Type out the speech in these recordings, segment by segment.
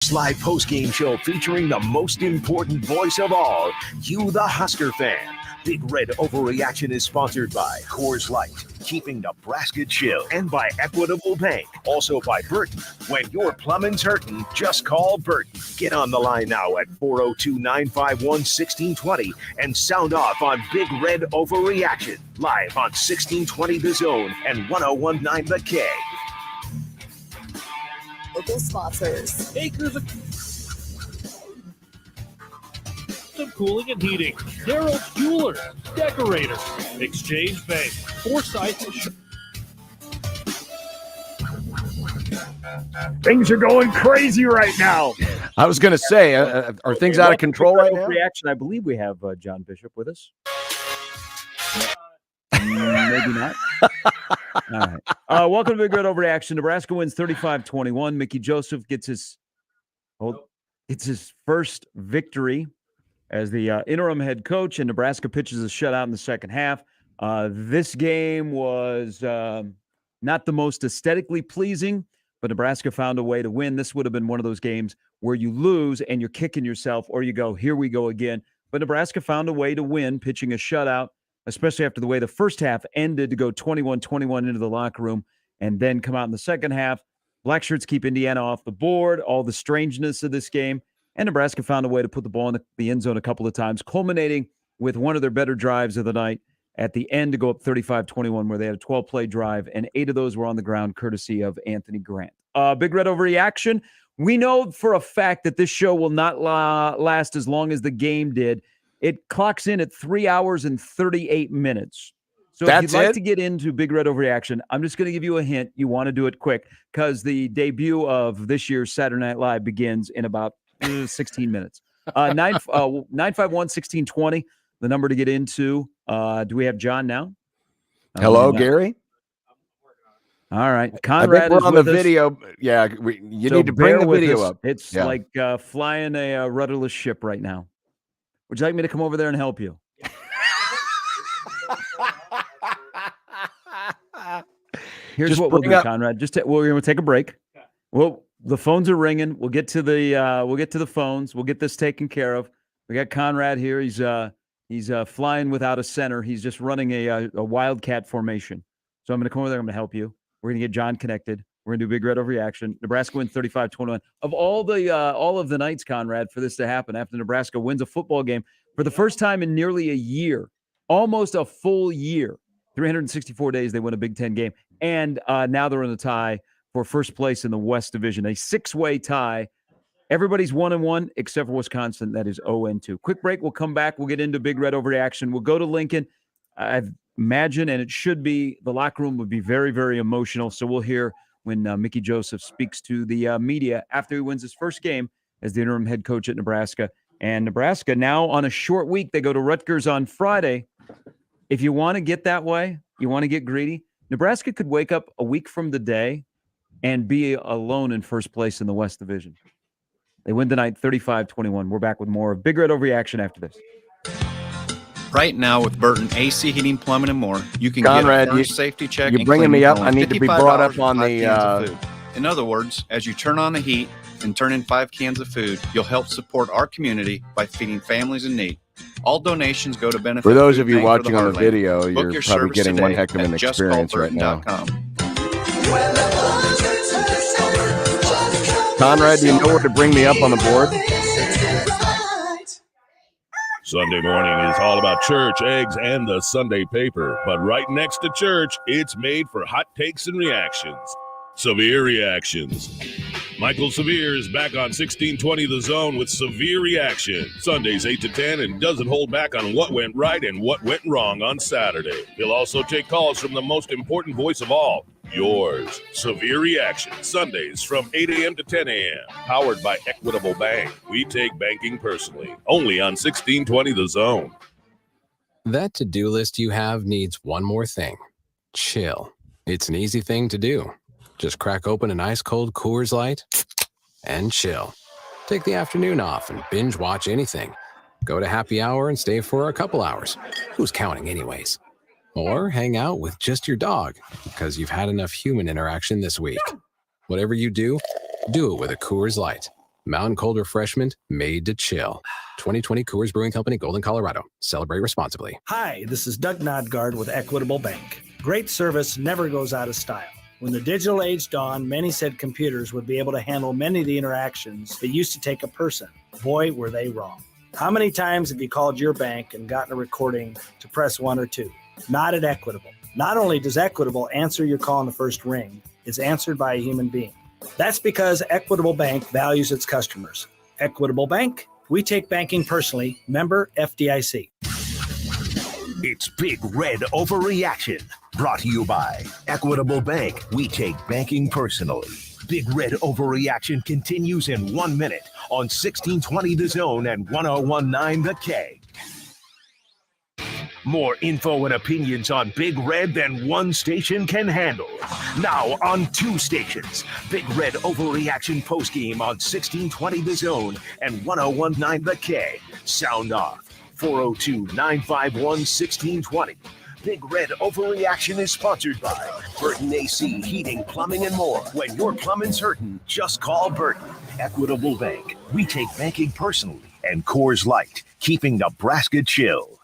Coors Light postgame show featuring the most important voice of all, you the Husker fan. Big Red Overreaction is sponsored by Coors Light, keeping Nebraska chill, and by Equitable Bank. Also by Burton. When your plumbing's hurting, just call Burton. Get on the line now at 402-951-1620 and sound off on Big Red Overreaction. Live on 1620 The Zone and 1019 The K. Local sponsors. Acres of Cooling and Heating, Darrell Jewelers, Decorators, Exchange Bank, Forsyth. Things are going crazy right now. I was going to say, are things out of control right now? Reaction. I believe we have John Bishop with us. Maybe not. All right. Welcome to Big Red Overreaction. Nebraska wins 35-21. Mickey Joseph gets his first victory as the interim head coach, and Nebraska pitches a shutout in the second half. This game was not the most aesthetically pleasing, but Nebraska found a way to win. This would have been one of those games where you lose and you're kicking yourself, or you go, here we go again. But Nebraska found a way to win, pitching a shutout, especially after the way the first half ended, to go 21-21 into the locker room and then come out in the second half. Black shirts keep Indiana off the board, all the strangeness of this game. And Nebraska found a way to put the ball in the end zone a couple of times, culminating with one of their better drives of the night at the end to go up 35-21, where they had a 12-play drive, and 8 of those were on the ground, courtesy of Anthony Grant. Big Red Overreaction. We know for a fact that this show will not last as long as the game did. It clocks in at 3 hours and 38 minutes. So if you'd like to get into Big Red Overreaction, I'm just going to give you a hint. You want to do it quick because the debut of this year's Saturday Night Live begins in about 16 minutes. 951-1620, the number to get into. Do we have John now? Hello, Gary. All right. Conrad, I think we're is on with the us. video. Yeah, you need to bring the video up. It's like flying a rudderless ship right now. Would you like me to come over there and help you? Here's what we'll do, Conrad. We're going to take a break. Well, the phones are ringing. We'll get to the phones. We'll get this taken care of. We got Conrad here. He's flying without a center. He's just running a wildcat formation. So I'm going to come over there. I'm going to help you. We're going to get John connected. We're going to do Big Red Overreaction. Nebraska wins 35-21. Of all of the nights, Conrad, for this to happen after Nebraska wins a football game for the first time in nearly a year, almost a full year, 364 days, they win a Big Ten game. And now they're in the tie for first place in the West Division, a 6-way tie. Everybody's 1-1 except for Wisconsin. That is 0-2. Quick break. We'll come back. We'll get into Big Red Overreaction. We'll go to Lincoln. I imagine, and it should be, the locker room would be very, very emotional. So we'll hear when Mickey Joseph speaks to the media after he wins his first game as the interim head coach at Nebraska. And Nebraska now on a short week. They go to Rutgers on Friday. If you want to get that way, you want to get greedy, Nebraska could wake up a week from the day and be alone in first place in the West Division. They win tonight 35-21. We're back with more of Big Red Overreaction after this. Right now with Burton AC Heating, Plumbing, and More, you can get a first safety check. You're bringing me up. I need to be brought up on the... In other words, as you turn on the heat and turn in 5 cans of food, you'll help support our community by feeding families in need. All donations go to benefit. For those of you watching on the video, you're probably getting one heck of an experience right now. Conrad, do you know where to bring me up on the board? Sunday morning is all about church, eggs, and the Sunday paper. But right next to church, it's made for hot takes and reactions. Severe Reactions. Michael Severe is back on 1620 The Zone with Severe Reaction. Sundays 8 to 10 and doesn't hold back on what went right and what went wrong on Saturday. He'll also take calls from the most important voice of all, yours. Severe Reaction. Sundays from 8 a.m. to 10 a.m. Powered by Equitable Bank. We take banking personally. Only on 1620 The Zone. That to-do list you have needs one more thing. Chill. It's an easy thing to do. Just crack open an ice-cold Coors Light and chill. Take the afternoon off and binge watch anything. Go to happy hour and stay for a couple hours. Who's counting anyways? Or hang out with just your dog because you've had enough human interaction this week. Whatever you do, do it with a Coors Light. Mountain Cold Refreshment made to chill. 2020 Coors Brewing Company, Golden, Colorado. Celebrate responsibly. Hi, this is Doug Nodgard with Equitable Bank. Great service never goes out of style. When the digital age dawned, many said computers would be able to handle many of the interactions that used to take a person. Boy, were they wrong. How many times have you called your bank and gotten a recording to press 1 or 2? Not at Equitable. Not only does Equitable answer your call in the first ring, it's answered by a human being. That's because Equitable Bank values its customers. Equitable Bank, we take banking personally. Member FDIC. It's Big Red Overreaction, brought to you by Equitable Bank. We take banking personally. Big Red Overreaction continues in 1 minute on 1620 The Zone and 1019 The K. More info and opinions on Big Red than one station can handle. Now on 2 stations. Big Red Overreaction postgame on 1620 The Zone and 1019 The K. Sound off. 402-951-1620. Big Red Overreaction is sponsored by Burton AC Heating, Plumbing, and more. When your plumbing's hurting, just call Burton. Equitable Bank. We take banking personally. And Coors Light, keeping Nebraska chill.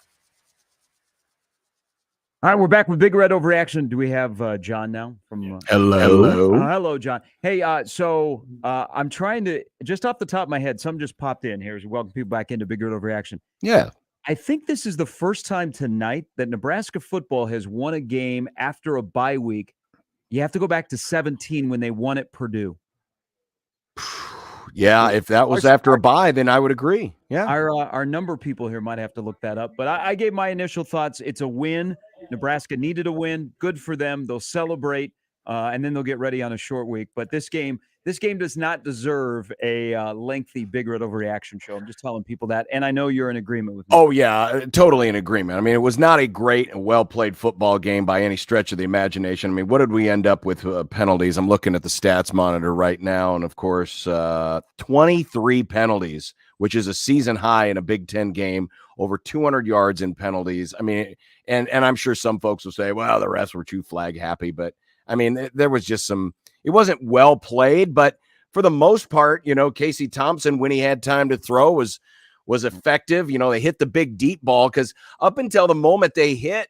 All right, we're back with Big Red Overreaction. Do we have John now? From Hello. Hello, John. Hey, so I'm trying to, just off the top of my head, something just popped in here as we welcome people back into Big Red Overreaction. Yeah. I think this is the first time tonight that Nebraska football has won a game after a bye week. You have to go back to 17 when they won at Purdue. Yeah, if that was after a bye, then I would agree. Yeah. Our number people here might have to look that up. But I gave my initial thoughts. It's a win. Nebraska needed a win. Good for them. They'll celebrate, and then they'll get ready on a short week. But this game does not deserve a lengthy Big Red Overreaction show. I'm just telling people that. And I know you're in agreement with me. Oh, yeah, totally in agreement. I mean, it was not a great and well-played football game by any stretch of the imagination. I mean, what did we end up with penalties? I'm looking at the stats monitor right now. And, of course, 23 penalties, which is a season high in a Big Ten game, over 200 yards in penalties. I mean, and I'm sure some folks will say, well, the refs were too flag happy. But, I mean, there was just some – it wasn't well played, but for the most part, Casey Thompson, when he had time to throw, was effective. They hit the big deep ball because up until the moment they hit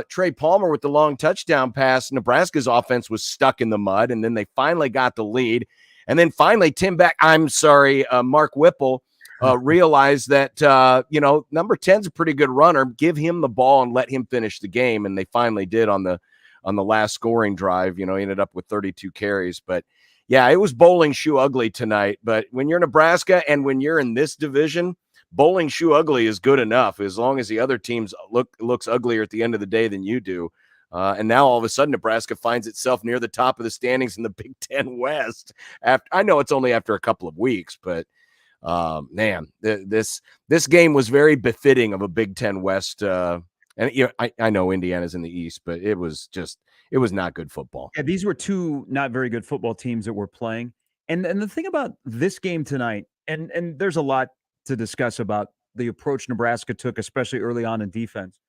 Trey Palmer with the long touchdown pass, Nebraska's offense was stuck in the mud, and then they finally got the lead. And then finally, Mark Whipple realized that, number 10's a pretty good runner. Give him the ball and let him finish the game. And they finally did on the last scoring drive. He ended up with 32 carries. But, yeah, it was bowling shoe ugly tonight. But when you're Nebraska and when you're in this division, bowling shoe ugly is good enough as long as the other teams looks uglier at the end of the day than you do. And now all of a sudden Nebraska finds itself near the top of the standings in the Big Ten West. I know it's only after a couple of weeks, but man, this game was very befitting of a Big Ten West. And I know Indiana's in the East, but it was not good football. Yeah, these were 2 not very good football teams that were playing. And the thing about this game tonight, and there's a lot to discuss about the approach Nebraska took, especially early on in defense.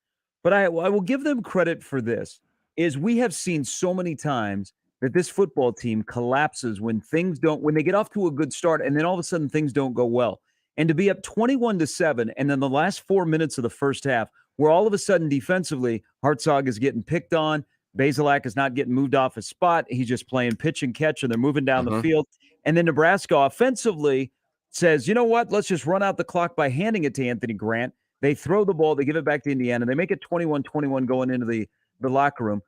But I will give them credit for this, is we have seen so many times that this football team collapses when they get off to a good start, and then all of a sudden things don't go well. And to be up 21-7, and then the last 4 minutes of the first half, where all of a sudden defensively, Hartzog is getting picked on, Bazelak is not getting moved off his spot, he's just playing pitch and catch, and they're moving down the field. And then Nebraska offensively says, you know what, let's just run out the clock by handing it to Anthony Grant. They throw the ball, they give it back to Indiana, they make it 21-21 going into the locker room.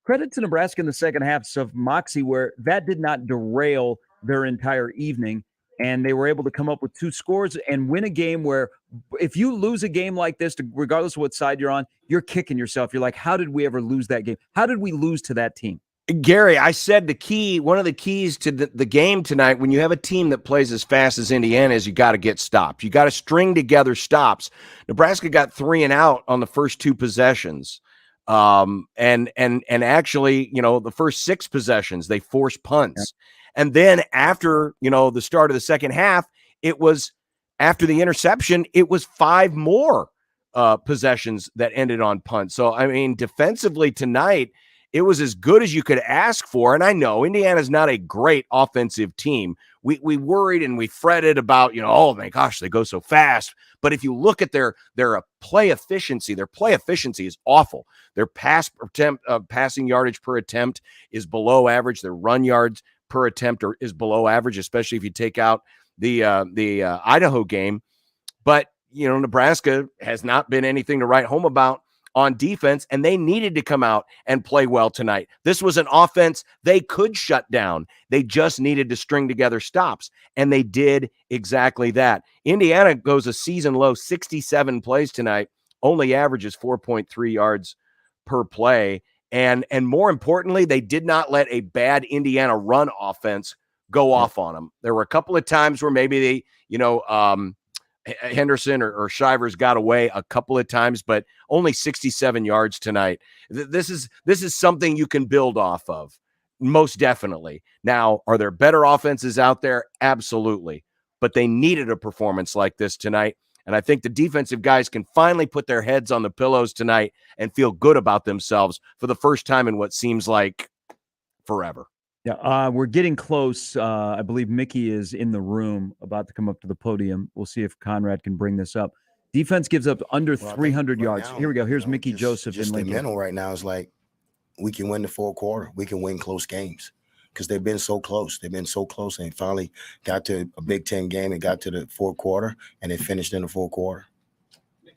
Credit to Nebraska in the second half of moxie, where that did not derail their entire evening. And they were able to come up with 2 scores and win a game where if you lose a game like this, regardless of what side you're on, you're kicking yourself. You're like, how did we ever lose that game? How did we lose to that team? Gary, I said one of the keys to the game tonight, when you have a team that plays as fast as Indiana, is you got to get stops. You got to string together stops. Nebraska got 3 and out on the first 2 possessions. And actually, the first 6 possessions, they forced punts. And then after, the start of the second half, it was after the interception, it was 5 more possessions that ended on punts. So, I mean, defensively tonight, it was as good as you could ask for. And I know Indiana's not a great offensive team. We worried and we fretted about, oh my gosh, they go so fast. But if you look at their play efficiency, their play efficiency is awful. Their passing yardage per attempt is below average. Their run yards per attempt is below average, especially if you take out the Idaho game. But, Nebraska has not been anything to write home about on defense, and they needed to come out and play well tonight. This was an offense they could shut down. They just needed to string together stops, and they did exactly that. Indiana goes a season low 67 plays tonight, only averages 4.3 yards per play, and more importantly, they did not let a bad Indiana run offense go off on them. There were a couple of times where maybe they, Henderson or Shivers got away a couple of times, but only 67 yards tonight. This is something you can build off of, most definitely. Now, are there better offenses out there? Absolutely. But they needed a performance like this tonight, and I think the defensive guys can finally put their heads on the pillows tonight and feel good about themselves for the first time in what seems like forever. Yeah, we're getting close. I believe Mickey is in the room, about to come up to the podium. We'll see if Conrad can bring this up. Defense gives up under 300 yards. Here we go. Here's Mickey Joseph in Lincoln. The mental right now is like, we can win the fourth quarter. We can win close games because they've been so close. They've been so close, and finally got to a Big Ten game and got to the fourth quarter, and they finished in the fourth quarter.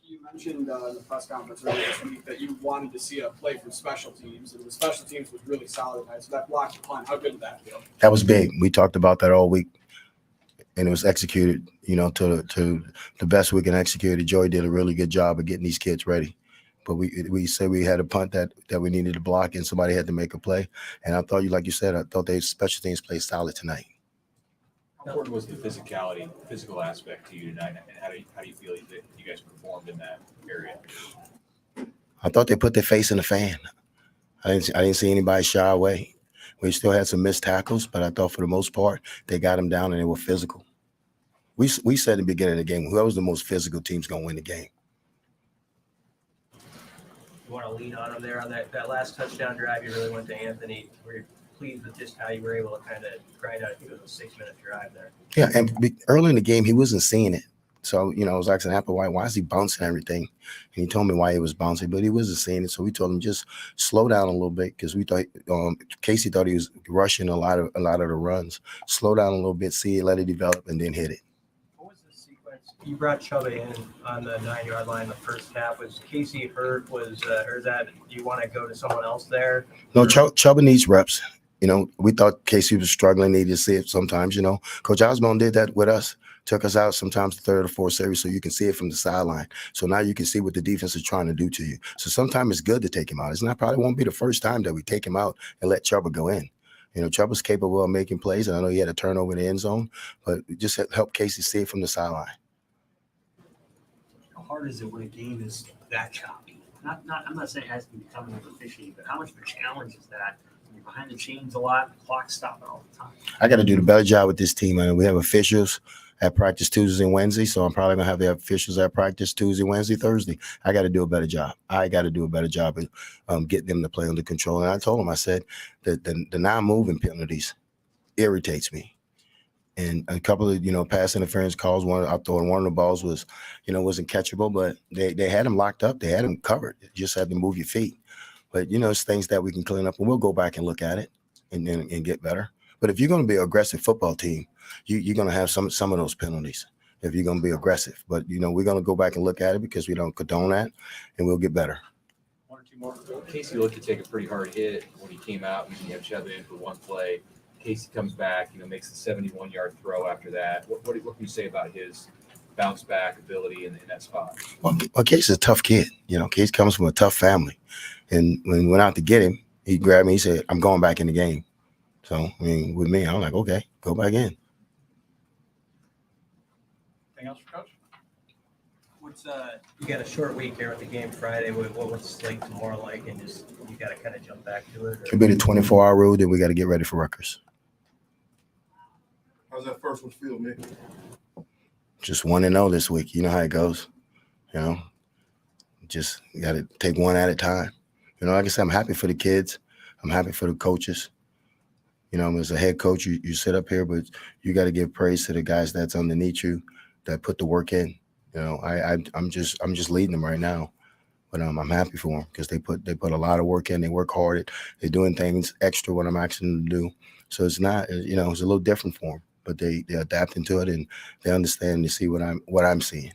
You mentioned in the press conference earlier this week that you wanted to see a play from special teams, and the special teams was really solid tonight. So that block punt, how good did that feel? That was big. We talked about that all week, and it was executed, to the best we can execute it. Joey did a really good job of getting these kids ready. But we said we had a punt that we needed to block, and somebody had to make a play. And I thought, like you said, I thought they special teams played solid tonight. How important was the physical aspect to you tonight, and how do you feel that you guys performed in that area? I thought they put their face in the fan. I didn't see anybody shy away. We still had some missed tackles, but I thought for the most part they got them down and they were physical. We said at the beginning of the game, whoever's the most physical team's going to win the game. You want to lean on them there on that last touchdown drive? You really went to Anthony. Were you pleased with just how you were able to kind of grind out? I think it was a 6-minute drive there. Yeah, and early in the game, he wasn't seeing it. So, I was asking Applewhite, why is he bouncing everything? And he told me why he was bouncing, but he wasn't seeing it. So we told him just slow down a little bit because we thought Casey thought he was rushing a lot of the runs. Slow down a little bit, see it, let it develop, and then hit it. What was the sequence? You brought Chuba in on the 9-yard line in the first half. Was Casey hurt? Or is that you want to go to someone else there? No, Chuba needs reps. We thought Casey was struggling, needed to see it sometimes, Coach Osborne did that with us, took us out sometimes the third or fourth series so you can see it from the sideline. So now you can see what the defense is trying to do to you. So sometimes it's good to take him out. Probably won't be the first time that we take him out and let Chuba go in. Chuba's capable of making plays, and I know he had a turnover in the end zone, but just help Casey see it from the sideline. How hard is it when a game is that choppy? I'm not saying it has to become more efficient, but how much of a challenge is that? You're behind the chains a lot, the clock's stopping all the time. I got to do the better job with this team. I know we have officials at practice Tuesday and Wednesday, so I'm probably going to have the officials at practice Tuesday, Wednesday, Thursday. I got to do a better job. I got to do a better job of getting them to play under control. And I told them, I said, that the non-moving penalties irritates me. And a couple of, pass interference calls, one of the balls was, wasn't catchable, but they had them locked up. They had them covered. You just had to move your feet. But, it's things that we can clean up, and we'll go back and look at it and get better. But if you're going to be an aggressive football team, you're going to have some of those penalties if you're going to be aggressive. But, we're going to go back and look at it because we don't condone that, and we'll get better. One or two more. Casey looked to take a pretty hard hit when he came out. You have Chuba in for one play. Casey comes back, makes the 71-yard throw after that. What can you say about his bounce back ability in that spot? Well, Casey's a tough kid. Casey comes from a tough family. And when we went out to get him, he grabbed me. He said, I'm going back in the game. So, with me, I'm like, okay, go back in. Anything else for Coach? You got a short week here with the game Friday. What's the slate tomorrow like? And just you got to kind of jump back to it? It'll be the 24-hour rule. Then we got to get ready for Rutgers. How's that first one feel, man? Just 1-0 this week. You know how it goes. Just got to take one at a time. Like I said, I'm happy for the kids. I'm happy for the coaches. You know, as a head coach, you sit up here, but you got to give praise to the guys that's underneath you that put the work in. You know, I'm just leading them right now, but I'm happy for them because they put a lot of work in. They work hard. They're doing things extra when I'm asking them to do. So it's not, you know, it's a little different for them, but they're adapting to it and they understand and they see what I'm seeing.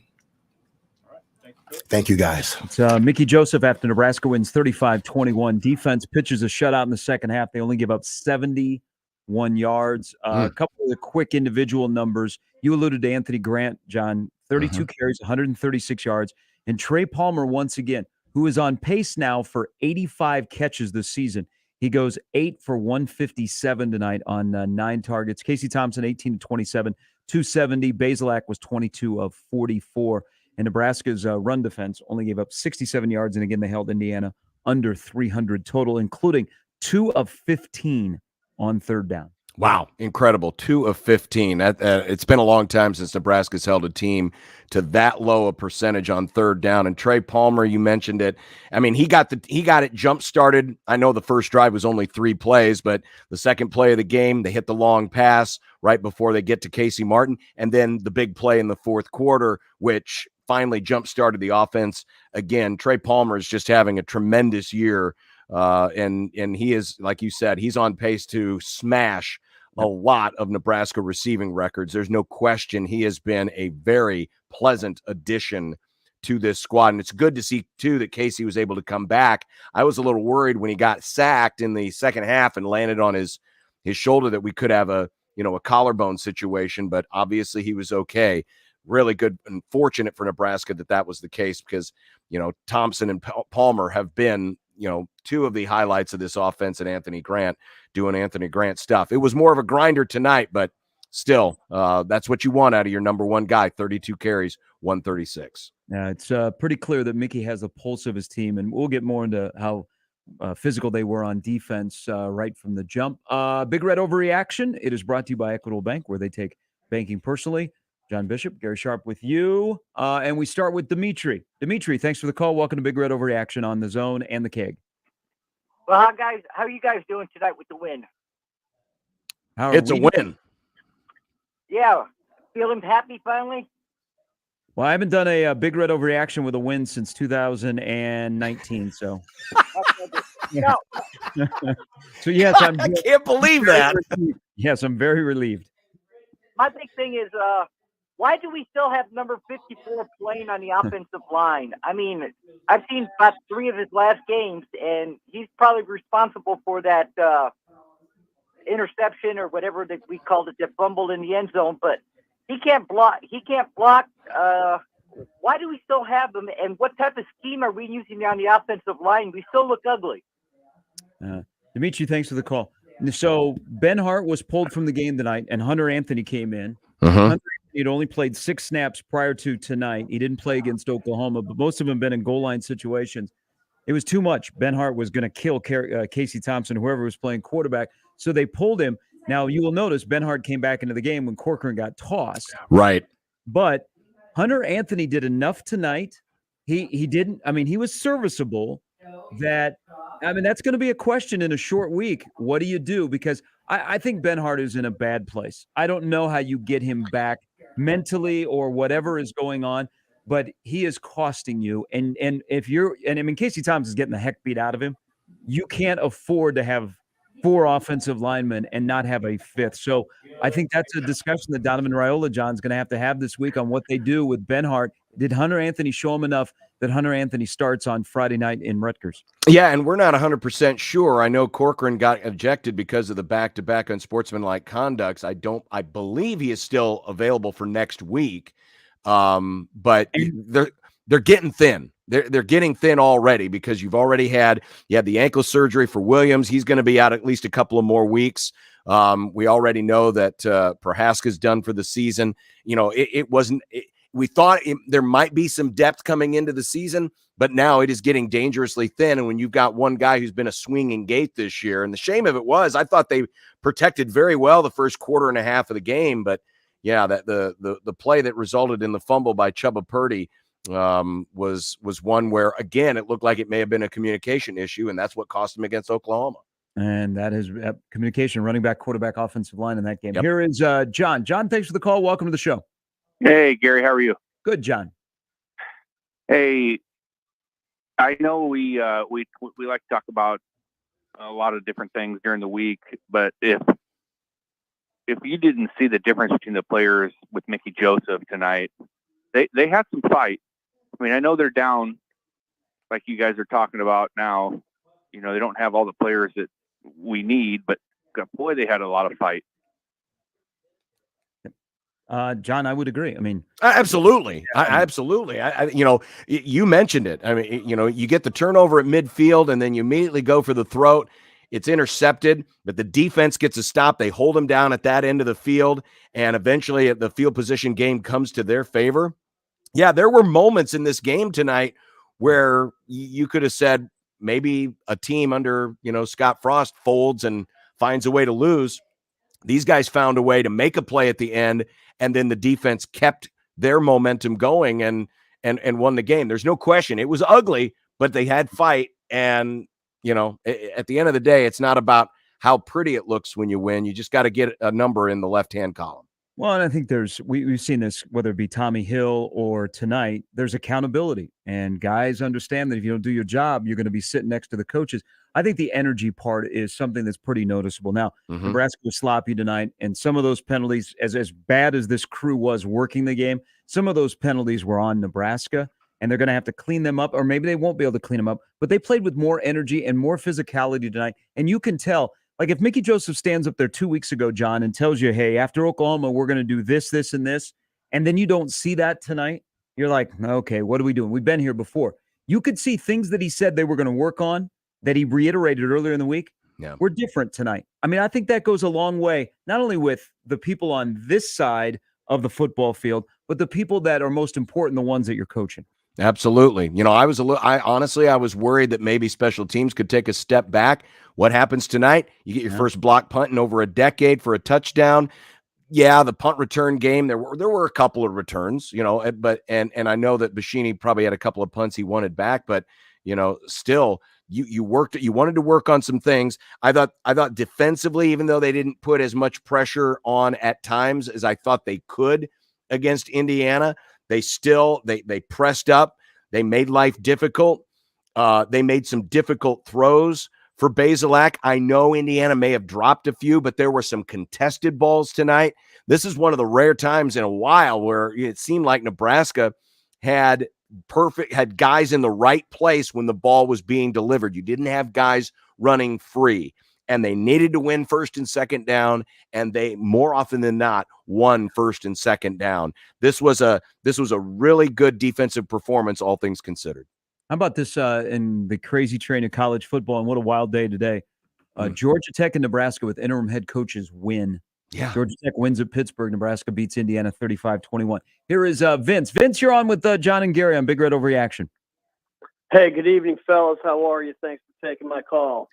Thank you, guys. It's Mickey Joseph after Nebraska wins 35-21. Defense pitches a shutout in the second half. They only give up 71 yards. A couple of the quick individual numbers. You alluded to Anthony Grant, John, 32 carries, 136 yards. And Trey Palmer, once again, who is on pace now for 85 catches this season. He goes 8 for 157 tonight on 9 targets. Casey Thompson, 18 to 27, 270. Bazelak was 22 of 44. And Nebraska's run defense only gave up 67 yards. And again, they held Indiana under 300 total, including 2 of 15 on third down. Wow, incredible. 2 of 15. It's been a long time since Nebraska's held a team to that low a percentage on third down. And Trey Palmer, you mentioned it. I mean, he got it jump-started. I know the first drive was only 3 plays, but the second play of the game, they hit the long pass right before they get to Casey Martin, and then the big play in the fourth quarter, which finally jump-started the offense. Again, Trey Palmer is just having a tremendous year, and he is, like you said, he's on pace to smash a lot of Nebraska receiving records. There's no question he has been a very pleasant addition to this squad. And it's good to see, too, that Casey was able to come back. I was a little worried when he got sacked in the second half and landed on his shoulder that we could have a collarbone situation, but obviously he was okay. Really good and fortunate for Nebraska that was the case because, Thompson and Palmer have been, 2 of the highlights of this offense, and Anthony Grant doing Anthony Grant stuff. It was more of a grinder tonight, but still, that's what you want out of your number one guy, 32 carries, 136. Yeah, it's pretty clear that Mickey has a pulse of his team, and we'll get more into how physical they were on defense right from the jump. Big Red Overreaction. It is brought to you by Equitable Bank, where they take banking personally. John Bishop, Gary Sharp with you. And we start with Dimitri. Dimitri, thanks for the call. Welcome to Big Red Overreaction on the Zone and the Keg. Well, how are you guys doing tonight with the win? It's a win. Yeah. Feeling happy finally? Well, I haven't done a Big Red Overreaction with a win since 2019, so. No. So, yes, I can't believe that. Yes, I'm very relieved. My big thing is, why do we still have number 54 playing on the offensive line? I mean, I've seen about 3 of his last games, and he's probably responsible for that interception or whatever that we called it, that fumble in the end zone. But he can't block. Why do we still have him? And what type of scheme are we using on the offensive line? We still look ugly. Dimitri, thanks for the call. So Ben Hart was pulled from the game tonight, and Hunter Anthony came in. Hunter Anthony had only played 6 snaps prior to tonight. He didn't play against Oklahoma, but most of them been in goal line situations. It was too much. Ben Hart was going to kill Casey Thompson, whoever was playing quarterback, so they pulled him. Now, you will notice Ben Hart came back into the game when Corcoran got tossed. Right. But Hunter Anthony did enough tonight. He didn't – I mean, he was serviceable that – I mean, that's going to be a question in a short week. What do you do? Because I think Ben Hart is in a bad place. I don't know how you get him back mentally or whatever is going on, but he is costing you. And if you're – and I mean, Casey Thompson is getting the heck beat out of him. You can't afford to have 4 offensive linemen and not have a 5th. So I think that's a discussion that Donovan Raiola John's going to have this week on what they do with Ben Hart. Did Hunter Anthony show him enough that Hunter Anthony starts on Friday night in Rutgers? Yeah, and we're not 100% sure. I know Corcoran got ejected because of the back-to-back unsportsmanlike conducts. I believe he is still available for next week, but they're getting thin. They're getting thin already because you had the ankle surgery for Williams. He's going to be out at least a couple of more weeks. We already know that Prohaska's done for the season. It wasn't. We thought there might be some depth coming into the season, but now it is getting dangerously thin. And when you've got one guy who's been a swinging gate this year, and the shame of it was, I thought they protected very well the first quarter and a half of the game, but yeah, that the play that resulted in the fumble by Chubba Purdy was one where, again, it looked like it may have been a communication issue, and that's what cost him against Oklahoma. And that is communication, running back, quarterback, offensive line in that game. Yep. Here is John. John, thanks for the call. Welcome to the show. Hey, Gary, how are you? Good, John. Hey, I know we like to talk about a lot of different things during the week, but if you didn't see the difference between the players with Mickey Joseph tonight, they had some fight. I mean, I know they're down, like you guys are talking about now. You know, they don't have all the players that we need, but boy, they had a lot of fight. John, I would agree. I mean, absolutely. Absolutely. You mentioned it. I mean, you get the turnover at midfield and then you immediately go for the throat. It's intercepted, but the defense gets a stop. They hold them down at that end of the field, and eventually the field position game comes to their favor. Yeah, there were moments in this game tonight where you could have said maybe a team under, Scott Frost folds and finds a way to lose. These guys found a way to make a play at the end, and then the defense kept their momentum going and won the game. There's no question. It was ugly, but they had fight, and at the end of the day, it's not about how pretty it looks when you win. You just got to get a number in the left-hand column. Well, and I think we've seen this, whether it be Tommy Hill or tonight, there's accountability. And guys understand that if you don't do your job, you're going to be sitting next to the coaches. I think the energy part is something that's pretty noticeable. Now, Nebraska was sloppy tonight, and some of those penalties, as bad as this crew was working the game, some of those penalties were on Nebraska. And they're going to have to clean them up, or maybe they won't be able to clean them up. But they played with more energy and more physicality tonight. And you can tell, like if Mickey Joseph stands up there 2 weeks ago, John, and tells you, hey, after Oklahoma, we're going to do this, this, and this, and then you don't see that tonight, you're like, okay, what are we doing? We've been here before. You could see things that he said they were going to work on that he reiterated earlier in the week. Yeah. Were different tonight. I mean, I think that goes a long way, not only with the people on this side of the football field, but the people that are most important, the ones that you're coaching. Absolutely. I was worried that maybe special teams could take a step back. What happens tonight? You get your first block punt in over a decade for a touchdown. Yeah, the punt return game, there were a couple of returns, but I know that Bashini probably had a couple of punts he wanted back, but still you wanted to work on some things. I thought defensively, even though they didn't put as much pressure on at times as I thought they could against Indiana, they still they pressed up. They made life difficult. They made some difficult throws for Bazelak. I know Indiana may have dropped a few, but there were some contested balls tonight. This is one of the rare times in a while where it seemed like Nebraska had guys in the right place when the ball was being delivered. You didn't have guys running free. And they needed to win first and second down, and they more often than not won first and second down. This was a really good defensive performance, all things considered. How about this in the crazy train of college football? And what a wild day today. Georgia Tech and Nebraska with interim head coaches win. Yeah. Georgia Tech wins at Pittsburgh. Nebraska beats Indiana 35-21. Here is Vince. Vince, you're on with John and Gary on Big Red Overreaction. Hey, good evening, fellas. How are you? Thanks for taking my call.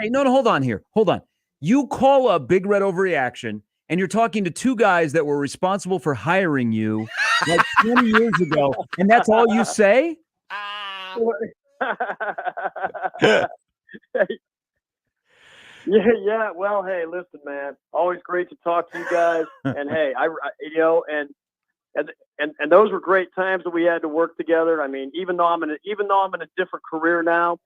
Hey, no, hold on here. Hold on. You call a Big Red Overreaction, and you're talking to two guys that were responsible for hiring you like 20 years ago, and that's all you say? Yeah. Well, hey, listen, man. Always great to talk to you guys. And hey, and those were great times that we had to work together. I mean, even though I'm in a different career now,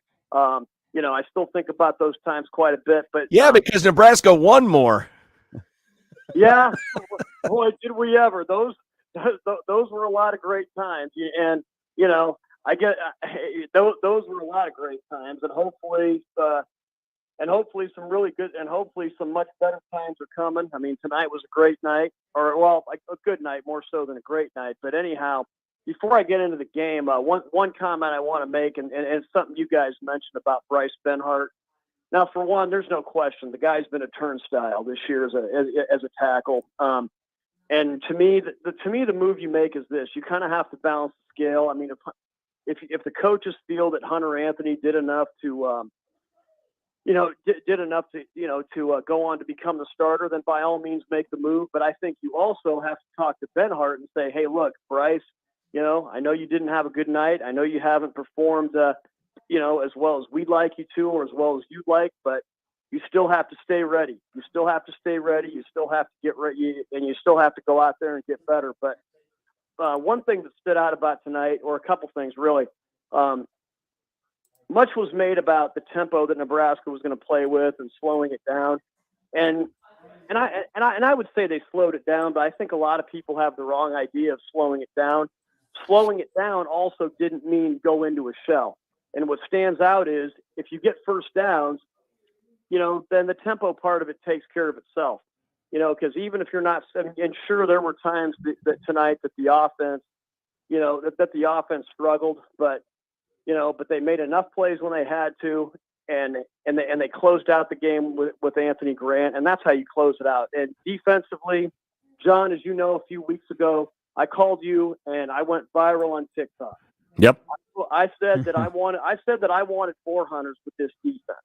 I still think about those times quite a bit. But yeah, because Nebraska won more. Yeah, boy, did we ever! Those were a lot of great times, and I get those were a lot of great times, and hopefully some really good, and hopefully some much better times are coming. I mean, tonight was a great night, a good night more so than a great night. But anyhow, before I get into the game, one comment I want to make, and it's something you guys mentioned about Bryce Benhart. Now, for one, there's no question the guy's been a turnstile this year as a tackle. And to me, the move you make is this: you kind of have to balance the scale. I mean, if the coaches feel that Hunter Anthony did enough to go on to become the starter, then by all means make the move. But I think you also have to talk to Benhart and say, hey, look, Bryce, I know you didn't have a good night. I know you haven't performed, as well as we'd like you to, or as well as you'd like. But you still have to stay ready. You still have to stay ready. You still have to get ready, and you still have to go out there and get better. But one thing that stood out about tonight, or a couple things really, much was made about the tempo that Nebraska was going to play with and slowing it down. And I would say they slowed it down, but I think a lot of people have the wrong idea of slowing it down. Slowing it down also didn't mean go into a shell. And what stands out is if you get first downs, then the tempo part of it takes care of itself. Because even if you're not, and sure, there were times that tonight that the offense, that the offense struggled, but they made enough plays when they had to, and they closed out the game with Anthony Grant, and that's how you close it out. And defensively, John, as you know, a few weeks ago, I called you and I went viral on TikTok. Yep. I said that I wanted 400s with this defense.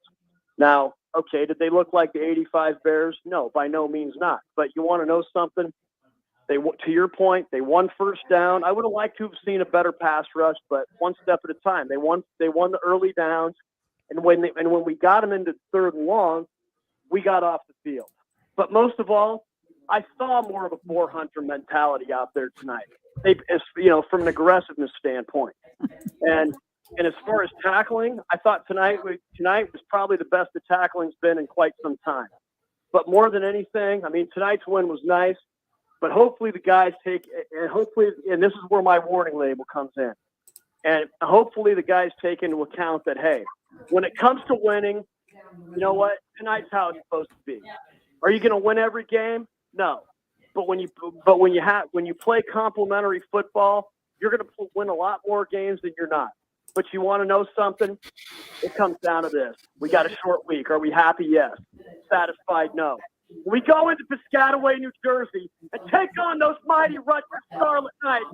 Now, okay, did they look like the '85 Bears? No, by no means not. But you want to know something? To your point, they won first down. I would have liked to have seen a better pass rush, but one step at a time. They won the early downs, and when we got them into third and long, we got off the field. But most of all, I saw more of a 400 mentality out there tonight. From an aggressiveness standpoint, and as far as tackling, I thought tonight was probably the best the tackling's been in quite some time. But more than anything, I mean, tonight's win was nice. But hopefully the guys and this is where my warning label comes in. And hopefully the guys take into account that, hey, when it comes to winning, you know what? Tonight's how it's supposed to be. Are you going to win every game? No. But when you play complementary football, you're going to win a lot more games than you're not. But you want to know something? It comes down to this. We got a short week. Are we happy? Yes. Satisfied? No. We go into Piscataway, New Jersey, and take on those mighty Rutgers Scarlet Knights.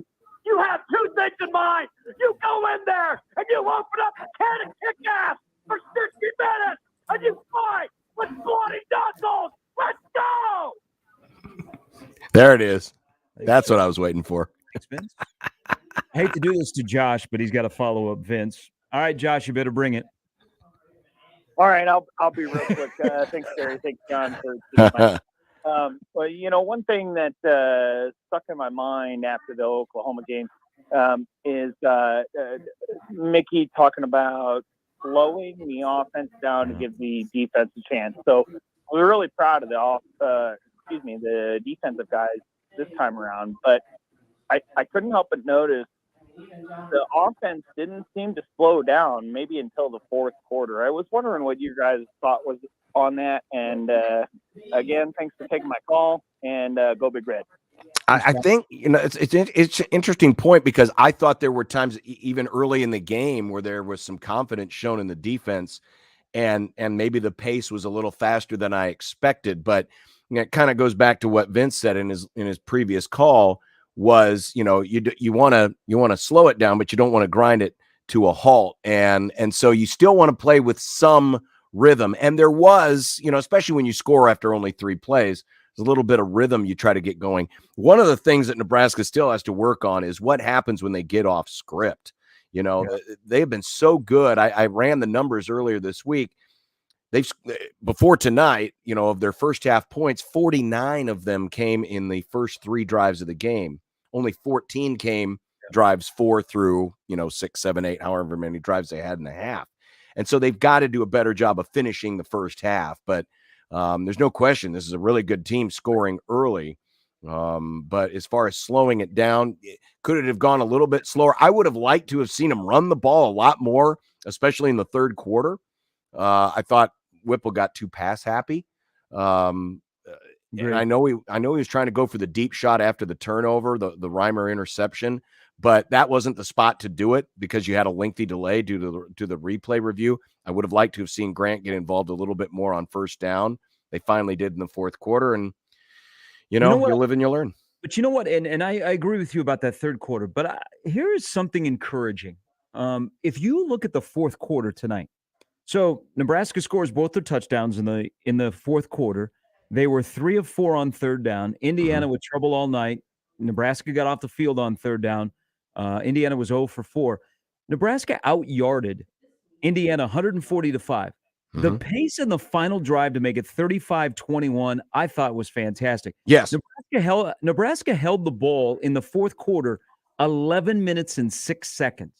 You have two things in mind. You go in there, and you open up a can of kick-ass for 60 minutes, and you fight with bloody knuckles. Let's go! There it is. That's what I was waiting for. Thanks, Vince. I hate to do this to Josh, but he's got to follow up Vince. All right, Josh, you better bring it. All right, I'll be real quick. Thanks, Terry. Thanks, John, for well, one thing that stuck in my mind after the Oklahoma game is Mickey talking about slowing the offense down to give the defense a chance. So we're really proud of the defensive guys this time around. But I couldn't help but notice the offense didn't seem to slow down maybe until the fourth quarter. I was wondering what your guys' thought was on that. And again, thanks for taking my call, and go Big Red. I think it's an interesting point, because I thought there were times even early in the game where there was some confidence shown in the defense, and maybe the pace was a little faster than I expected. But it kind of goes back to what Vince said in his previous call. Was, you want to slow it down, but you don't want to grind it to a halt. And so you still want to play with some rhythm. And there was, especially when you score after only 3 plays, there's a little bit of rhythm you try to get going. One of the things that Nebraska still has to work on is what happens when they get off script. They've been so good. I ran the numbers earlier this week. Before tonight, of their first half points, 49 of them came in the first 3 drives of the game. Only 14 came drives 4 through, 6, 7, 8, however many drives they had in the half. And so they've got to do a better job of finishing the first half. But there's no question this is a really good team scoring early. But as far as slowing it down, could it have gone a little bit slower? I would have liked to have seen them run the ball a lot more, especially in the third quarter. I thought Whipple got too pass happy. And I know he was trying to go for the deep shot after the turnover, the Reimer interception, but that wasn't the spot to do it because you had a lengthy delay due to the replay review. I would have liked to have seen Grant get involved a little bit more on first down. They finally did in the fourth quarter, and you live and you learn. But you know what? And I agree with you about that third quarter. But here is something encouraging. If you look at the fourth quarter tonight, so Nebraska scores both their touchdowns in the fourth quarter. They were 3 of 4 on third down. Indiana with trouble all night. Nebraska got off the field on third down. Indiana was 0 for 4. Nebraska out-yarded Indiana 140-5. The pace in the final drive to make it 35-21, I thought was fantastic. Yes. Nebraska held the ball in the fourth quarter 11 minutes and 6 seconds.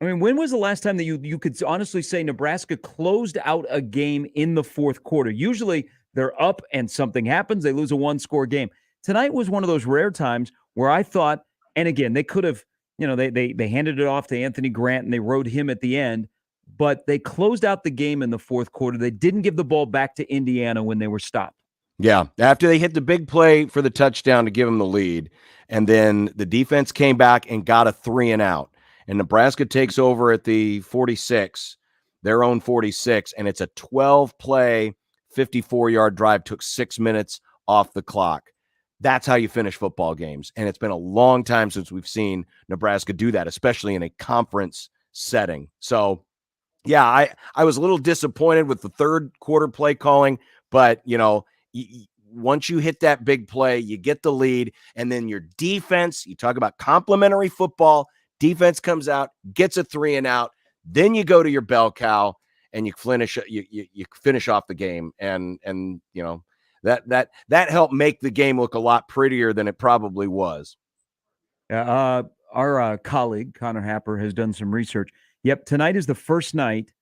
I mean, when was the last time that you could honestly say Nebraska closed out a game in the fourth quarter? Usually they're up and something happens, they lose a one-score game. Tonight was one of those rare times where I thought, and again, they could have, they handed it off to Anthony Grant and they rode him at the end, but they closed out the game in the fourth quarter. They didn't give the ball back to Indiana when they were stopped. Yeah, after they hit the big play for the touchdown to give them the lead, and then the defense came back and got a 3-and-out, and Nebraska takes over at the 46, their own 46, and it's a 12-play, 54-yard drive, took 6 minutes off the clock. That's how you finish football games, and it's been a long time since we've seen Nebraska do that, especially in a conference setting. So, yeah, I was a little disappointed with the third quarter play calling, but, once you hit that big play, you get the lead, and then your defense, you talk about complimentary football, defense comes out, gets a 3-and-out, then you go to your bell cow and you finish off the game. And that helped make the game look a lot prettier than it probably was. Our colleague, Connor Happer, has done some research. Yep, tonight is the first night.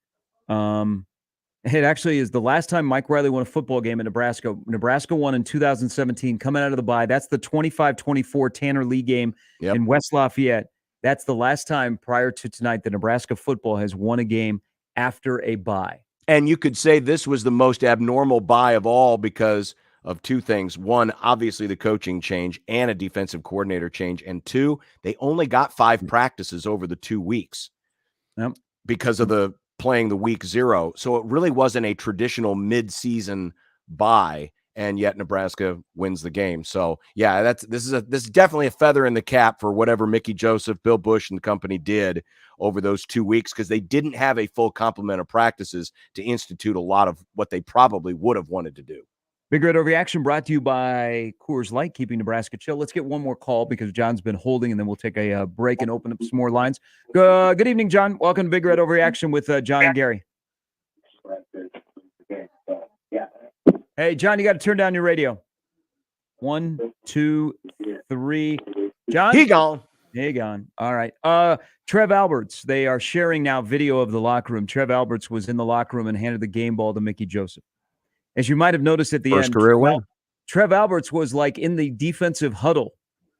It actually is the last time Mike Riley won a football game in Nebraska. Nebraska won in 2017, coming out of the bye. That's the 25-24 Tanner Lee game in West Lafayette. That's the last time prior to tonight that Nebraska football has won a game after a bye. And you could say this was the most abnormal bye of all because of two things. One, obviously the coaching change and a defensive coordinator change. And two, they only got 5 practices over the 2 weeks because of the playing the week 0. So it really wasn't a traditional mid-season bye, and yet Nebraska wins the game. So yeah, this is definitely a feather in the cap for whatever Mickey Joseph, Bill Bush, and the company did over those 2 weeks, because they didn't have a full complement of practices to institute a lot of what they probably would have wanted to do. Big Red Overreaction brought to you by Coors Light, keeping Nebraska chill. Let's get one more call because John's been holding, and then we'll take a break and open up some more lines. Good evening, John. Welcome to Big Red Overreaction with John and Gary. Hey, John, you got to turn down your radio. 1, 2, 3. John? He gone. He gone. All right. Trev Alberts, they are sharing now video of the locker room. Trev Alberts was in the locker room and handed the game ball to Mickey Joseph. As you might have noticed at the First end, career win. Trev Alberts was like in the defensive huddle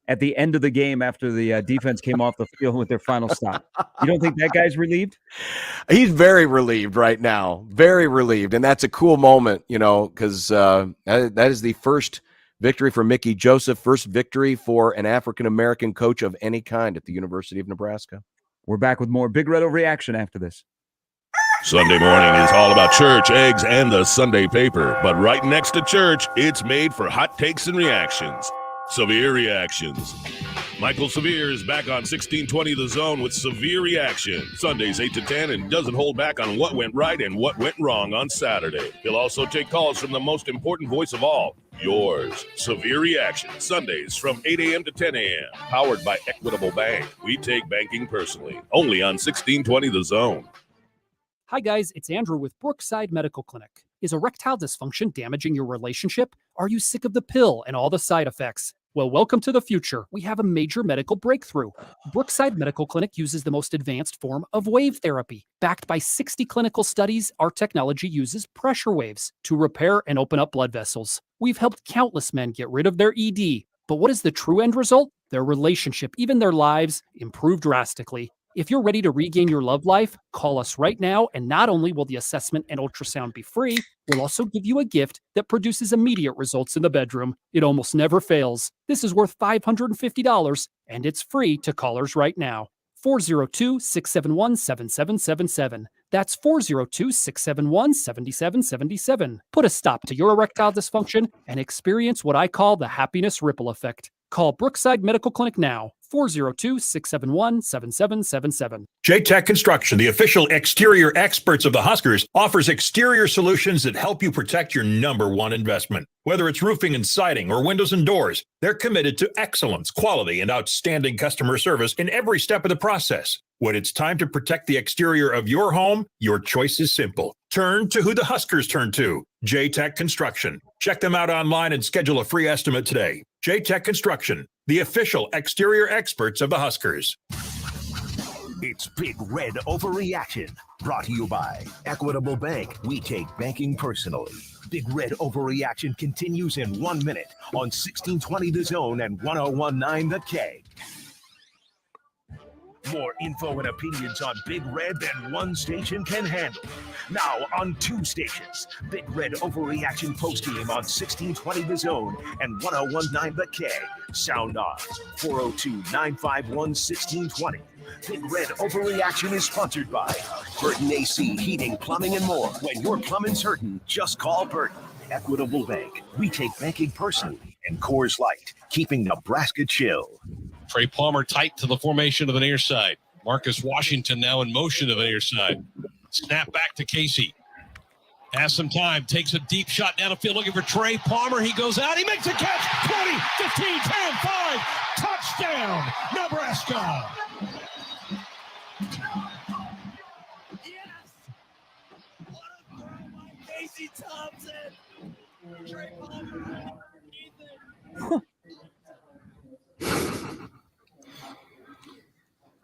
at the end of the game after the defense came off the field with their final stop. You don't think that guy's relieved? He's very relieved right now. Very relieved. And that's a cool moment, because that is the first victory for Mickey Joseph, first victory for an African-American coach of any kind at the University of Nebraska. We're back with more Big Red Overreaction after this. Sunday morning is all about church, eggs, and the Sunday paper. But right next to church, it's made for hot takes and reactions. Severe Reactions. Michael Severe is back on 1620 The Zone with Severe Reaction. Sundays 8 to 10, and doesn't hold back on what went right and what went wrong on Saturday. He'll also take calls from the most important voice of all, yours. Severe Reaction. Sundays from 8 a.m. to 10 a.m. Powered by Equitable Bank. We take banking personally. Only on 1620 The Zone. Hi guys, it's Andrew with Brookside Medical Clinic. Is erectile dysfunction damaging your relationship? Are you sick of the pill and all the side effects? Well, welcome to the future. We have a major medical breakthrough. Brookside Medical Clinic uses the most advanced form of wave therapy. Backed by 60 clinical studies, our technology uses pressure waves to repair and open up blood vessels. We've helped countless men get rid of their ED. But what is the true end result? Their relationship, even their lives, improve drastically. If you're ready to regain your love life, call us right now, and not only will the assessment and ultrasound be free, we'll also give you a gift that produces immediate results in the bedroom. It almost never fails. This is worth $550, and it's free to callers right now. 402-671-7777. That's 402-671-7777. Put a stop to your erectile dysfunction and experience what I call the happiness ripple effect. Call Brookside Medical Clinic now, 402-671-7777. J-Tech Construction, the official exterior experts of the Huskers, offers exterior solutions that help you protect your number one investment. Whether it's roofing and siding or windows and doors, they're committed to excellence, quality, and outstanding customer service in every step of the process. When it's time to protect the exterior of your home, your choice is simple. Turn to who the Huskers turn to, J-Tech Construction. Check them out online and schedule a free estimate today. J-Tech Construction, the official exterior experts of the Huskers. It's Big Red Overreaction, brought to you by Equitable Bank. We take banking personally. Big Red Overreaction continues in 1 minute on 1620 The Zone and 1019 The Keg. More info and opinions on Big Red than one station can handle. Now on 2 stations. Big Red Overreaction postgame on 1620 The Zone and 1019 The Keg. Sound off 402-951-1620. Big Red Overreaction is sponsored by Burton AC, Heating, Plumbing, and More. When your plumbing's hurting, just call Burton. Equitable Bank. We take banking personally. And Coors Light, keeping Nebraska chill. Trey Palmer tight to the formation of the near side. Marcus Washington now in motion to the near side. Snap back to Casey. Has some time. Takes a deep shot down the field looking for Trey Palmer. He goes out. He makes a catch. 20, 15, 10, 5. Touchdown, Nebraska. Casey Thompson. Trey Palmer.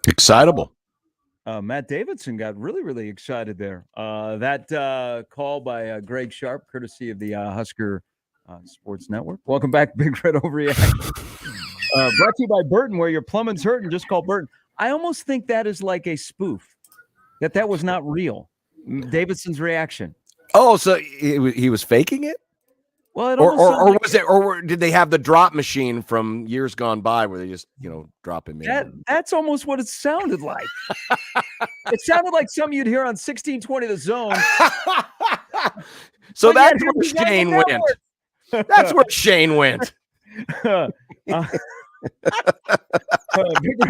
Excitable. Matt Davidson got really, really excited there. That call by Greg Sharp, courtesy of the Husker Sports Network. Welcome back, Big Red Overreaction. Brought to you by Burton, where your plumbing's hurting, just call Burton. I almost think that is like a spoof, that was not real. Davidson's reaction. Oh, so he was faking it? Well, or did they have the drop machine from years gone by where they just, drop him in? That's almost what it sounded like. It sounded like something you'd hear on 1620 The Zone. So that's where Shane went. That's where Shane went. Big Red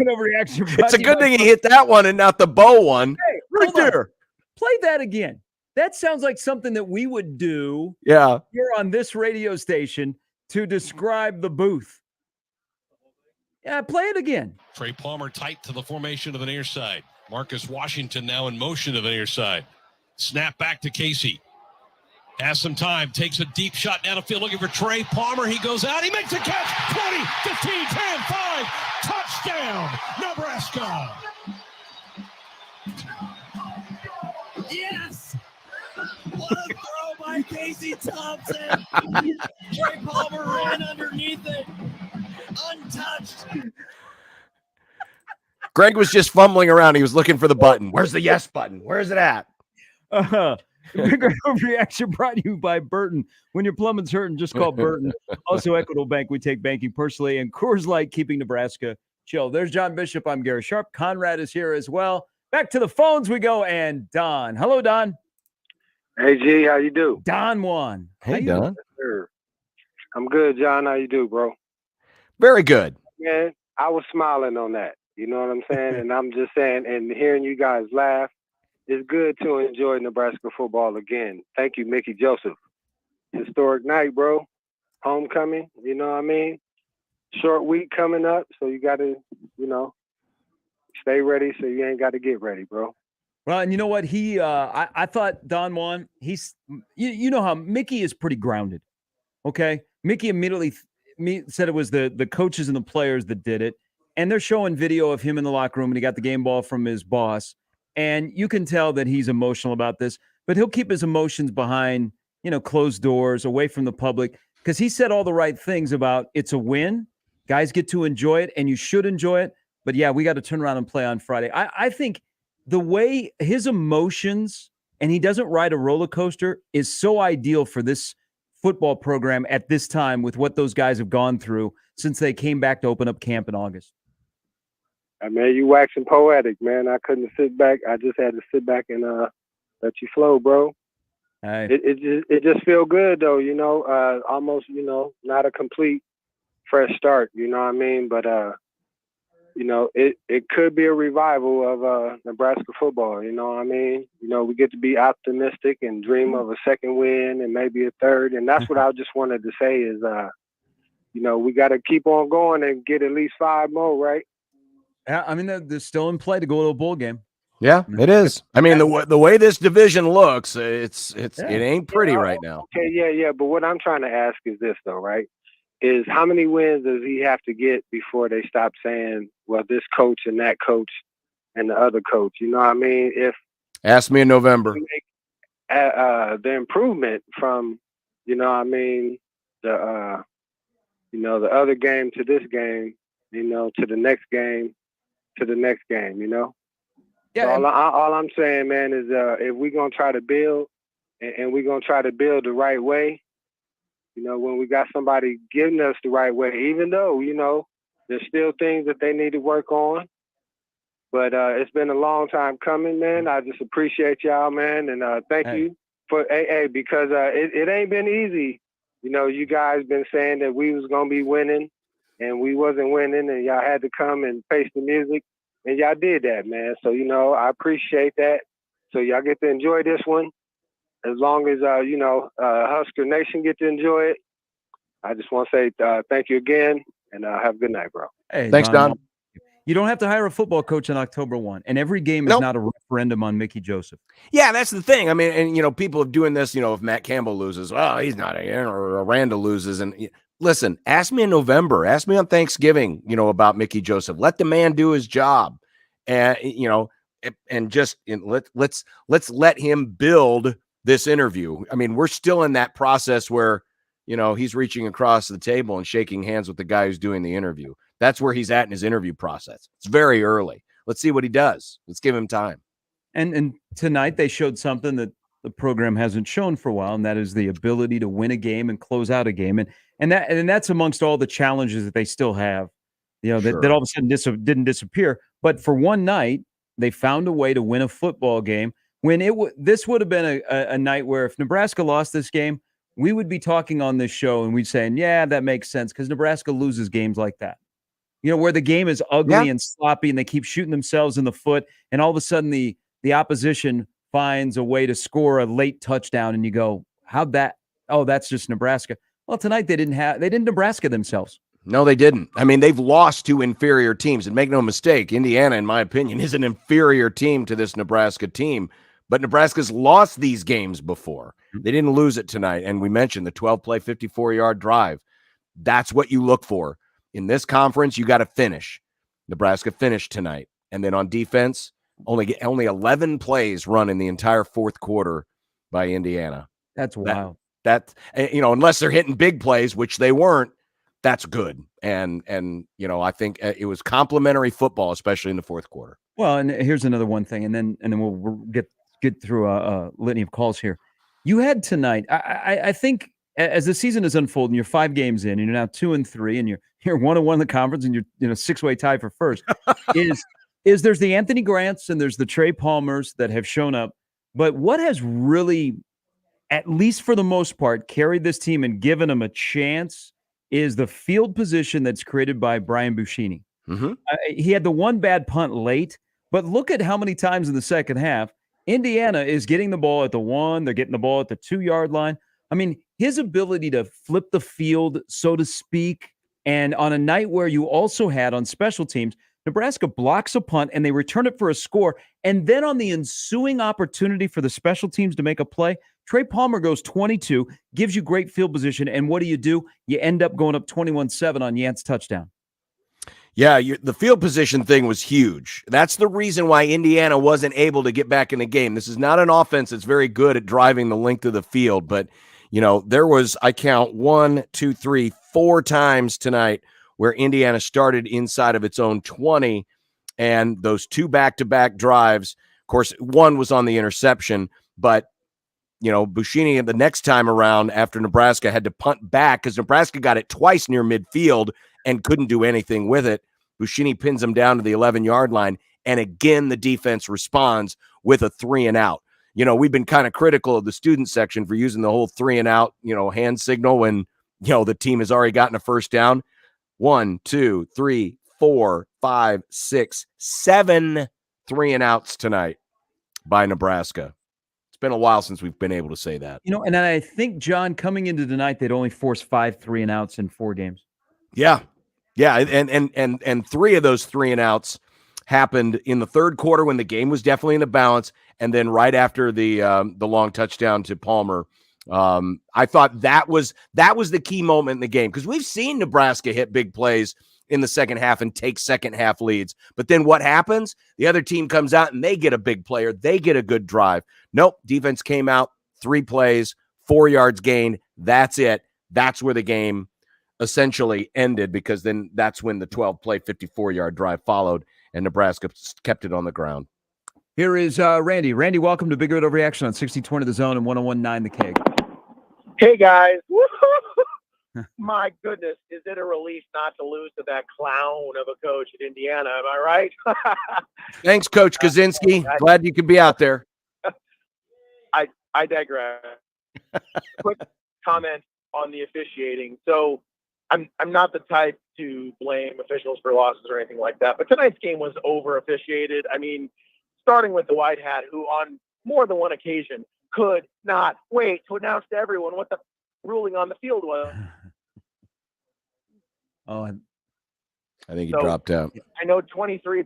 Overreaction. It's a good thing he hit that one and not the bow one. Hey, right there. Play that again. That sounds like something that we would do here on this radio station to describe the booth. Yeah, play it again. Trey Palmer tight to the formation of the near side. Marcus Washington now in motion to the near side. Snap back to Casey. Has some time. Takes a deep shot down the field looking for Trey Palmer. He goes out. He makes a catch. 20, 15, 10, 5. Touchdown, Nebraska. Yes. What a throw by Casey Thompson. Trey Palmer ran underneath it. Untouched. Greg was just fumbling around. He was looking for the button. Where's the yes button? Where's it at? Big Red Overreaction brought to you by Burton. When your plumbing's hurting, just call Burton. Also, Equitable Bank. We take banking personally. And Coors Light, keeping Nebraska chill. There's John Bishop. I'm Gary Sharp. Conrad is here as well. Back to the phones we go. And Don. Hello, Don. Hey, G, how you do? Don Juan. Hey, Don. Sure. I'm good, John. How you do, bro? Very good. Man, I was smiling on that. You know what I'm saying? And I'm just saying, and hearing you guys laugh, it's good to enjoy Nebraska football again. Thank you, Mickey Joseph. Historic night, bro. Homecoming, you know what I mean? Short week coming up, so you got to, stay ready so you ain't got to get ready, bro. Well, and you know what? I thought Don Juan, you know how Mickey is pretty grounded. Okay. Mickey immediately said it was the coaches and the players that did it. And they're showing video of him in the locker room and he got the game ball from his boss. And you can tell that he's emotional about this, but he'll keep his emotions behind, closed doors, away from the public, because he said all the right things about it's a win. Guys get to enjoy it and you should enjoy it. But yeah, we got to turn around and play on Friday. I think the way his emotions, and he doesn't ride a roller coaster, is so ideal for this football program at this time with what those guys have gone through since they came back to open up camp in August. I mean, you waxing poetic, man. I couldn't sit back. I just had to sit back and let you flow, bro. Hey. It just feel good though, almost, not a complete fresh start, you know what I mean? But it could be a revival of Nebraska football. You know what I mean? We get to be optimistic and dream of a second win and maybe a third. And that's what I just wanted to say is, we got to keep on going and get at least 5 more, right? Yeah, I mean, they're still in play to go to a bowl game. Yeah, it is. I mean, the way this division looks, it ain't pretty right now. Okay, yeah. But what I'm trying to ask is this, though, right? Is how many wins does he have to get before they stop saying, well, this coach and that coach and the other coach? You know what I mean? Ask me in November. The improvement from, the other game to this game, to the next game, to the next game, Yeah. So all I'm saying, man, is if we're going to try to build and we're going to try to build the right way, when we got somebody giving us the right way, even though, there's still things that they need to work on. But it's been a long time coming, man. I just appreciate y'all, man. And thank you for AA because it ain't been easy. You guys been saying that we was going to be winning and we wasn't winning and y'all had to come and face the music. And y'all did that, man. So, I appreciate that. So y'all get to enjoy this one. As long as, Husker Nation get to enjoy it. I just want to say thank you again and have a good night, bro. Hey, thanks, Don. You don't have to hire a football coach on October 1. And every game is not a referendum on Mickey Joseph. Yeah, that's the thing. I mean, and, people are doing this, if Matt Campbell loses, well, he's not in, or Aranda loses. And listen, ask me in November. Ask me on Thanksgiving, about Mickey Joseph. Let the man do his job. And, and just let's let him build this interview. I mean, we're still in that process where, he's reaching across the table and shaking hands with the guy who's doing the interview. That's where he's at in his interview process. It's very early. Let's see what he does. Let's give him time. And tonight they showed something that the program hasn't shown for a while, and that is the ability to win a game and close out a game. And that's amongst all the challenges that they still have, that all of a sudden didn't disappear. But for one night, they found a way to win a football game when this would have been a night where if Nebraska lost this game, we would be talking on this show and we'd saying, yeah, that makes sense because Nebraska loses games like that. Where the game is ugly and sloppy and they keep shooting themselves in the foot. And all of a sudden the opposition finds a way to score a late touchdown. And you go, how'd that? Oh, that's just Nebraska. Well, tonight they didn't Nebraska themselves. No, they didn't. I mean, they've lost to inferior teams. And make no mistake, Indiana, in my opinion, is an inferior team to this Nebraska team. But Nebraska's lost these games before. They didn't lose it tonight. And we mentioned the 12-play, 54-yard drive. That's what you look for. In this conference, you got to finish. Nebraska finished tonight. And then on defense, only 11 plays run in the entire fourth quarter by Indiana. That's wild. That unless they're hitting big plays, which they weren't, that's good. And I think it was complimentary football, especially in the fourth quarter. Well, and here's another one thing, and then we'll get through a litany of calls here. You had tonight, I think as the season is unfolding, you're 5 games in, and you're now 2-3, and you're 1-1 in the conference, and you're 6-way tie for first. is there's the Anthony Grants and there's the Trey Palmers that have shown up, but what has really, at least for the most part, carried this team and given them a chance is the field position that's created by Brian Buschini. Mm-hmm. He had the one bad punt late, but look at how many times in the second half Indiana is getting the ball at the 1, they're getting the ball at the 2-yard line. I mean, his ability to flip the field, so to speak, and on a night where you also had on special teams, Nebraska blocks a punt and they return it for a score, and then on the ensuing opportunity for the special teams to make a play, Trey Palmer goes 22, gives you great field position, and what do? You end up going up 21-7 on Yant's touchdown. Yeah, the field position thing was huge. That's the reason why Indiana wasn't able to get back in the game. This is not an offense that's very good at driving the length of the field, but there was, I count 1, 2, 3, 4 times tonight where Indiana started inside of its own 20, and those 2 back-to-back drives, of course, one was on the interception, but Buschini the next time around after Nebraska had to punt back because Nebraska got it twice near midfield and couldn't do anything with it. Buschini pins them down to the 11-yard line, and again the defense responds with a 3-and-out. We've been kind of critical of the student section for using the whole 3-and-out, hand signal when, the team has already gotten a first down. 1, 2, 3, 4, 5, 6, 7 3-and-outs tonight by Nebraska. It's been a while since we've been able to say that. And I think, John, coming into tonight, they'd only forced 5 3-and-outs in 4 games. Yeah. And 3 of those 3-and-outs happened in the third quarter when the game was definitely in the balance, and then right after the long touchdown to Palmer. I thought that was the key moment in the game, because we've seen Nebraska hit big plays in the second half and take second half leads. But then what happens? The other team comes out and they get a big play, or they get a good drive. Nope. Defense came out, 3 plays, 4 yards gained. That's it. That's where the game essentially ended, because then that's when the 12-play, 54-yard drive followed, and Nebraska kept it on the ground. Here is Randy. Randy, welcome to Big Red Overreaction on 6020 The Zone and 101.9 The Keg. Hey, guys. My goodness, is it a relief not to lose to that clown of a coach at Indiana? Am I right? Thanks, Coach Kaczynski. Glad you could be out there. I digress. Quick comment on the officiating. So I'm not the type to blame officials for losses or anything like that, but tonight's game was over officiated. I mean, starting with the white hat, who on more than one occasion could not wait to announce to everyone what the ruling on the field was. I think he dropped out. I know 23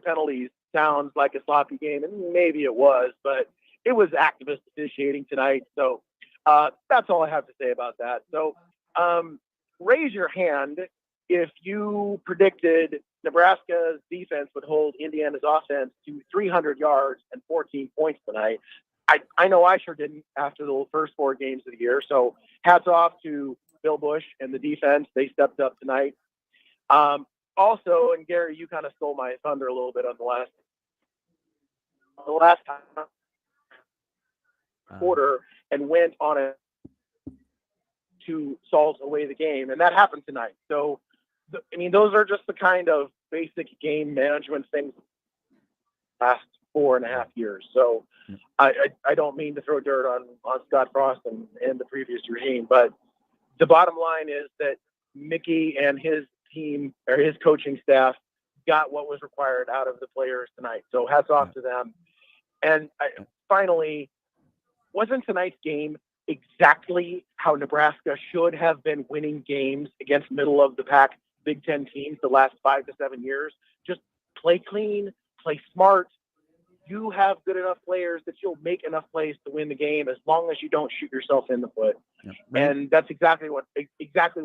penalties sounds like a sloppy game, and maybe it was, but it was activist officiating tonight. So that's all I have to say about that. So raise your hand if you predicted Nebraska's defense would hold Indiana's offense to 300 yards and 14 points tonight. I know I sure didn't after the first 4 games of the year. So hats off to Bill Bush and the defense. They stepped up tonight. Also, and Gary, you kind of stole my thunder a little bit on the last time quarter and went on a to salt away the game, and that happened tonight. So, I mean, those are just the kind of basic game management things last 4.5 years. So I don't mean to throw dirt on Scott Frost and the previous regime, but the bottom line is that Mickey and his team, or his coaching staff, got what was required out of the players tonight. So hats off to them. And finally, wasn't tonight's game exactly how Nebraska should have been winning games against middle of the pack Big Ten teams the last 5 to 7 years? Just play clean, play smart. You have good enough players that you'll make enough plays to win the game, as long as you don't shoot yourself in the foot. Yep. And that's exactly what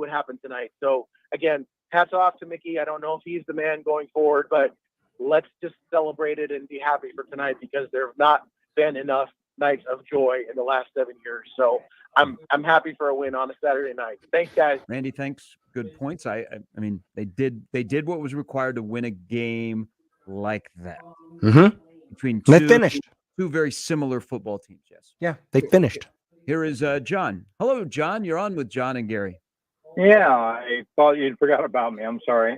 happened tonight. So again, hats off to Mickey. I don't know if he's the man going forward, but let's just celebrate it and be happy for tonight, because there have not been enough nights of joy in the last 7 years. So I'm happy for a win on a Saturday night. Thanks, guys. Randy, thanks. Good points. I mean, they did what was required to win a game like that. Mm-hmm. Between they finished. 2 very similar football teams. Yes. Yeah, they finished. Here is John. Hello, John. You're on with John and Gary. Yeah, I thought you'd forgot about me. I'm sorry.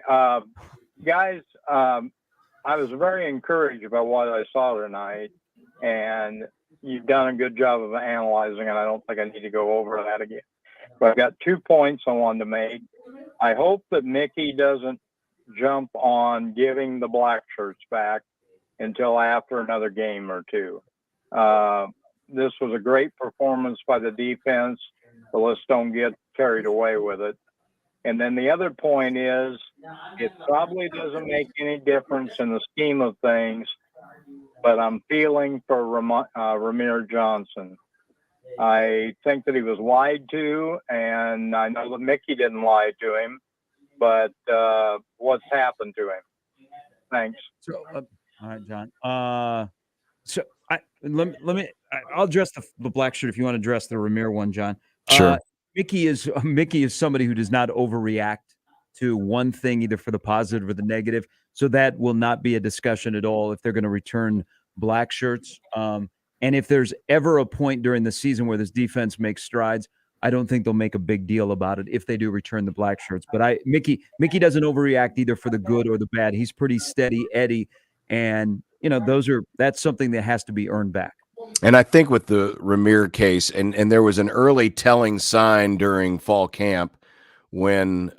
Guys, I was very encouraged by what I saw tonight, and you've done a good job of analyzing it. I don't think I need to go over that again. But I've got 2 points I wanted to make. I hope that Mickey doesn't jump on giving the black shirts back until after another game or 2. This was a great performance by the defense, so let's don't get carried away with it. And then the other point is, it probably doesn't make any difference in the scheme of things, but I'm feeling for Ramir Johnson. I think that he was lied to, and I know that Mickey didn't lie to him, but what's happened to him? Thanks. So, all right, John. So I'll address the black shirt if you want to address the Ramir one, John. Sure. Mickey is somebody who does not overreact to one thing, either for the positive or the negative. So that will not be a discussion at all if they're going to return black shirts. And if there's ever a point during the season where this defense makes strides, I don't think they'll make a big deal about it if they do return the black shirts. But Mickey doesn't overreact either for the good or the bad. He's pretty steady Eddie. And, that's something that has to be earned back. And I think with the Ramir case, and there was an early telling sign during fall camp when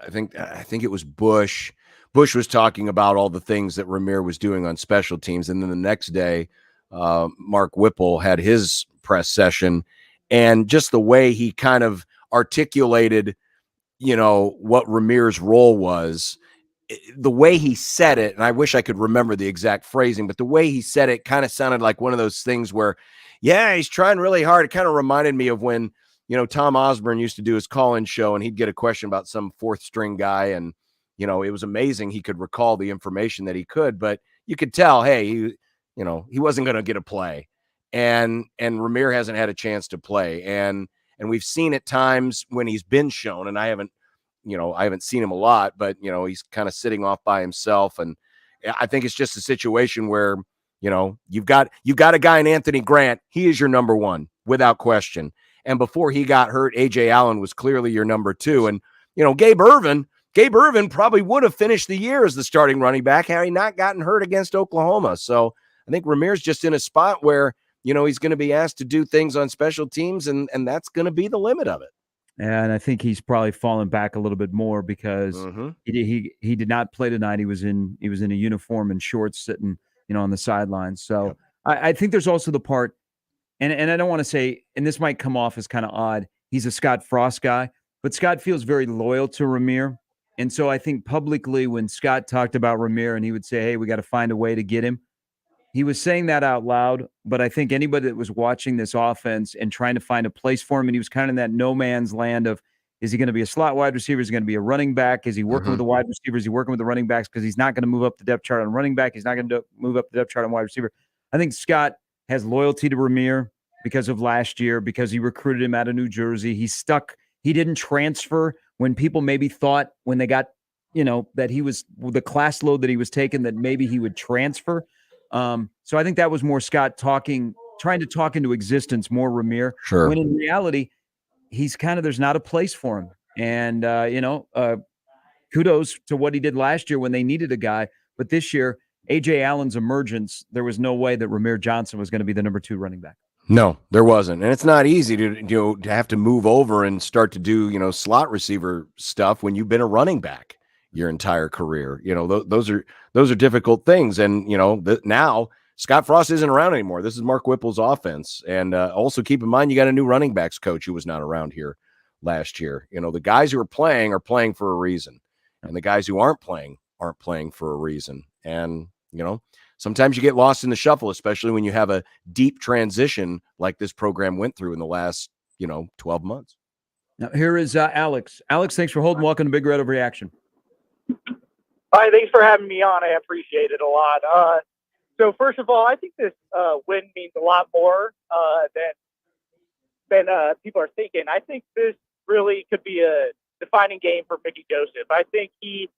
I think it was Bush. Bush was talking about all the things that Ramir was doing on special teams, and then the next day, Mark Whipple had his press session, and just the way he kind of articulated, what Ramir's role was, the way he said it, and I wish I could remember the exact phrasing, but the way he said it kind of sounded like one of those things where, yeah, he's trying really hard. It kind of reminded me of when, Tom Osborne used to do his call-in show, and he'd get a question about some fourth string guy, and it was amazing he could recall the information that he could, but you could tell, hey, he wasn't going to get a play, and Ramir hasn't had a chance to play, and we've seen at times when he's been shown, and I haven't seen him a lot, but he's kind of sitting off by himself, and I think it's just a situation where you've got a guy in Anthony Grant. He is your number one without question, and before he got hurt, AJ Allen was clearly your number two, and Gabe Ervin probably would have finished the year as the starting running back had he not gotten hurt against Oklahoma. So I think Ramir's just in a spot where, he's going to be asked to do things on special teams, and that's going to be the limit of it. And I think he's probably fallen back a little bit more because he did not play tonight. He was in a uniform and shorts sitting, on the sidelines. So I think there's also the part, and I don't want to say, and this might come off as kind of odd, he's a Scott Frost guy, but Scott feels very loyal to Ramir. And so I think publicly when Scott talked about Ramir and he would say, hey, we got to find a way to get him, he was saying that out loud. But I think anybody that was watching this offense and trying to find a place for him, and he was kind of in that no man's land of, is he going to be a slot wide receiver? Is he going to be a running back? Is he working with the wide receivers? Is he working with the running backs? Because he's not going to move up the depth chart on running back. He's not going to move up the depth chart on wide receiver. I think Scott has loyalty to Ramir because of last year, because he recruited him out of New Jersey. He's stuck. He didn't transfer when people maybe thought when they got, that he was the class load that he was taking, that maybe he would transfer. So I think that was more Scott trying to talk into existence more Ramir. Sure. When in reality, he's there's not a place for him. And, kudos to what he did last year when they needed a guy. But this year, A.J. Allen's emergence, there was no way that Ramir Johnson was going to be the number 2 running back. No, there wasn't. And it's not easy to have to move over and start to do, slot receiver stuff when you've been a running back your entire career. Those are difficult things. And, now Scott Frost isn't around anymore. This is Mark Whipple's offense. And also keep in mind, you got a new running backs coach who was not around here last year. The guys who are playing for a reason. And the guys who aren't playing for a reason. And, sometimes you get lost in the shuffle, especially when you have a deep transition like this program went through in the last, 12 months. Now, here is Alex. Alex, thanks for holding. Welcome to Big Red Overreaction. Hi, thanks for having me on. I appreciate it a lot. So first of all, I think this win means a lot more than people are thinking. I think this really could be a defining game for Mickey Joseph. I think he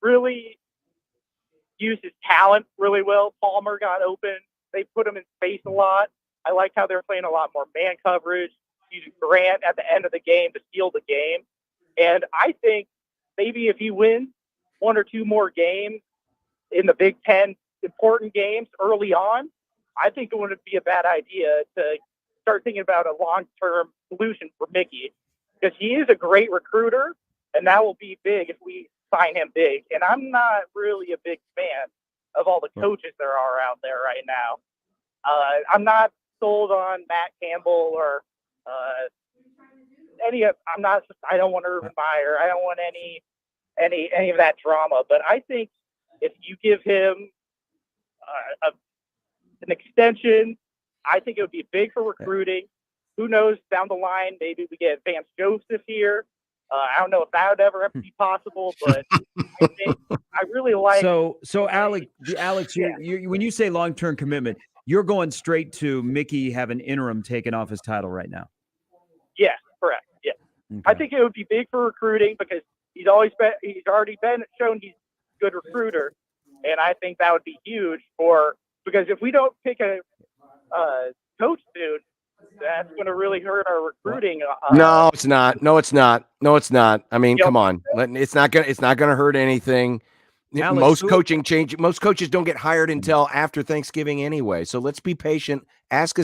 really used his talent really well. Palmer got open. They put him in space a lot. I like how they're playing a lot more man coverage, using Grant at the end of the game to steal the game. And I think maybe if he wins 1 or 2 more games in the Big Ten important games early on, I think it wouldn't be a bad idea to start thinking about a long-term solution for Mickey, because he is a great recruiter, and that will be big if we sign him big. And I'm not really a big fan of all the coaches there are out there right now. I'm not sold on Matt Campbell or I don't want Urban Meyer. I don't want any of that drama. But I think if you give him an extension, I think it would be big for recruiting. Who knows, down the line, maybe we get Vance Joseph here. I don't know if that would ever be possible, but I really like. So Alex, you, when you say long-term commitment, you're going straight to Mickey having interim taken off his title right now. Yes, correct. Yeah, okay. I think it would be big for recruiting because he's already been shown he's a good recruiter, and I think that would be huge because if we don't pick a coach soon, that's going to really hurt our recruiting. No, it's not. I mean, come on. It's not going to hurt anything. Alex, most coaches don't get hired until after Thanksgiving anyway. So let's be patient. Ask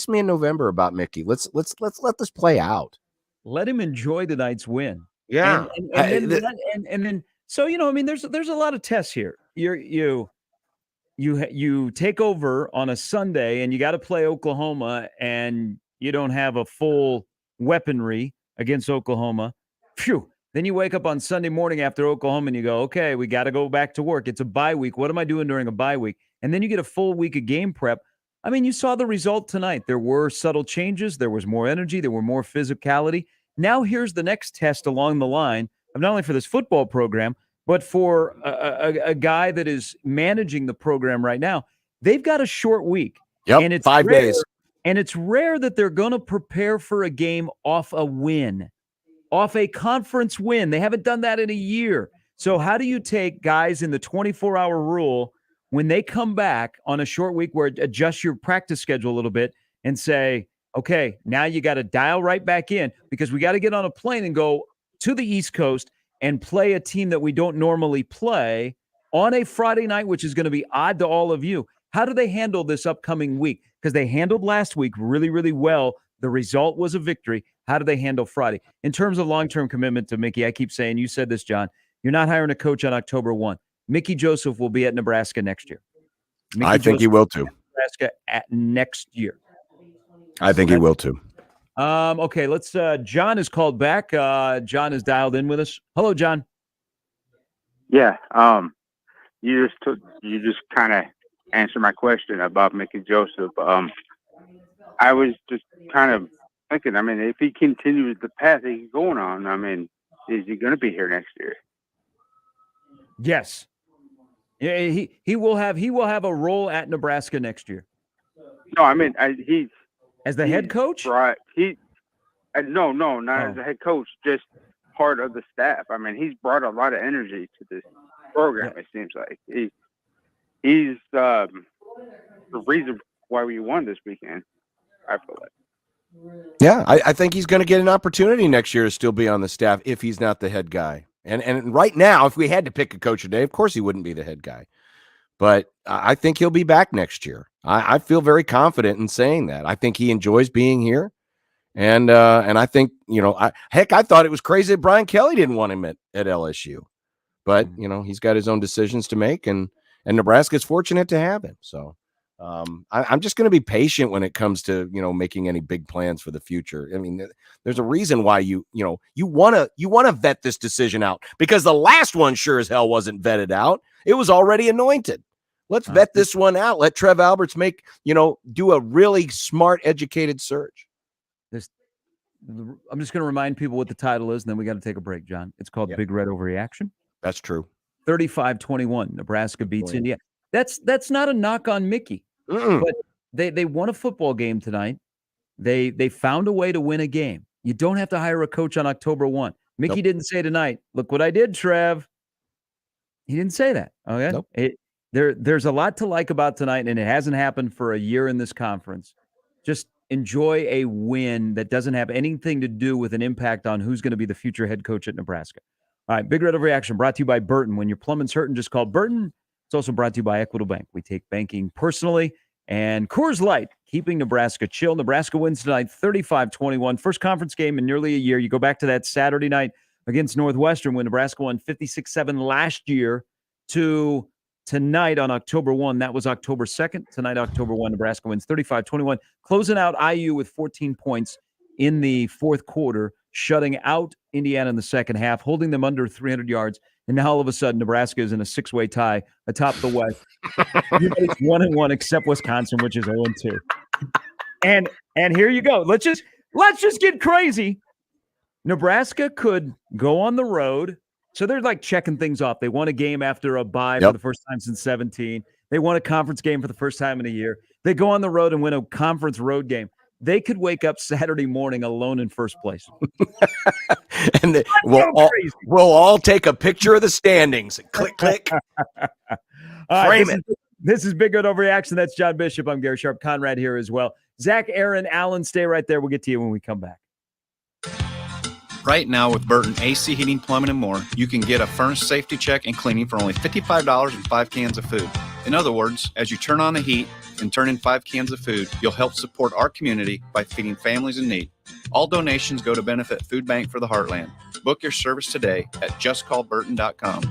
me in November about Mickey. Let's let this play out. Let him enjoy tonight's win. Yeah. And then so I mean, there's a lot of tests here. You take over on a Sunday and you got to play Oklahoma and you don't have a full weaponry against Oklahoma. Phew. Then you wake up on Sunday morning after Oklahoma and you go, okay, we got to go back to work. It's a bye week. What am I doing during a bye week? And then you get a full week of game prep. I mean, you saw the result tonight. There were subtle changes. There was more energy. There were more physicality. Now here's the next test along the line of not only for this football program, but for a guy that is managing the program right now. They've got a short week. Yep, and it's 5 days. And it's rare that they're going to prepare for a game off a win, off a conference win. They haven't done that in a year. So how do you take guys in the 24-hour rule when they come back on a short week where adjust your practice schedule a little bit and say, okay, now you got to dial right back in because we got to get on a plane and go to the East Coast and play a team that we don't normally play on a Friday night, which is going to be odd to all of you. How do they handle this upcoming week? Because they handled last week really, really well. The result was a victory. How do they handle Friday? In terms of long-term commitment to Mickey, I keep saying, you said this, John, you're not hiring a coach on October 1. Mickey Joseph will be at Nebraska next year. I think he will too. Nebraska at next year. I think he will too. Okay, let's John is called back. John is dialed in with us. Hello, John. Yeah. You just kind of answered my question about Mickey Joseph. I was just kind of thinking, I mean, if he continues the path he's going on, I mean, is he going to be here next year? Yes. Yeah, he will have a role at Nebraska next year. No, I mean he's as the head coach. Right. No, not as a head coach, just part of the staff. I mean, he's brought a lot of energy to this program. Yeah. It seems like he's the reason why we won this weekend. I feel like. Yeah, I think he's going to get an opportunity next year to still be on the staff if he's not the head guy. And right now, if we had to pick a coach today, of course he wouldn't be the head guy. But I think he'll be back next year. I feel very confident in saying that. I think he enjoys being here. And I think, I thought it was crazy that Brian Kelly didn't want him at LSU. But, he's got his own decisions to make, and Nebraska's fortunate to have him. So I'm just going to be patient when it comes to, making any big plans for the future. I mean, there's a reason why you want to vet this decision out, because the last one sure as hell wasn't vetted out. It was already anointed. Let's vet this one out. Let Trev Alberts do a really smart, educated search. I'm just going to remind people what the title is, and then we got to take a break, John. It's called Big Red Overreaction. That's true. 35-21. Nebraska beats Indiana. That's not a knock on Mickey, but they won a football game tonight. They found a way to win a game. You don't have to hire a coach on October 1. Mickey didn't say tonight, look what I did, Trev. He didn't say that. Okay. Nope. There's a lot to like about tonight, and it hasn't happened for a year in this conference. Just enjoy a win that doesn't have anything to do with an impact on who's going to be the future head coach at Nebraska. All right, Big Red Overreaction brought to you by Burton. When your plumbing's hurting, just call Burton. It's also brought to you by Equitable Bank. We take banking personally. And Coors Light, keeping Nebraska chill. Nebraska wins tonight 35-21. First conference game in nearly a year. You go back to that Saturday night against Northwestern when Nebraska won 56-7 last year to tonight on October 1. That was October 2nd. Tonight, October 1, Nebraska wins 35-21. Closing out IU with 14 points in the fourth quarter, shutting out Indiana in the second half, holding them under 300 yards. And now all of a sudden, Nebraska is in a six-way tie atop the West. It's 1-1 except Wisconsin, which is 0-2. And here you go. Let's just get crazy. Nebraska could go on the road. So they're like checking things off. They won a game after a bye for the first time since 2017. They won a conference game for the first time in a year. They go on the road and win a conference road game. They could wake up Saturday morning alone in first place. And we'll all take a picture of the standings. Click, click. Frame it. This is Big Red Overreaction. That's John Bishop. I'm Gary Sharp. Conrad here as well. Zach, Aaron, Alan, stay right there. We'll get to you when we come back. Right now with Burton AC Heating, Plumbing, and More, you can get a furnace safety check and cleaning for only $55 and 5 cans of food. In other words, as you turn on the heat and turn in 5 cans of food, you'll help support our community by feeding families in need. All donations go to benefit Food Bank for the Heartland. Book your service today at justcallburton.com.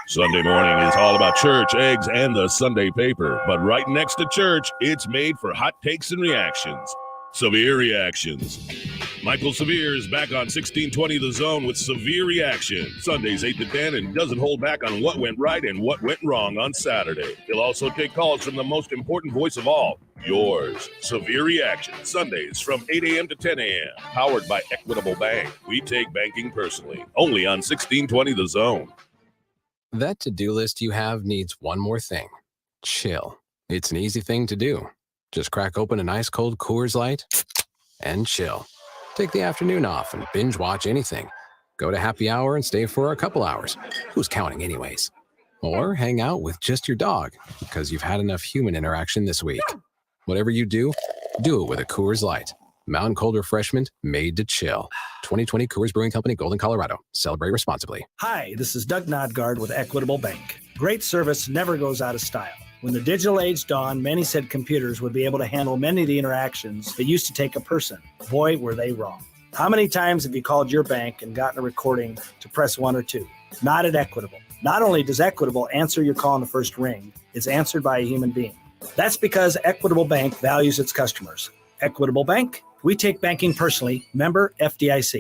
Sunday morning is all about church, eggs, and the Sunday paper. But right next to church, it's made for hot takes and reactions. Severe Reactions. Michael Severe is back on 1620 The Zone with Severe Reaction. Sundays 8 to 10 and doesn't hold back on what went right and what went wrong on Saturday. He'll also take calls from the most important voice of all, yours. Severe Reaction. Sundays from 8 a.m. to 10 a.m. Powered by Equitable Bank. We take banking personally. Only on 1620 The Zone. That to-do list you have needs one more thing. Chill. It's an easy thing to do. Just crack open an ice-cold Coors Light and chill. Take the afternoon off and binge watch anything. Go to happy hour and stay for a couple hours. Who's counting anyways? Or hang out with just your dog because you've had enough human interaction this week. Whatever you do, do it with a Coors Light. Mountain Cold Refreshment made to chill. 2020 Coors Brewing Company, Golden, Colorado. Celebrate responsibly. Hi, this is Doug Nodgard with Equitable Bank. Great service never goes out of style. When the digital age dawned, many said computers would be able to handle many of the interactions that used to take a person. Boy, were they wrong. How many times have you called your bank and gotten a recording to press 1 or 2? Not at Equitable. Not only does Equitable answer your call in the first ring, it's answered by a human being. That's because Equitable Bank values its customers. Equitable Bank, we take banking personally. Member FDIC.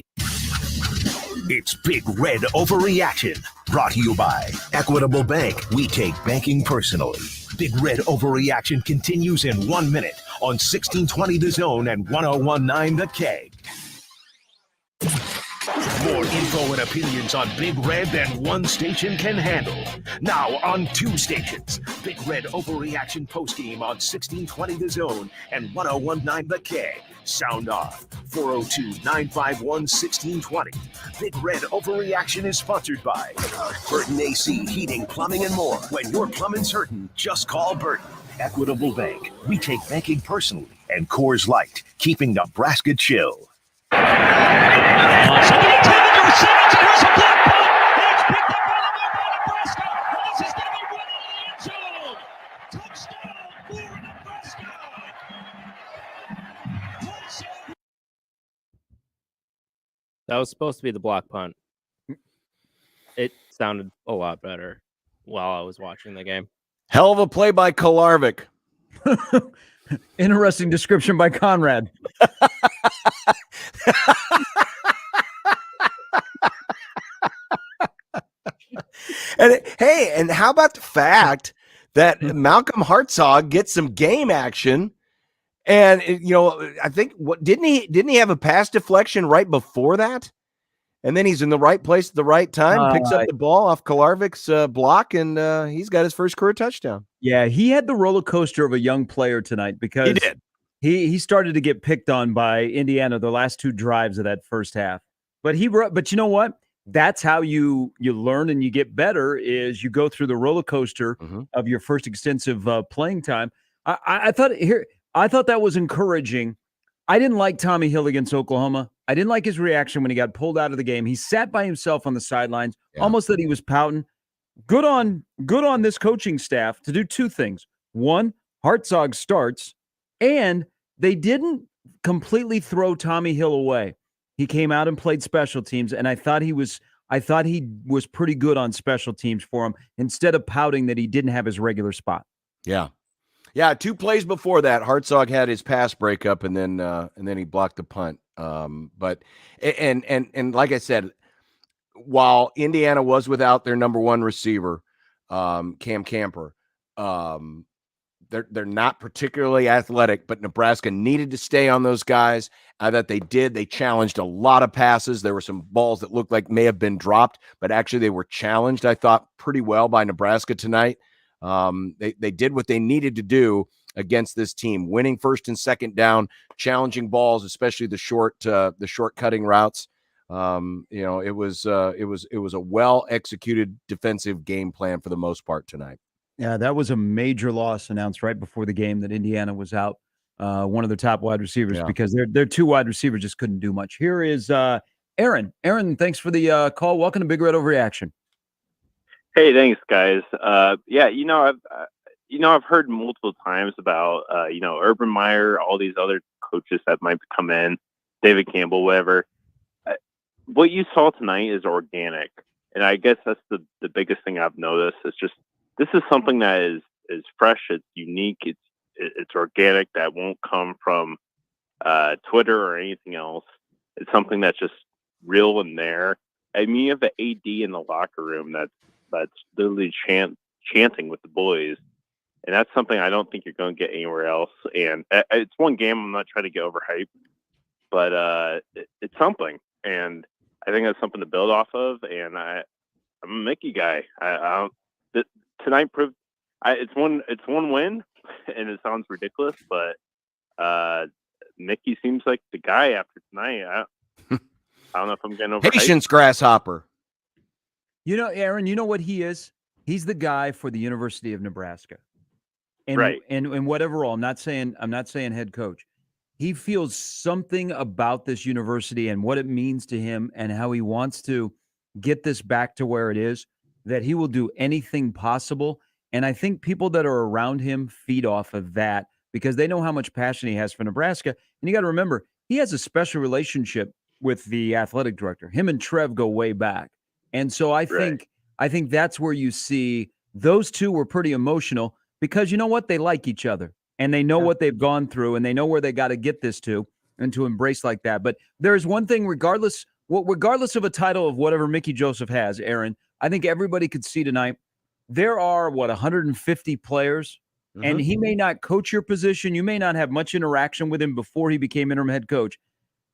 It's Big Red Overreaction, brought to you by Equitable Bank. We take banking personally. Big Red Overreaction continues in 1 minute on 1620 The Zone and 1019 The Keg. More info and opinions on Big Red than one station can handle. Now on 2 stations. Big Red Overreaction postgame on 1620 The Zone and 1019 The Keg. Sound off. 402-951-1620. Big Red Overreaction is sponsored by Burton AC Heating, Plumbing, and More. When your plumbing's hurting, just call Burton. Equitable Bank. We take banking personally. And Coors Light, keeping Nebraska chill. That was supposed to be the block punt. It sounded a lot better while I was watching the game. Hell of a play by Kolarvik. Interesting description by Conrad. And hey, and how about the fact that Malcolm Hartzog gets some game action? And I think didn't he have a pass deflection right before that? And then he's in the right place at the right time, picks up the ball off Kolarvik's block, and he's got his first career touchdown. Yeah, he had the roller coaster of a young player tonight because he did. He started to get picked on by Indiana the last 2 drives of that first half. But you know what? That's how you learn and you get better is you go through the roller coaster of your first extensive playing time. I thought that was encouraging. I didn't like Tommy Hill against Oklahoma. I didn't like his reaction when he got pulled out of the game. He sat by himself on the sidelines, almost that he was pouting. Good on this coaching staff to do 2 things. 1, Hartzog starts, and they didn't completely throw Tommy Hill away. He came out and played special teams, and I thought he was pretty good on special teams for him instead of pouting that he didn't have his regular spot. Yeah. Yeah, 2 plays before that, Hartzog had his pass breakup, and then he blocked the punt. But like I said, while Indiana was without their number 1 receiver, Cam Camper, they're not particularly athletic, but Nebraska needed to stay on those guys. That they did. They challenged a lot of passes. There were some balls that looked like may have been dropped, but actually they were challenged, I thought, pretty well by Nebraska tonight. They did what they needed to do against this team, winning first and second down, challenging balls, especially the short cutting routes. It was a well executed defensive game plan for the most part tonight. Yeah, that was a major loss announced right before the game that Indiana was out. one of the top wide receivers because their two wide receivers just couldn't do much. Here is Aaron. Aaron, thanks for the call. Welcome to Big Red Overreaction. Hey, thanks, guys. I've heard multiple times about Urban Meyer, all these other coaches that might come in, David Campbell, whatever. What you saw tonight is organic, and I guess that's the biggest thing I've noticed. It's just this is something that is fresh, it's unique, it's organic, that won't come from Twitter or anything else. It's something that's just real in there. I mean, you have the AD in the locker room that's literally chanting with the boys, and that's something I don't think you're going to get anywhere else. And it's one game. I'm not trying to get overhyped, but it's something, and I think that's something to build off of. And I'm a Mickey guy. Tonight proved it's one win, and it sounds ridiculous, but Mickey seems like the guy after tonight. I don't know if I'm getting overhyped. Patience, grasshopper. You know, Aaron, you know what he is? He's the guy for the University of Nebraska. And, right. And whatever role, I'm not saying head coach. He feels something about this university and what it means to him and how he wants to get this back to where it is, that he will do anything possible. And I think people that are around him feed off of that because they know how much passion he has for Nebraska. And you got to remember, he has a special relationship with the athletic director. Him and Trev go way back. And so I think that's where you see those two were pretty emotional because you know what? They like each other and they know what they've gone through and they know where they got to get this to and to embrace like that. But there's one thing, regardless of a title of whatever Mickey Joseph has, Aaron, I think everybody could see tonight, there are 150 players and he may not coach your position. You may not have much interaction with him before he became interim head coach.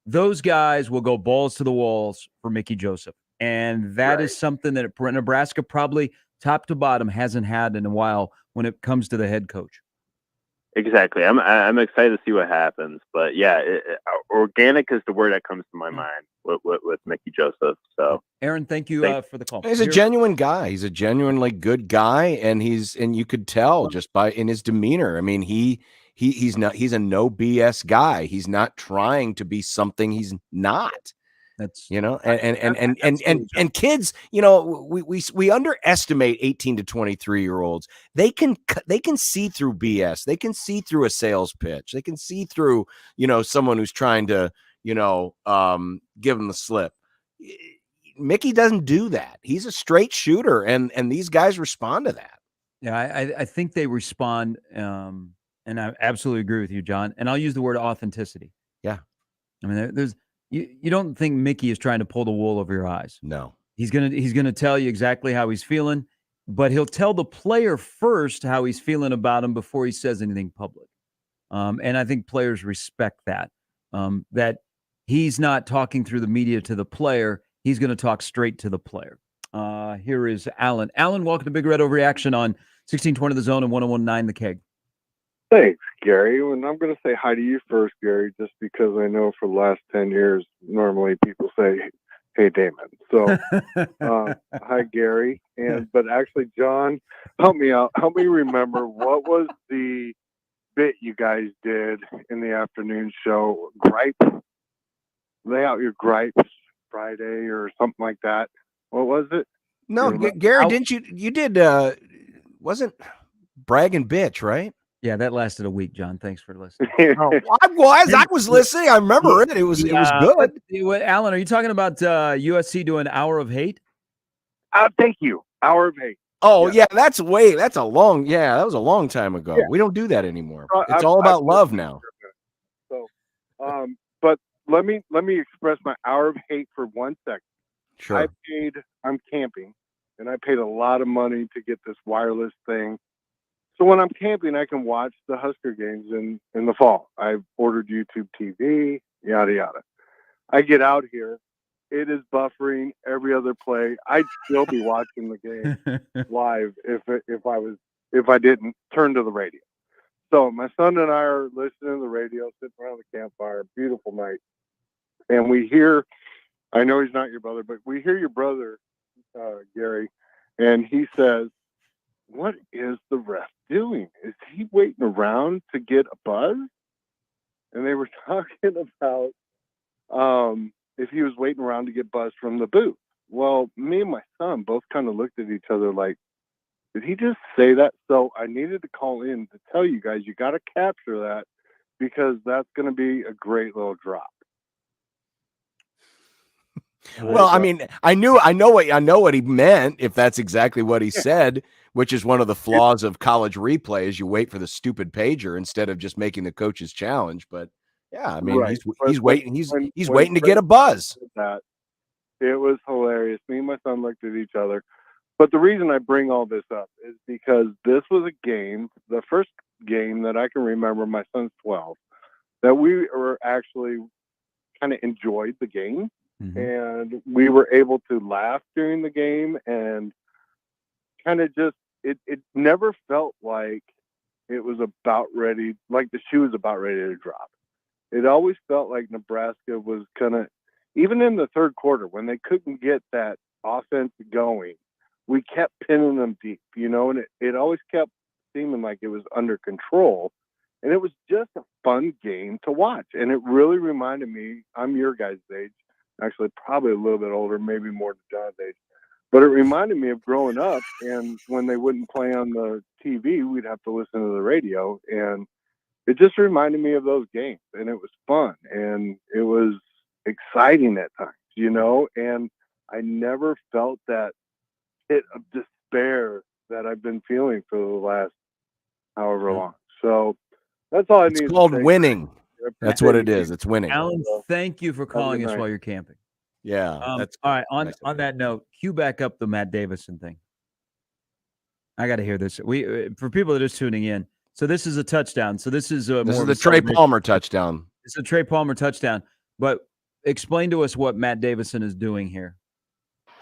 Those guys will go balls to the walls for Mickey Joseph. And that is something that Nebraska probably top to bottom hasn't had in a while when it comes to the head coach. Exactly. I'm excited to see what happens. But yeah, organic is the word that comes to my mind with Mickey Joseph. So Aaron, thank you for the call. He's a genuine guy. He's a genuinely good guy, and you could tell just in his demeanor. I mean, he's a no BS guy. He's not trying to be something he's not. That's and kids, we underestimate 18 to 23-year-olds. They can see through BS. They can see through a sales pitch. They can see through, someone who's trying to, give them the slip. Mickey doesn't do that. He's a straight shooter, and these guys respond to that. Yeah, I think they respond, and I absolutely agree with you, John. And I'll use the word authenticity. Yeah, I mean, you don't think Mickey is trying to pull the wool over your eyes. No, he's gonna tell you exactly how he's feeling, but he'll tell the player first how he's feeling about him before he says anything public. And I think players respect that. That he's not talking through the media to the player. He's going to talk straight to the player. Here is Alan. Alan, welcome to Big Red Overreaction on 1620 The Zone and 101.9 The Keg. Thanks, Gary. And I'm going to say hi to you first, Gary, just because I know for the last 10 years, normally people say, hey, Damon. So, hi, Gary. But actually, John, help me out. Help me remember, what was the bit you guys did in the afternoon show? Gripe? Lay out your gripes Friday or something like that. What was it? No, Gary, didn't you did, wasn't brag and bitch, right? Yeah, that lasted a week, John. Thanks for listening. I was listening. I remember it. It was good. Alan, are you talking about USC doing Hour of Hate? Thank you. Hour of Hate. Oh yeah, that was a long time ago. Yeah. We don't do that anymore. It's all about love now. So, but let me express my hour of hate for 1 second. Sure. I'm camping, and I paid a lot of money to get this wireless thing. So when I'm camping, I can watch the Husker games in the fall. I've ordered YouTube TV, yada, yada. I get out here. It is buffering every other play. I'd still be watching the game live if I didn't turn to the radio. So my son and I are listening to the radio, sitting around the campfire, beautiful night. And we hear, I know he's not your brother, but we hear your brother, Gary, and he says, what is the ref doing? Is he waiting around to get a buzz? and they were talking about if he was waiting around to get buzzed from the booth. Well, me and my son both kind of looked at each other like, did he just say that? So I needed to call in to tell you guys, you got to capture that because that's going to be a great little drop. Well, I mean, I know what he meant, if that's exactly what he said, which is one of the flaws of college replay is you wait for the stupid pager instead of just making the coach's challenge. But yeah, I mean, Right. he's waiting. He's When waiting to get a buzz. That it was hilarious. Me and my son looked at each other. But the reason I bring all this up is because this was a game, the first game that I can remember, my son's 12, that we were actually kind of enjoyed the game. And we were able to laugh during the game and kind of just, it never felt like it was about ready, like the shoe was about ready to drop. It always felt like Nebraska was kind of, even in the third quarter, when they couldn't get that offense going, we kept pinning them deep, and it always kept seeming like it was under control. And it was just a fun game to watch. And it really reminded me, I'm your guys' age, actually probably a little bit older, maybe more than John's age, but it reminded me of growing up. And when they wouldn't play on the TV, we'd have to listen to the radio. And it just reminded me of those games. And it was fun. And it was exciting at times, and I never felt that hit of despair that I've been feeling for the last however long. So that's all I need. It's called winning. That's what it is. It's winning. Alan, thank you for calling us while you're camping. Yeah. That's all right. On that note, cue back up the Matt Davison thing. I got to hear this. For people that are just tuning in. So this is a touchdown. So this is the Trey Palmer touchdown. It's a Trey Palmer touchdown. But explain to us what Matt Davison is doing here.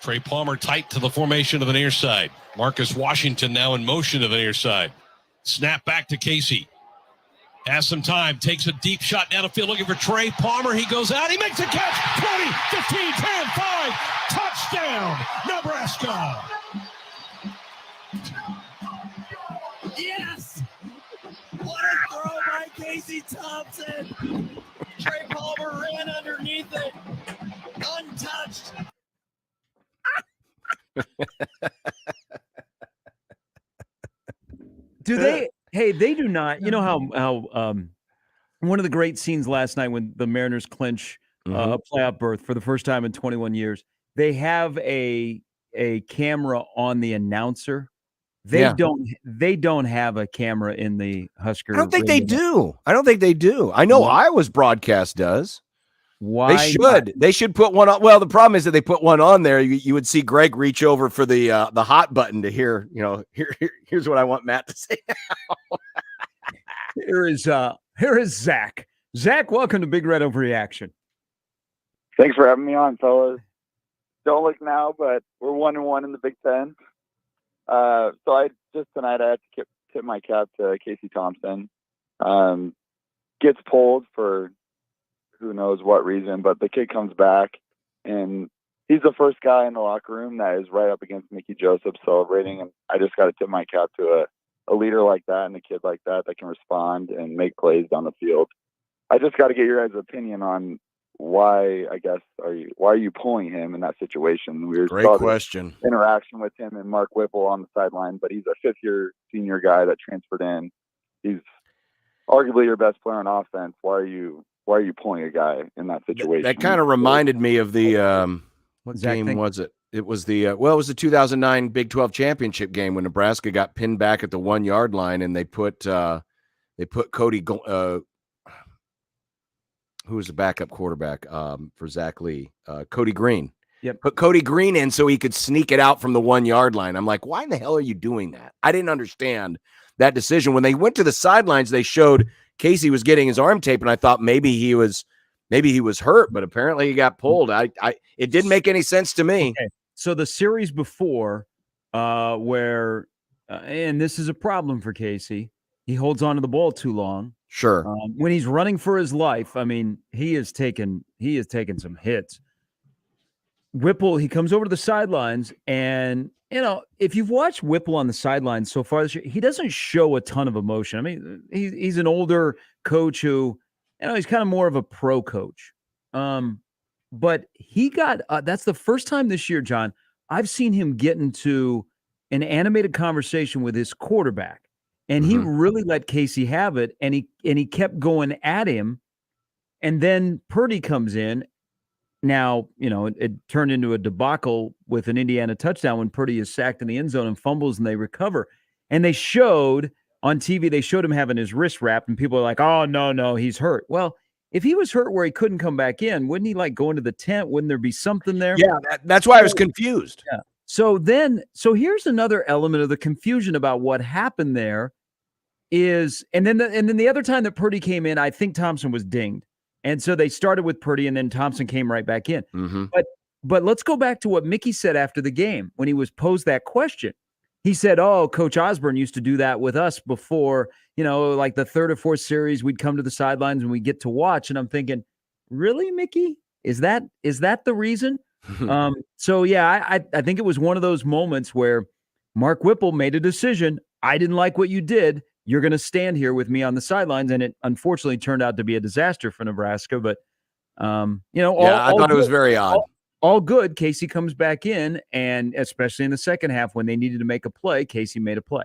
Trey Palmer tight to the formation of the near side. Marcus Washington now in motion to the near side. Snap back to Casey. Has some time. Takes a deep shot down the field looking for Trey Palmer. He goes out. He makes a catch. 20, 15, 10, 5. Touchdown, Nebraska. Yes! What a throw by Casey Thompson. Trey Palmer ran underneath it. Untouched. Do they? Hey, they do not. You know how one of the great scenes last night when the Mariners clinch a playoff berth for the first time in 21 years. They have a camera on the announcer. They don't have a camera in the Husker. I don't think they do. I know Iowa's broadcast does. Why they should? They should put one on. Well, the problem is that they put one on there. You would see Greg reach over for the hot button to hear. Here's what I want Matt to say. Here is Zach. Zach, welcome to Big Red Overreaction. Thanks for having me on, fellas. Don't look now, but we're 1-1 in the Big Ten. So tonight I had to tip my cap to Casey Thompson. Gets pulled for who knows what reason, but the kid comes back, and he's the first guy in the locker room that is right up against Mickey Joseph celebrating, and I just got to tip my cap to a leader like that and a kid like that can respond and make plays down the field. I just got to get your guys' opinion on why are you pulling him in that situation? Great question. Interaction with him and Mark Whipple on the sideline, but he's a fifth-year senior guy that transferred in. He's arguably your best player on offense. Why are you pulling a guy in that situation? That kind of reminded me of the what game was it? It was it was the 2009 Big 12 championship game when Nebraska got pinned back at the 1 yard line, and they put Cody who was the backup quarterback for Zach Lee, Cody Green. Yep. Put Cody Green in so he could sneak it out from the 1 yard line. I'm like, why in the hell are you doing that? I didn't understand that decision. When they went to the sidelines, they showed Casey was getting his arm tape, and I thought maybe he was hurt, but apparently he got pulled. It didn't make any sense to me. Okay. So the series before, where and this is a problem for Casey, he holds on to the ball too long. Sure. When he's running for his life, I mean, he has taken some hits. Whipple, he comes over to the sidelines, and if you've watched Whipple on the sidelines so far this year, he doesn't show a ton of emotion. I mean, he's an older coach who, he's kind of more of a pro coach. But he got that's the first time this year, John, I've seen him get into an animated conversation with his quarterback, and he really let Casey have it, and he kept going at him, and then Purdy comes in. Now, it turned into a debacle with an Indiana touchdown when Purdy is sacked in the end zone and fumbles and they recover. And they showed on TV, they showed him having his wrist wrapped, and people are like, oh, no, he's hurt. Well, if he was hurt where he couldn't come back in, wouldn't he go into the tent? Wouldn't there be something there? Yeah, that's why I was confused. Yeah. So here's another element of the confusion about what happened there is, and then the other time that Purdy came in, I think Thompson was dinged. And so they started with Purdy, and then Thompson came right back in. But let's go back to what Mickey said after the game when he was posed that question. He said, oh, Coach Osborne used to do that with us before, like the third or fourth series, we'd come to the sidelines and we'd get to watch. And I'm thinking, really, Mickey? Is that the reason? So, yeah, I think it was one of those moments where Mark Whipple made a decision. I didn't like what you did. You're going to stand here with me on the sidelines. And it unfortunately turned out to be a disaster for Nebraska. But, I thought it was very odd. All good. Casey comes back in, and especially in the second half when they needed to make a play, Casey made a play.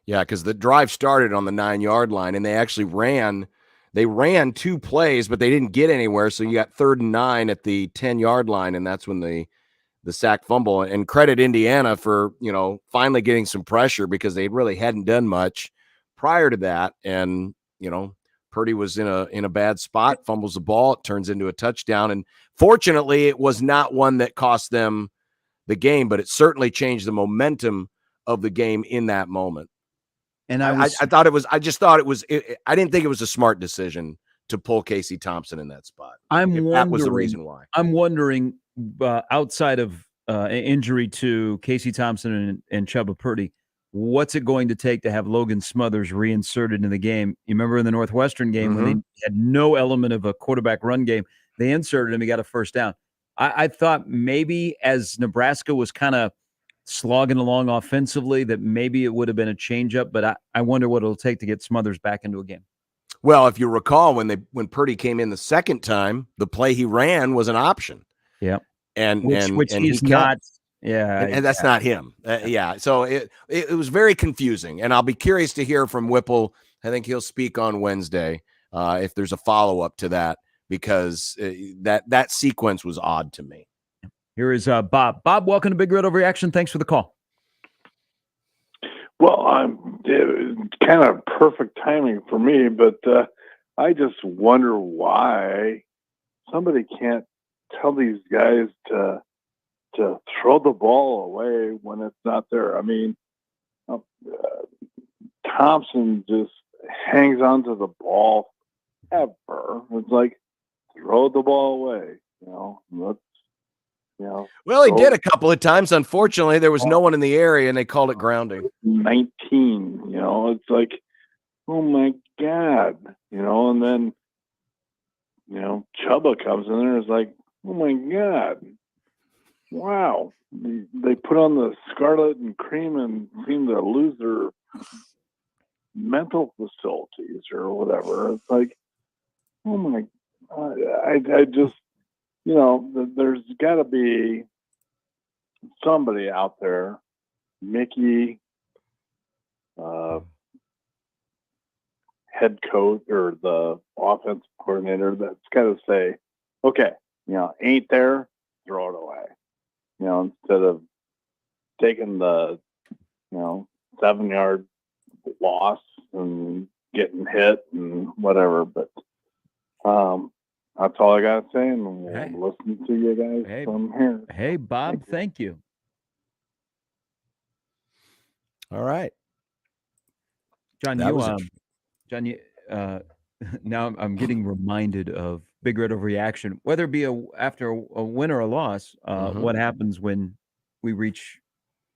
Yeah, because the drive started on the 9-yard line, and they actually ran 2 plays, but they didn't get anywhere. So you got 3rd and 9 at the 10-yard line, and that's when the sack fumble. And credit Indiana for, finally getting some pressure because they really hadn't done much prior to that. And, Purdy was in a bad spot, fumbles the ball, it turns into a touchdown. And fortunately, it was not one that cost them the game, but it certainly changed the momentum of the game in that moment. And I just thought it was, I didn't think it was a smart decision to pull Casey Thompson in that spot. That was the reason why. I'm wondering, outside of injury to Casey Thompson and Chubba Purdy, what's it going to take to have Logan Smothers reinserted in the game? You remember in the Northwestern game when they had no element of a quarterback run game, they inserted him, he got a first down. I thought maybe as Nebraska was kind of slogging along offensively that maybe it would have been a changeup, but I wonder what it'll take to get Smothers back into a game. Well, if you recall, when Purdy came in the second time, the play he ran was an option. Yeah. And which he's not. Yeah, and that's not him. So it was very confusing, and I'll be curious to hear from Whipple. I think he'll speak on Wednesday if there's a follow-up to that, because that sequence was odd to me. Here is Bob. Bob, welcome to Big Red Overreaction. Thanks for the call. Well, kind of perfect timing for me, but I just wonder why somebody can't tell these guys to throw the ball away when it's not there. I mean, Thompson just hangs onto the ball ever. It's like, throw the ball away, Well, he did a couple of times. Unfortunately, there was no one in the area, and they called it grounding. 19, it's like, oh my God, and then, Chubba comes in there, it's like, oh my God. Wow, they put on the scarlet and cream and seem to lose their mental facilities or whatever. It's like, oh my, I just, there's got to be somebody out there, Mickey, head coach or the offensive coordinator, that's got to say, okay, ain't there, throw it away. Instead of taking the, 7-yard loss and getting hit and whatever. But that's all I got to say. And we'll listen to you guys from here. Hey, Bob, thank you. All right. John, now I'm getting reminded of Big Red Overreaction, whether it be after a win or a loss, what happens when we reach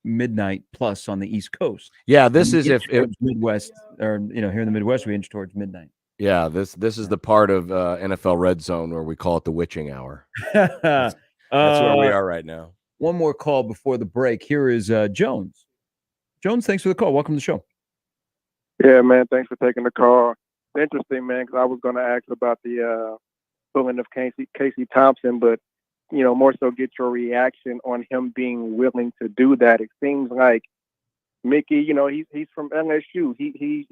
midnight plus on the East Coast. Yeah, this is if Midwest, or here in the Midwest, we inch towards midnight. Yeah, this is the part of NFL Red Zone where we call it the witching hour. That's where we are right now. One more call before the break. Here is Jones. Jones, thanks for the call. Welcome to the show. Yeah, man. Thanks for taking the call. interesting, man, because I was going to ask about the pulling of Casey Thompson, but more so get your reaction on him being willing to do that. It seems like Mickey, he's from LSU. He's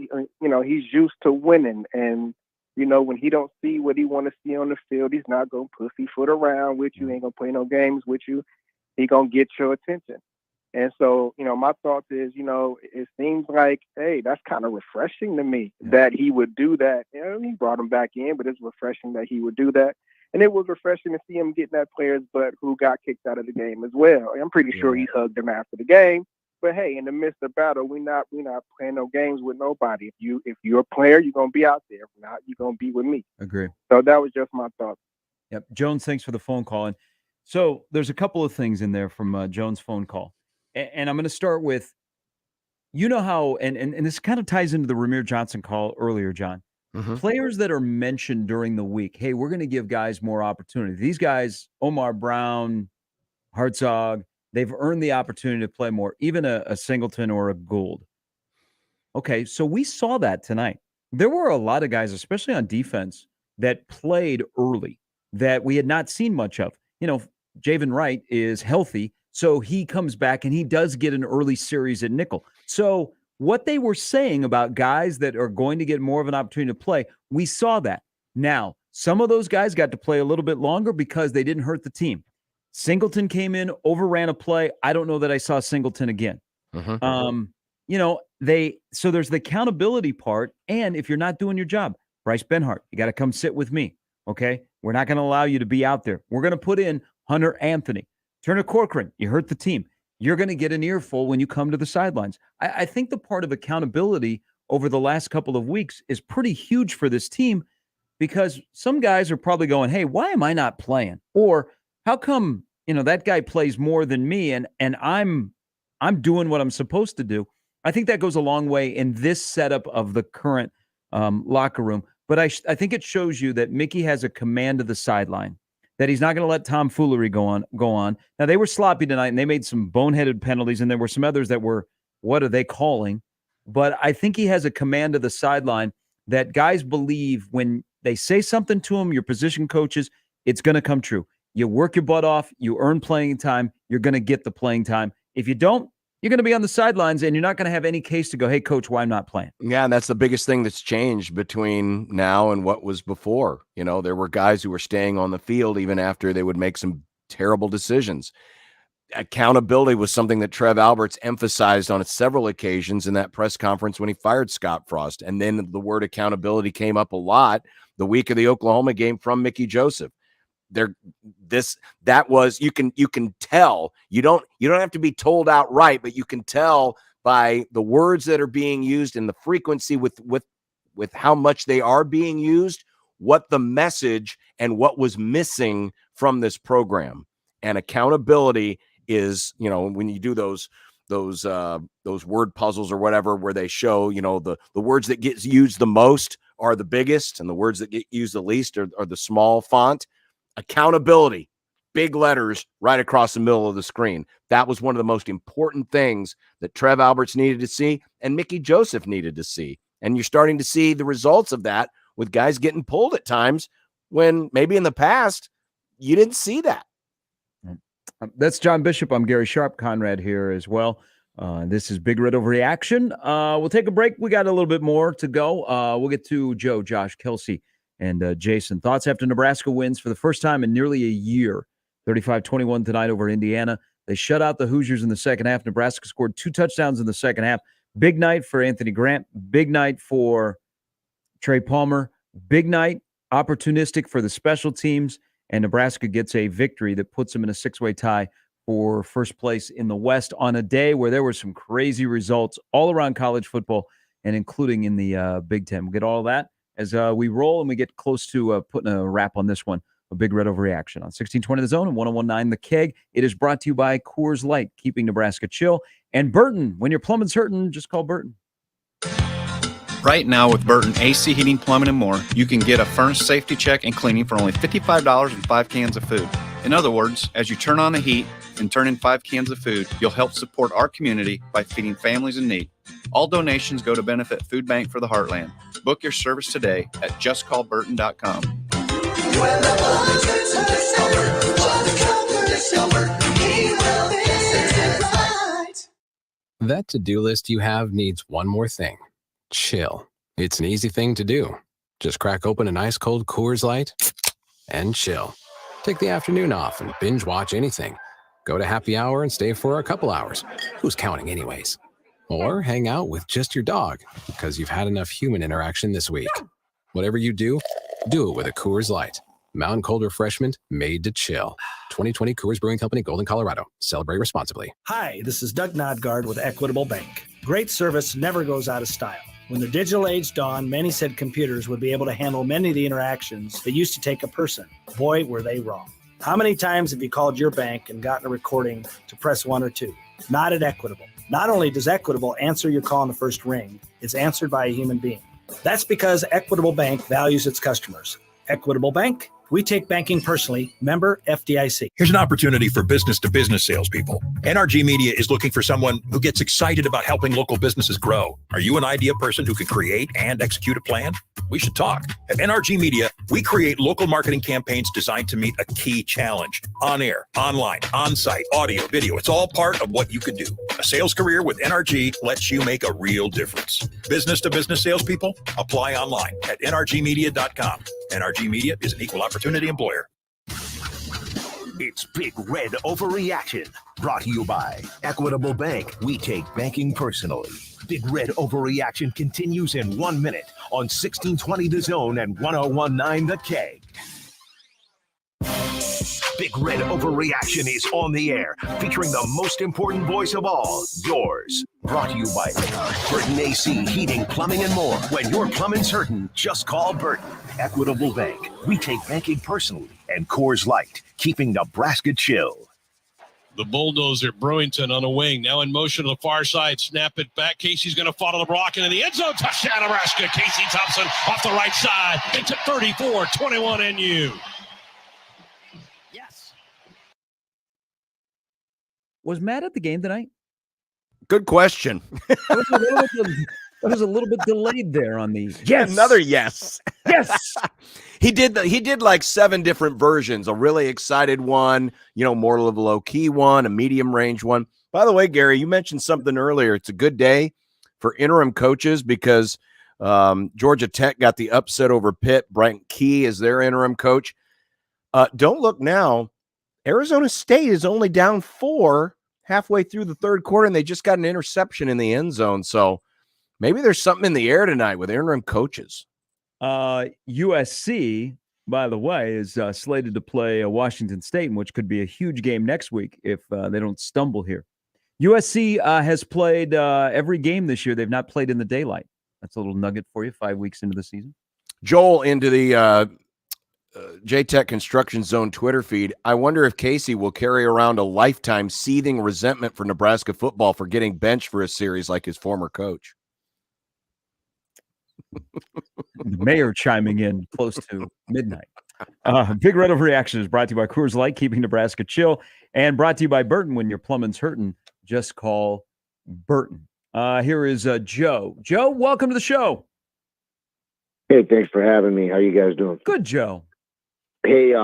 used to winning, and when he don't see what he want to see on the field, he's not gonna pussyfoot around with you. He ain't gonna play no games with you. He gonna get your attention. And so, my thoughts is, it seems like, hey, that's kind of refreshing to me that he would do that. He brought him back in, but it's refreshing that he would do that. And it was refreshing to see him getting that player's butt who got kicked out of the game as well. I'm pretty sure he hugged him after the game. But hey, in the midst of battle, we're not playing no games with nobody. If you're a player, you're gonna be out there. If not, you're gonna be with me. Agree. So that was just my thought. Yep. Jones, thanks for the phone call. And so there's a couple of things in there from Jones' phone call. And I'm going to start with, how, and this kind of ties into the Ramir Johnson call earlier, John. Players that are mentioned during the week, hey, we're going to give guys more opportunity. These guys, Omar Brown, Hartzog, they've earned the opportunity to play more, even a Singleton or a Gould. Okay, so we saw that tonight. There were a lot of guys, especially on defense, that played early that we had not seen much of. Javen Wright is healthy, so he comes back and he does get an early series at nickel. So what they were saying about guys that are going to get more of an opportunity to play, we saw that. Now, some of those guys got to play a little bit longer because they didn't hurt the team. Singleton came in, overran a play. I don't know that I saw Singleton again. So there's the accountability part. And if you're not doing your job, Bryce Benhart, you got to come sit with me. Okay. We're not going to allow you to be out there. We're going to put in Hunter Anthony. Turner Corcoran, you hurt the team. You're going to get an earful when you come to the sidelines. I think the part of accountability over the last couple of weeks is pretty huge for this team because some guys are probably going, hey, why am I not playing? Or how come, that guy plays more than me and I'm doing what I'm supposed to do? I think that goes a long way in this setup of the current locker room. But I think it shows you that Mickey has a command of the sideline, that he's not going to let tomfoolery go on. Now, they were sloppy tonight, and they made some boneheaded penalties, and there were some others that were, what are they calling? But I think he has a command of the sideline that guys believe when they say something to him, your position coaches, it's going to come true. You work your butt off, you earn playing time, you're going to get the playing time. If you don't, you're going to be on the sidelines, and you're not going to have any case to go, hey, coach, why I'm not playing? Yeah, and that's the biggest thing that's changed between now and what was before. There were guys who were staying on the field even after they would make some terrible decisions. Accountability was something that Trev Alberts emphasized on several occasions in that press conference when he fired Scott Frost. And then the word accountability came up a lot the week of the Oklahoma game from Mickey Joseph. You can tell. You don't have to be told outright, but you can tell by the words that are being used and the frequency with how much they are being used, what the message and what was missing from this program. And accountability is, when you do those word puzzles or whatever, where they show, the words that get used the most are the biggest and the words that get used the least are the small font. Accountability, big letters right across the middle of the screen. That was one of the most important things that Trev Alberts needed to see and Mickey Joseph needed to see. And you're starting to see the results of that with guys getting pulled at times when maybe in the past you didn't see that. That's John Bishop. I'm Gary Sharp. Conrad here as well. This is Big Red Overreaction. We'll take a break. We got a little bit more to go. We'll get to Joe, Josh, Kelsey, and Jason. Thoughts after Nebraska wins for the first time in nearly a year. 35-21 tonight over Indiana. They shut out the Hoosiers in the second half. Nebraska scored 2 touchdowns in the second half. Big night for Anthony Grant. Big night for Trey Palmer. Big night, opportunistic for the special teams. And Nebraska gets a victory that puts them in a 6-way tie for first place in the West on a day where there were some crazy results all around college football and including in the Big Ten. We'll get all of that as we roll and we get close to putting a wrap on this one. A Big Red Overreaction on 1620 The Zone and 101.9 The Keg. It is brought to you by Coors Light, keeping Nebraska chill. And Burton, when your plumbing's hurting, just call Burton. Right now with Burton AC Heating, Plumbing, and More, you can get a furnace safety check and cleaning for only $55 and 5 cans of food. In other words, as you turn on the heat and turn in 5 cans of food, you'll help support our community by feeding families in need. All donations go to benefit Food Bank for the Heartland. Book your service today at justcallburton.com. That to-do list you have needs one more thing. Chill. It's an easy thing to do. Just crack open an ice cold Coors Light and chill. Take the afternoon off and binge watch anything. Go to happy hour and stay for a couple hours. Who's counting anyways? Or hang out with just your dog because you've had enough human interaction this week. Whatever you do, do it with a Coors Light. Mountain cold refreshment made to chill. 2020 Coors Brewing Company, Golden, Colorado. Celebrate responsibly. Hi, this is Doug Nodgard with Equitable Bank. Great service never goes out of style. When the digital age dawned, many said computers would be able to handle many of the interactions that used to take a person. Boy, were they wrong. How many times have you called your bank and gotten a recording to press 1 or 2? Not at Equitable. Not only does Equitable answer your call on the first ring, it's answered by a human being. That's because Equitable Bank values its customers. Equitable Bank, we take banking personally. Member FDIC. Here's an opportunity for business-to-business salespeople. NRG Media is looking for someone who gets excited about helping local businesses grow. Are you an idea person who can create and execute a plan? We should talk. At NRG Media, we create local marketing campaigns designed to meet a key challenge. On air, online, on-site, audio, video. It's all part of what you could do. A sales career with NRG lets you make a real difference. Business-to-business salespeople? Apply online at nrgmedia.com. NRG Media is an equal opportunity employer. It's Big Red Overreaction, brought to you by Equitable Bank. We take banking personally. Big Red Overreaction continues in 1 minute on 1620 The Zone and 1019 The Keg. Big Red Overreaction is on the air, featuring the most important voice of all, yours. Brought to you by Burton AC, Heating, Plumbing, and More. When your plumbing's hurting, just call Burton. Equitable Bank. We take banking personally. And Coors Light, keeping Nebraska chill. The bulldozer, Brewington on a wing, now in motion to the far side. Snap it back. Casey's going to follow the block into the end zone. Touchdown, Nebraska. Casey Thompson off the right side. It's at 34-21 NU. Was Matt at the game tonight? Good question. I was a little bit delayed there on the yes. Another yes. Yes. He did like 7 different versions. A really excited one, more of a low key one, a medium range one. By the way, Gary, you mentioned something earlier. It's a good day for interim coaches because Georgia Tech got the upset over Pitt. Brent Key is their interim coach. Don't look now. Arizona State is only down 4 halfway through the third quarter, and they just got an interception in the end zone. So maybe there's something in the air tonight with interim coaches. USC, by the way, is slated to play Washington State, which could be a huge game next week if they don't stumble here. USC has played every game this year. They've not played in the daylight. That's a little nugget for you 5 weeks into the season. Joel, into the J-Tech Construction Zone Twitter feed. I wonder if Casey will carry around a lifetime seething resentment for Nebraska football for getting benched for a series like his former coach. The mayor chiming in close to midnight. Big Red Overreaction is brought to you by Coors Light, keeping Nebraska chill, and brought to you by Burton. When your plumbing's hurting, just call Burton. Here is Joe. Joe, welcome to the show. Hey, thanks for having me. How you guys doing? Good, Joe. Hey,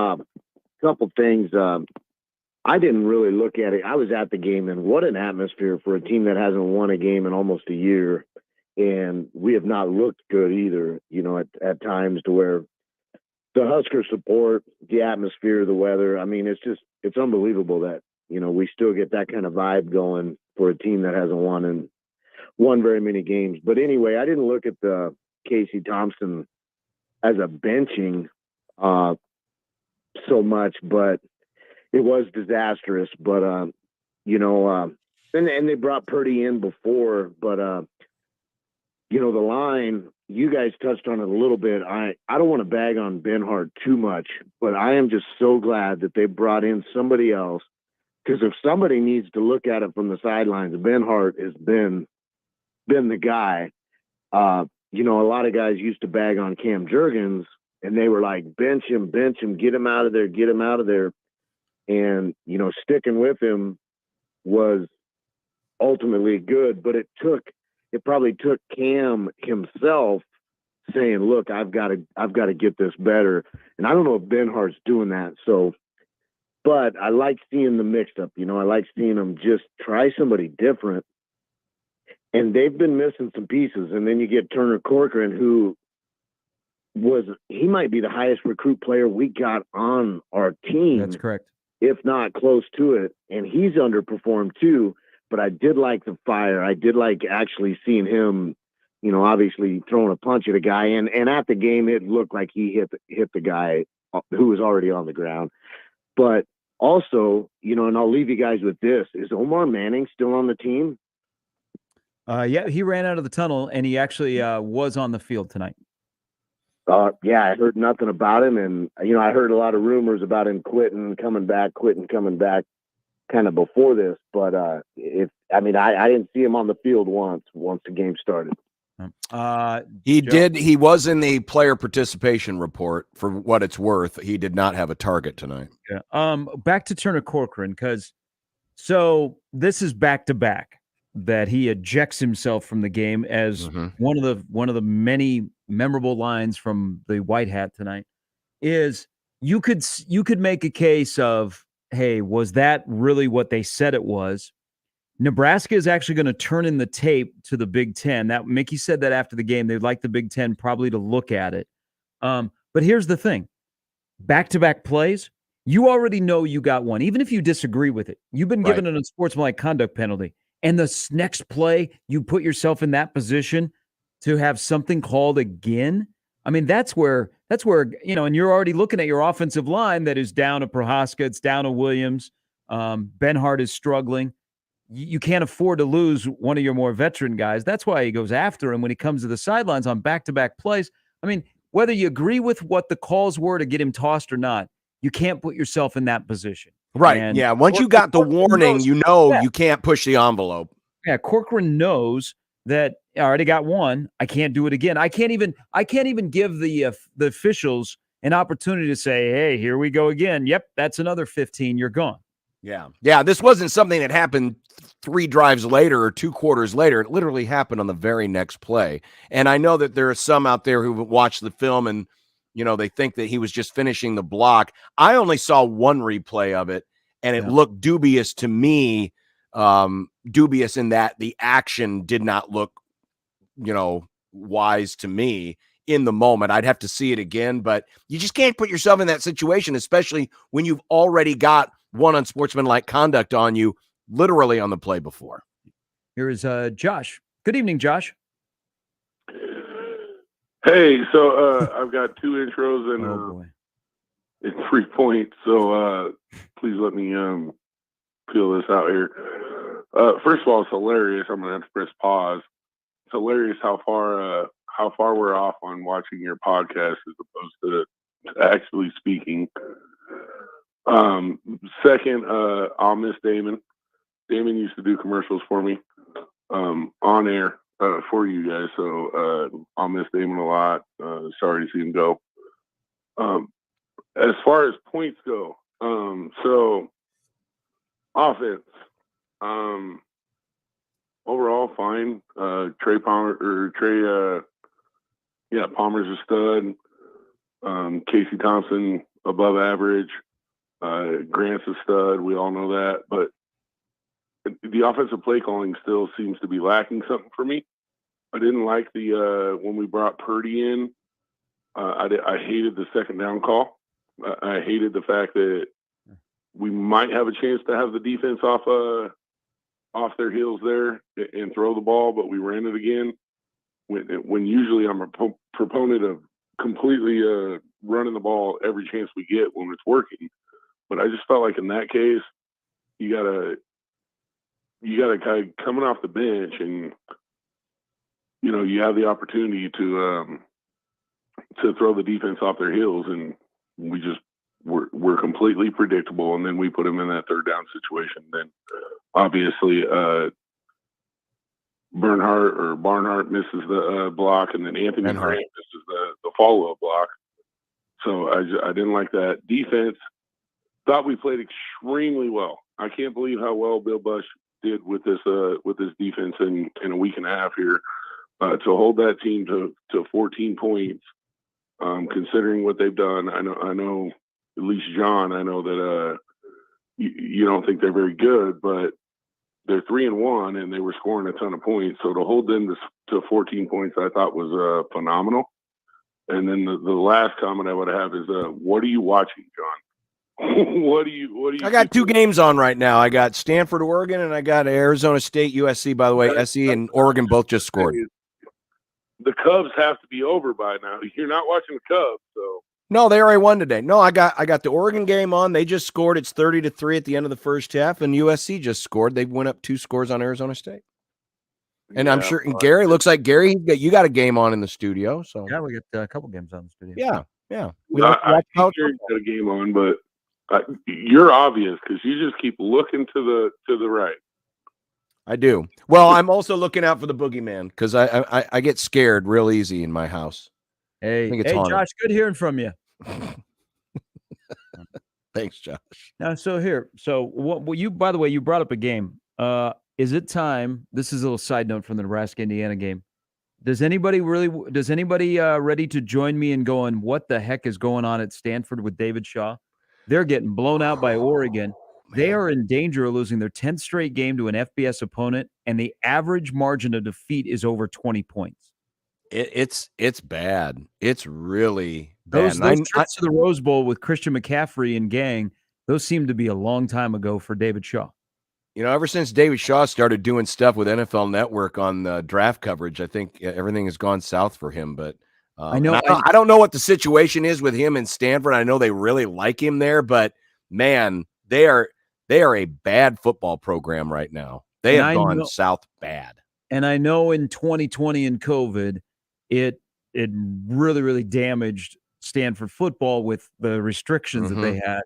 couple things. I didn't really look at it. I was at the game, and what an atmosphere for a team that hasn't won a game in almost a year. And we have not looked good either, at times, to where the Husker support, the atmosphere, the weather. I mean, it's unbelievable that, we still get that kind of vibe going for a team that hasn't won very many games. But anyway, I didn't look at the Casey Thompson as a benching so much, but it was disastrous. But, and they brought Purdy in before, but, the line, you guys touched on it a little bit. I don't want to bag on Benhart too much, but I am just so glad that they brought in somebody else, because if somebody needs to look at it from the sidelines, Benhart has been the guy. A lot of guys used to bag on Cam Jurgens, and they were like, bench him, get him out of there. And, sticking with him was ultimately good, but it took it probably took Cam himself saying, look, I've got to get this better. And I don't know if Benhart's doing that. So, but I like seeing the mix up, I like seeing them just try somebody different. And they've been missing some pieces. And then you get Turner Corcoran, who he might be the highest recruit player we got on our team. That's correct. If not close to it. And he's underperformed too, but I did like the fire. I did like actually seeing him, obviously throwing a punch at a guy. And at the game, it looked like he hit the guy who was already on the ground. But also, and I'll leave you guys with this, is Omar Manning still on the team? Yeah, he ran out of the tunnel, and he actually was on the field tonight. Yeah, I heard nothing about him, and I heard a lot of rumors about him quitting, coming back, kind of before this. But I didn't see him on the field once the game started. He did. He was in the player participation report. For what it's worth, he did not have a target tonight. Yeah. Back to Turner Corcoran, because this is back to back that he ejects himself from the game as one of the many memorable lines from the White Hat tonight is you could make a case of, hey, was that really what they said it was? Nebraska is actually going to turn in the tape to the Big Ten. That Mickey said that after the game, they'd like the Big Ten probably to look at it. But here's the thing. Back-to-back plays, you already know you got one. Even if you disagree with it, you've been given an unsportsmanlike conduct penalty. And the next play, you put yourself in that position to have something called again. I mean, that's where, and you're already looking at your offensive line that is down to Prohaska, it's down to Williams. Benhart is struggling. You can't afford to lose one of your more veteran guys. That's why he goes after him when he comes to the sidelines on back-to-back plays. I mean, whether you agree with what the calls were to get him tossed or not, you can't put yourself in that position. Right. And yeah. Once you got the warning, you can't push the envelope. Yeah. Corcoran knows that I already got one. I can't do it again. I can't even give the officials an opportunity to say, hey, here we go again. Yep. That's another 15. You're gone. Yeah. Yeah. This wasn't something that happened 3 drives later or 2 quarters later. It literally happened on the very next play. And I know that there are some out there who watched the film and, they think that he was just finishing the block. I only saw one replay of it, and it looked dubious to me, dubious in that the action did not look, wise to me in the moment. I'd have to see it again, but you just can't put yourself in that situation, especially when you've already got one unsportsmanlike conduct on you literally on the play before. Here is Josh. Good evening, Josh. Hey, so I've got 2 intros and 3 points. So please let me feel this out here. First of all, it's hilarious. I'm gonna have to press pause. It's hilarious how far we're off on watching your podcast as opposed to actually speaking. Second, I'll miss Damon. Damon used to do commercials for me on air. For you guys, so I'll miss Damon a lot. Sorry to see him go. As far as points go, so offense, overall fine. Palmer's a stud. Casey Thompson above average. Grant's a stud. We all know that, but the offensive play calling still seems to be lacking something for me. I didn't like the when we brought Purdy in. I hated the second down call. I hated the fact that we might have a chance to have the defense off their heels there and throw the ball, but we ran it again. When usually I'm a proponent of completely running the ball every chance we get when it's working, but I just felt like in that case you gotta kind of coming off the bench and. You have the opportunity to throw the defense off their heels, and we're completely predictable. And then we put them in that third down situation. Then obviously Barnhart misses the block, and then Anthony Grant misses the follow-up block. So I didn't like that. Defense, thought we played extremely well. I can't believe how well Bill Bush did with this defense in a week and a half here, to hold that team to 14 points, considering what they've done. I know at least John, I know that you don't think they're very good, but they're 3-1 and they were scoring a ton of points. So to hold them to 14 points, I thought was phenomenal. And then the last comment I would have is, what are you watching, John? What do you? I got two games on right now. I got Stanford, Oregon, and I got Arizona State, USC. By the way, SC and Oregon both just scored. The Cubs have to be over by now. You're not watching the Cubs, so. No, they already won today. No, I got the Oregon game on. They just scored. It's 30-3 at the end of the first half, and USC just scored. They went up 2 scores on Arizona State. And I'm sure Gary, looks like Gary, you got a game on in the studio. So yeah, we got a couple games on the studio. Yeah. I think Gary's got a game on, but you're obvious because you just keep looking to the right. I do. Well, I'm also looking out for the boogeyman because I get scared real easy in my house. Hey, it's haunted. Josh, good hearing from you. Thanks, Josh. Now, what you, by the way, you brought up a game. Is it time? This is a little side note from the Nebraska-Indiana game. Does anybody ready to join me in going, what the heck is going on at Stanford with David Shaw? They're getting blown out by Oregon. They are in danger of losing their 10th straight game to an FBS opponent, and the average margin of defeat is over 20 points. It's bad. It's really bad. Those trips to the Rose Bowl with Christian McCaffrey and gang, those seem to be a long time ago for David Shaw. You know, ever since David Shaw started doing stuff with NFL Network on the draft coverage, I think everything has gone south for him. But I don't know what the situation is with him in Stanford. I know they really like him there, but man, they are a bad football program right now. They have gone south bad. And I know in 2020 and COVID, it really, really damaged Stanford football with the restrictions that they had.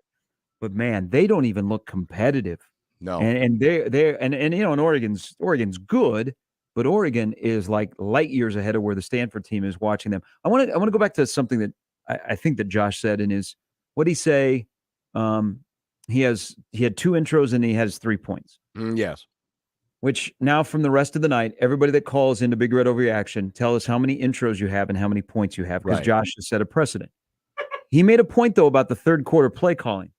But man, they don't even look competitive. No. And and Oregon's good, but Oregon is like light years ahead of where the Stanford team is watching them. I want to go back to something that I think that Josh said in his, what'd he say? He had 2 intros and he has 3 points. Yes. Which now from the rest of the night, everybody that calls into Big Red Overreaction, tell us how many intros you have and how many points you have, because Josh has set a precedent. He made a point, though, about the third quarter play calling.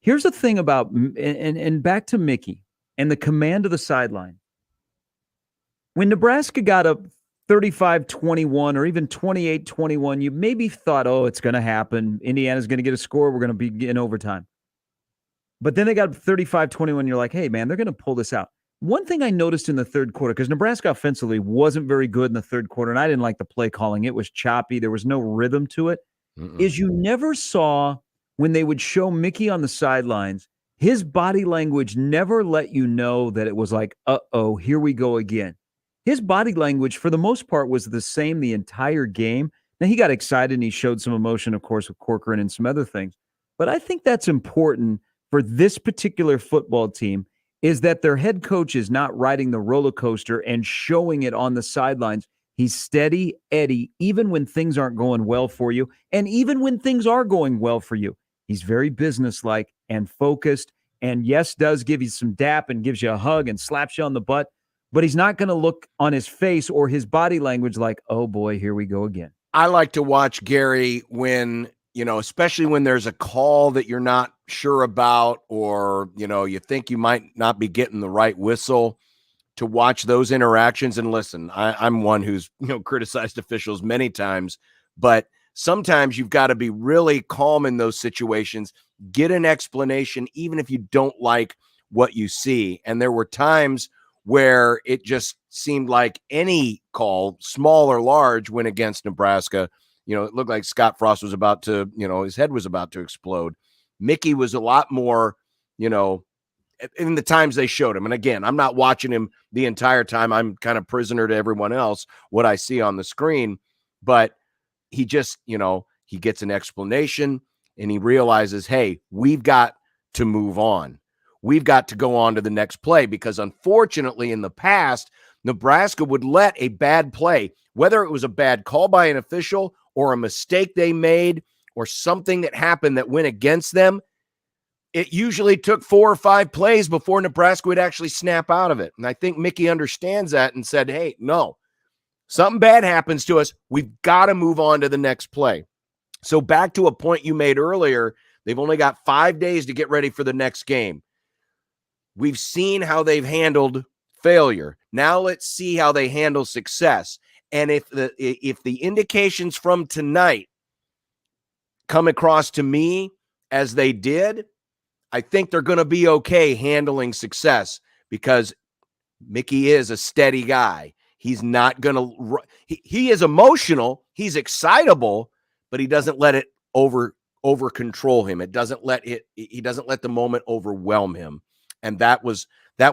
Here's the thing about, and back to Mickey and the command of the sideline. When Nebraska got up 35-21 or even 28-21, you maybe thought, oh, it's going to happen. Indiana's going to get a score. We're going to be in overtime. But then they got 35-21. You're like, hey, man, they're going to pull this out. One thing I noticed in the third quarter, because Nebraska offensively wasn't very good in the third quarter, and I didn't like the play calling. It was choppy. There was no rhythm to it, is you never saw when they would show Mickey on the sidelines, his body language never let you know that it was like, uh-oh, here we go again. His body language, for the most part, was the same the entire game. Now, he got excited and he showed some emotion, of course, with Corcoran and some other things. But I think that's important for this particular football team, is that their head coach is not riding the roller coaster and showing it on the sidelines. He's steady Eddie, even when things aren't going well for you. And even when things are going well for you, he's very businesslike and focused. And yes, does give you some dap and gives you a hug and slaps you on the butt. But he's not going to look on his face or his body language like, oh boy, here we go again. I like to watch Gary when, especially when there's a call that you're not sure about, or, you think you might not be getting the right whistle, to watch those interactions. And listen, I'm one who's, criticized officials many times, but sometimes you've got to be really calm in those situations, get an explanation, even if you don't like what you see. And there were times where it just seemed like any call, small or large, went against Nebraska. It looked like Scott Frost was about to, his head was about to explode. Mickey was a lot more, in the times they showed him. And again, I'm not watching him the entire time. I'm kind of prisoner to everyone else, what I see on the screen. But he just, he gets an explanation and he realizes, hey, we've got to move on. We've got to go on to the next play, because unfortunately in the past, Nebraska would let a bad play, whether it was a bad call by an official or a mistake they made or something that happened that went against them, it usually took 4 or 5 plays before Nebraska would actually snap out of it. And I think Mickey understands that and said, hey, no, something bad happens to us. We've got to move on to the next play. So back to a point you made earlier, they've only got 5 days to get ready for the next game. We've seen how they've handled failure. Now let's see how they handle success. And if the indications from tonight come across to me as they did, I think they're going to be okay handling success because Mickey is a steady guy. He's not going to he is emotional, he's excitable, but he doesn't let it over control him. He doesn't let the moment overwhelm him. And that was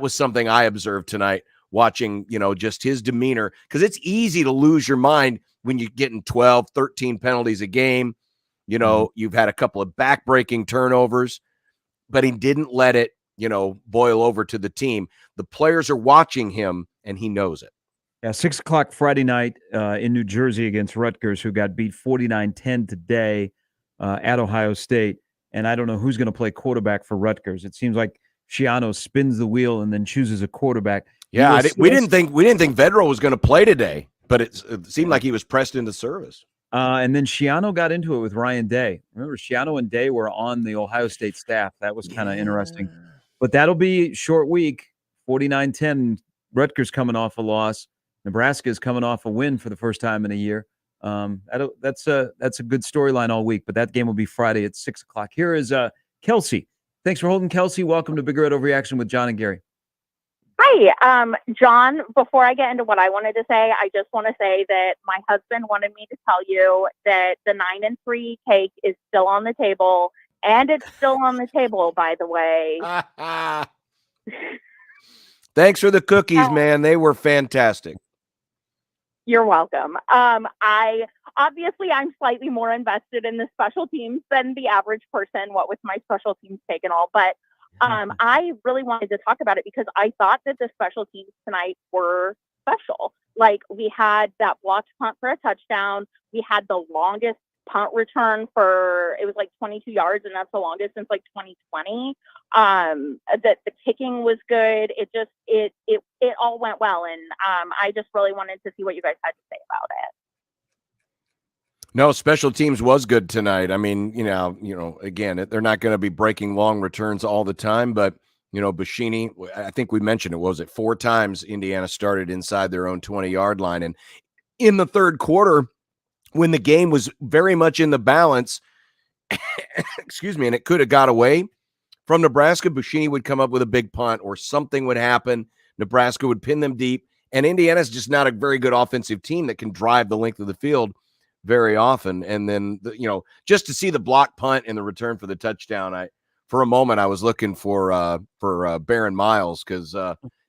something I observed tonight watching, just his demeanor, because it's easy to lose your mind when you're getting 12, 13 penalties a game. You've had a couple of back-breaking turnovers, but he didn't let it, boil over to the team. The players are watching him, and he knows it. Yeah, 6 o'clock Friday night in New Jersey against Rutgers, who got beat 49-10 today at Ohio State. And I don't know who's going to play quarterback for Rutgers. It seems like Schiano spins the wheel and then chooses a quarterback. Yeah, we didn't think Vedro was going to play today, but it seemed like he was pressed into service. And then Schiano got into it with Ryan Day. Remember, Schiano and Day were on the Ohio State staff. That was kind of interesting. But that'll be short week. 49-10. Rutgers coming off a loss. Nebraska is coming off a win for the first time in a year. That's a good storyline all week. But that game will be Friday at 6 o'clock. Here is Kelsey. Thanks for holding, Kelsey. Welcome to Big Red Overreaction with John and Gary. Hi, John. Before I get into what I wanted to say, I just want to say that my husband wanted me to tell you that the 9-3 cake is still on the table, and it's still on the table, by the way. Thanks for the cookies, man. They were fantastic. You're welcome. I'm slightly more invested in the special teams than the average person, what with my special teams take and all, but I really wanted to talk about it because I thought that the special teams tonight were special. Like, we had that blocked punt for a touchdown. We had the longest punt return it was like 22 yards, and that's the longest since like 2020. That the kicking was good. It all went well, and I just really wanted to see what you guys had to say about it. No, special teams was good tonight. I mean, again, they're not going to be breaking long returns all the time, but, Buschini, I think we mentioned it, was it 4 times Indiana started inside their own 20-yard line. And in the third quarter, when the game was very much in the balance, excuse me, and it could have got away from Nebraska, Buschini would come up with a big punt or something would happen. Nebraska would pin them deep. And Indiana's just not a very good offensive team that can drive the length of the field very often. And then, just to see the block punt and the return for the touchdown, for a moment I was looking for Baron Miles, because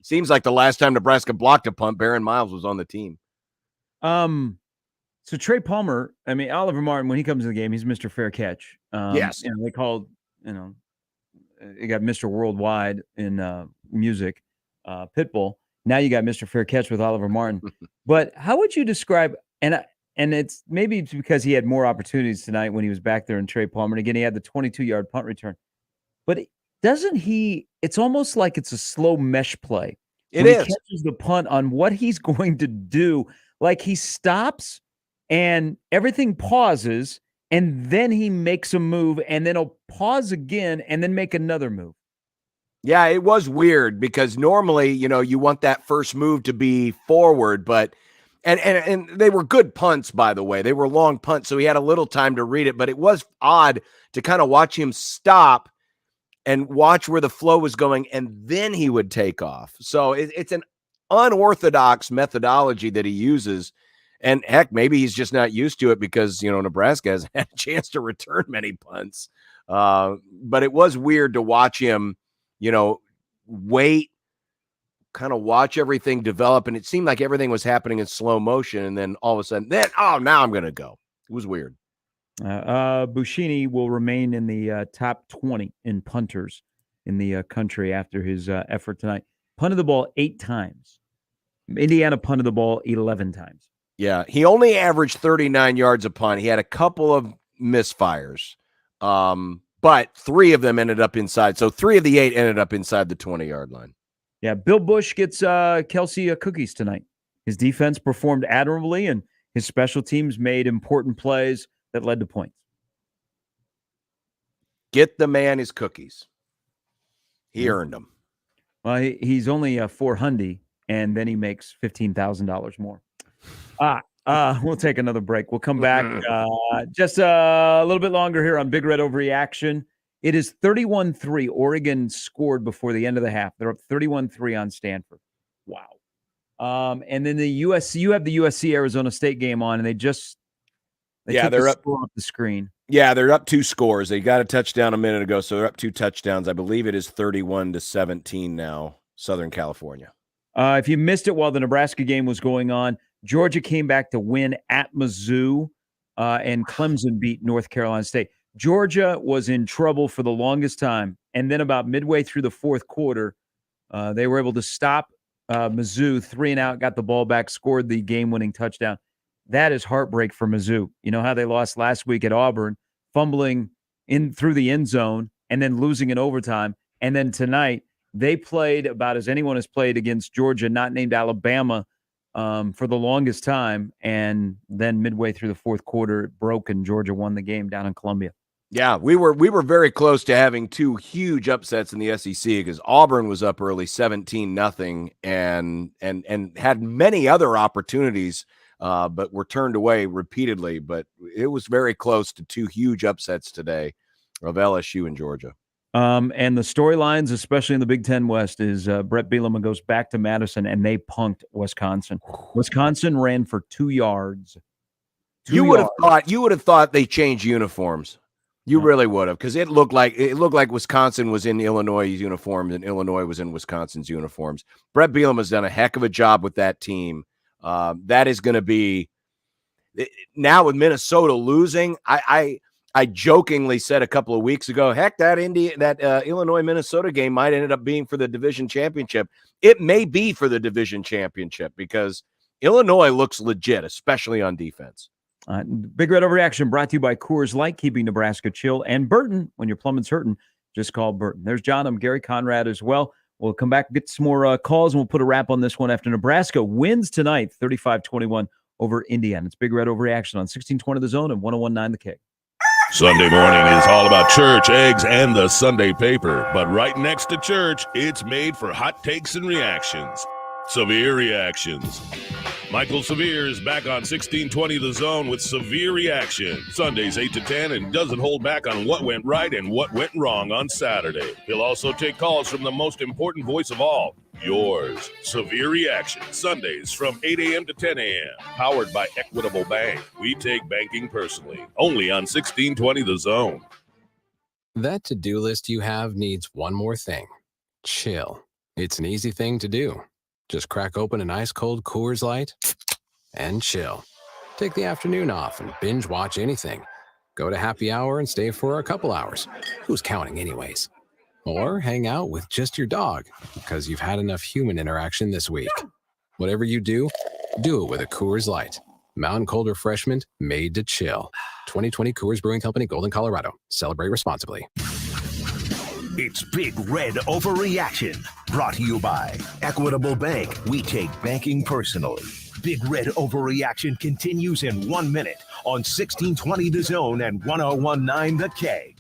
seems like the last time Nebraska blocked a punt, Baron Miles was on the team. So Trey Palmer, Oliver Martin, when he comes in the game, he's Mr. Fair Catch. Yes. They called, you got Mr. Worldwide in music, Pitbull. Now you got Mr. Fair Catch with Oliver Martin. But how would you describe, and it's maybe because he had more opportunities tonight when he was back there in Trey Palmer. And again, he had the 22-yard punt return. But it's almost like it's a slow mesh play. It is. He catches the punt on what he's going to do. Like, he stops and everything pauses, and then he makes a move, and then he'll pause again and then make another move. Yeah, it was weird because normally, you want that first move to be forward, but and they were good punts, by the way. They were long punts, so he had a little time to read it, but it was odd to kind of watch him stop and watch where the flow was going, and then he would take off. So it's an unorthodox methodology that he uses, and heck, maybe he's just not used to it because, Nebraska hasn't had a chance to return many punts. But it was weird to watch him, wait, kind of watch everything develop, and it seemed like everything was happening in slow motion, and then all of a sudden, now I'm going to go. It was weird. Buschini will remain in the top 20 in punters in the country after his effort tonight. Punted the ball 8 times. Indiana punted the ball 11 times. Yeah, he only averaged 39 yards a punt. He had a couple of misfires. but 3 of them ended up inside. So 3 of the 8 ended up inside the 20-yard line. Yeah, Bill Bush gets Kelsey cookies tonight. His defense performed admirably, and his special teams made important plays that led to points. Get the man his cookies. He earned them. Well, he's only 400, and then he makes $15,000 more. We'll take another break. We'll come back just a little bit longer here on Big Red Overreaction. It is 31-3. Oregon scored before the end of the half. They're up 31-3 on Stanford. Wow. And then you have the USC Arizona State game on, and they took they're up off the screen. Yeah, they're up 2 scores. They got a touchdown a minute ago, so they're up 2 touchdowns. I believe it is 31-17 now, Southern California. If you missed it while the Nebraska game was going on, Georgia came back to win at Mizzou, and Clemson beat North Carolina State. Georgia was in trouble for the longest time, and then about midway through the fourth quarter, they were able to stop Mizzou 3-and-out, got the ball back, scored the game-winning touchdown. That is heartbreak for Mizzou. You know how they lost last week at Auburn, fumbling in through the end zone and then losing in overtime. And then tonight, they played about as anyone has played against Georgia, not named Alabama, for the longest time. And then midway through the fourth quarter, it broke and Georgia won the game down in Columbia. Yeah, we were very close to having 2 huge upsets in the SEC because Auburn was up early 17-0 and had many other opportunities, but were turned away repeatedly. But it was very close to 2 huge upsets today of LSU and Georgia. And the storylines, especially in the Big Ten West, is Brett Bielema goes back to Madison and they punked Wisconsin. Wisconsin ran for 2 yards. You would have thought they changed uniforms. You really would have, because it looked like Wisconsin was in Illinois' uniforms and Illinois was in Wisconsin's uniforms. Brett Bielema has done a heck of a job with that team. That is going to be now with Minnesota losing. I jokingly said a couple of weeks ago, heck, that Illinois Minnesota game might end up being for the division championship. It may be for the division championship because Illinois looks legit, especially on defense. Big Red Overreaction brought to you by Coors Light, keeping Nebraska chill, and Burton. When your plumbing's hurting, just call Burton. There's John. I'm Gary Conrad as well. We'll come back and get some more calls, and we'll put a wrap on this one after Nebraska wins tonight, 35-21 over Indiana. It's Big Red Overreaction on 1620 The Zone and 101.9 The Kick. Sunday morning is all about church, eggs, and the Sunday paper. But right next to church, it's made for hot takes and reactions. Severe Reactions. Michael Severe is back on 1620 The Zone with Severe Reaction. Sundays 8 to 10 and doesn't hold back on what went right and what went wrong on Saturday. He'll also take calls from the most important voice of all, yours. Severe Reaction. Sundays from 8 a.m. to 10 a.m. Powered by Equitable Bank. We take banking personally. Only on 1620 The Zone. That to-do list you have needs one more thing. Chill. It's an easy thing to do. Just crack open an ice-cold Coors Light and chill. Take the afternoon off and binge watch anything. Go to happy hour and stay for a couple hours. Who's counting anyways? Or hang out with just your dog because you've had enough human interaction this week. Whatever you do it with a Coors Light. Mountain Cold Refreshment made to chill. 2020 Coors Brewing Company, Golden, Colorado. Celebrate responsibly. It's Big Red Overreaction, brought to you by Equitable Bank. We take banking personally. Big Red Overreaction continues in 1 minute on 1620 The Zone and 101.9 The K.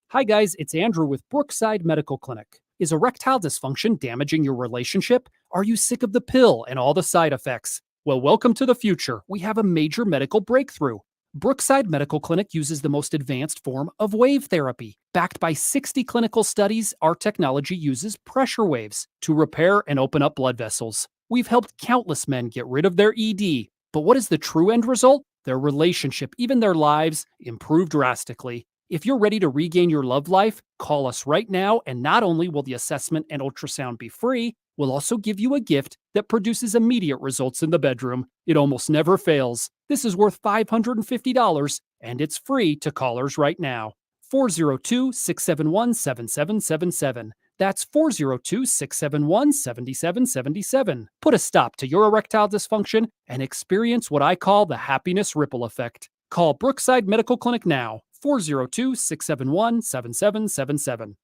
Hi guys, it's Andrew with Brookside Medical Clinic. Is erectile dysfunction damaging your relationship? Are you sick of the pill and all the side effects? Well, welcome to the future. We have a major medical breakthrough. Brookside Medical Clinic uses the most advanced form of wave therapy. Backed by 60 clinical studies, our technology uses pressure waves to repair and open up blood vessels. We've helped countless men get rid of their ED. But what is the true end result? Their relationship, even their lives, improve drastically. If you're ready to regain your love life, call us right now, and not only will the assessment and ultrasound be free, we'll also give you a gift that produces immediate results in the bedroom. It almost never fails. This is worth $550, and it's free to callers right now. 402-671-7777. That's 402-671-7777. Put a stop to your erectile dysfunction and experience what I call the happiness ripple effect. Call Brookside Medical Clinic now, 402-671-7777.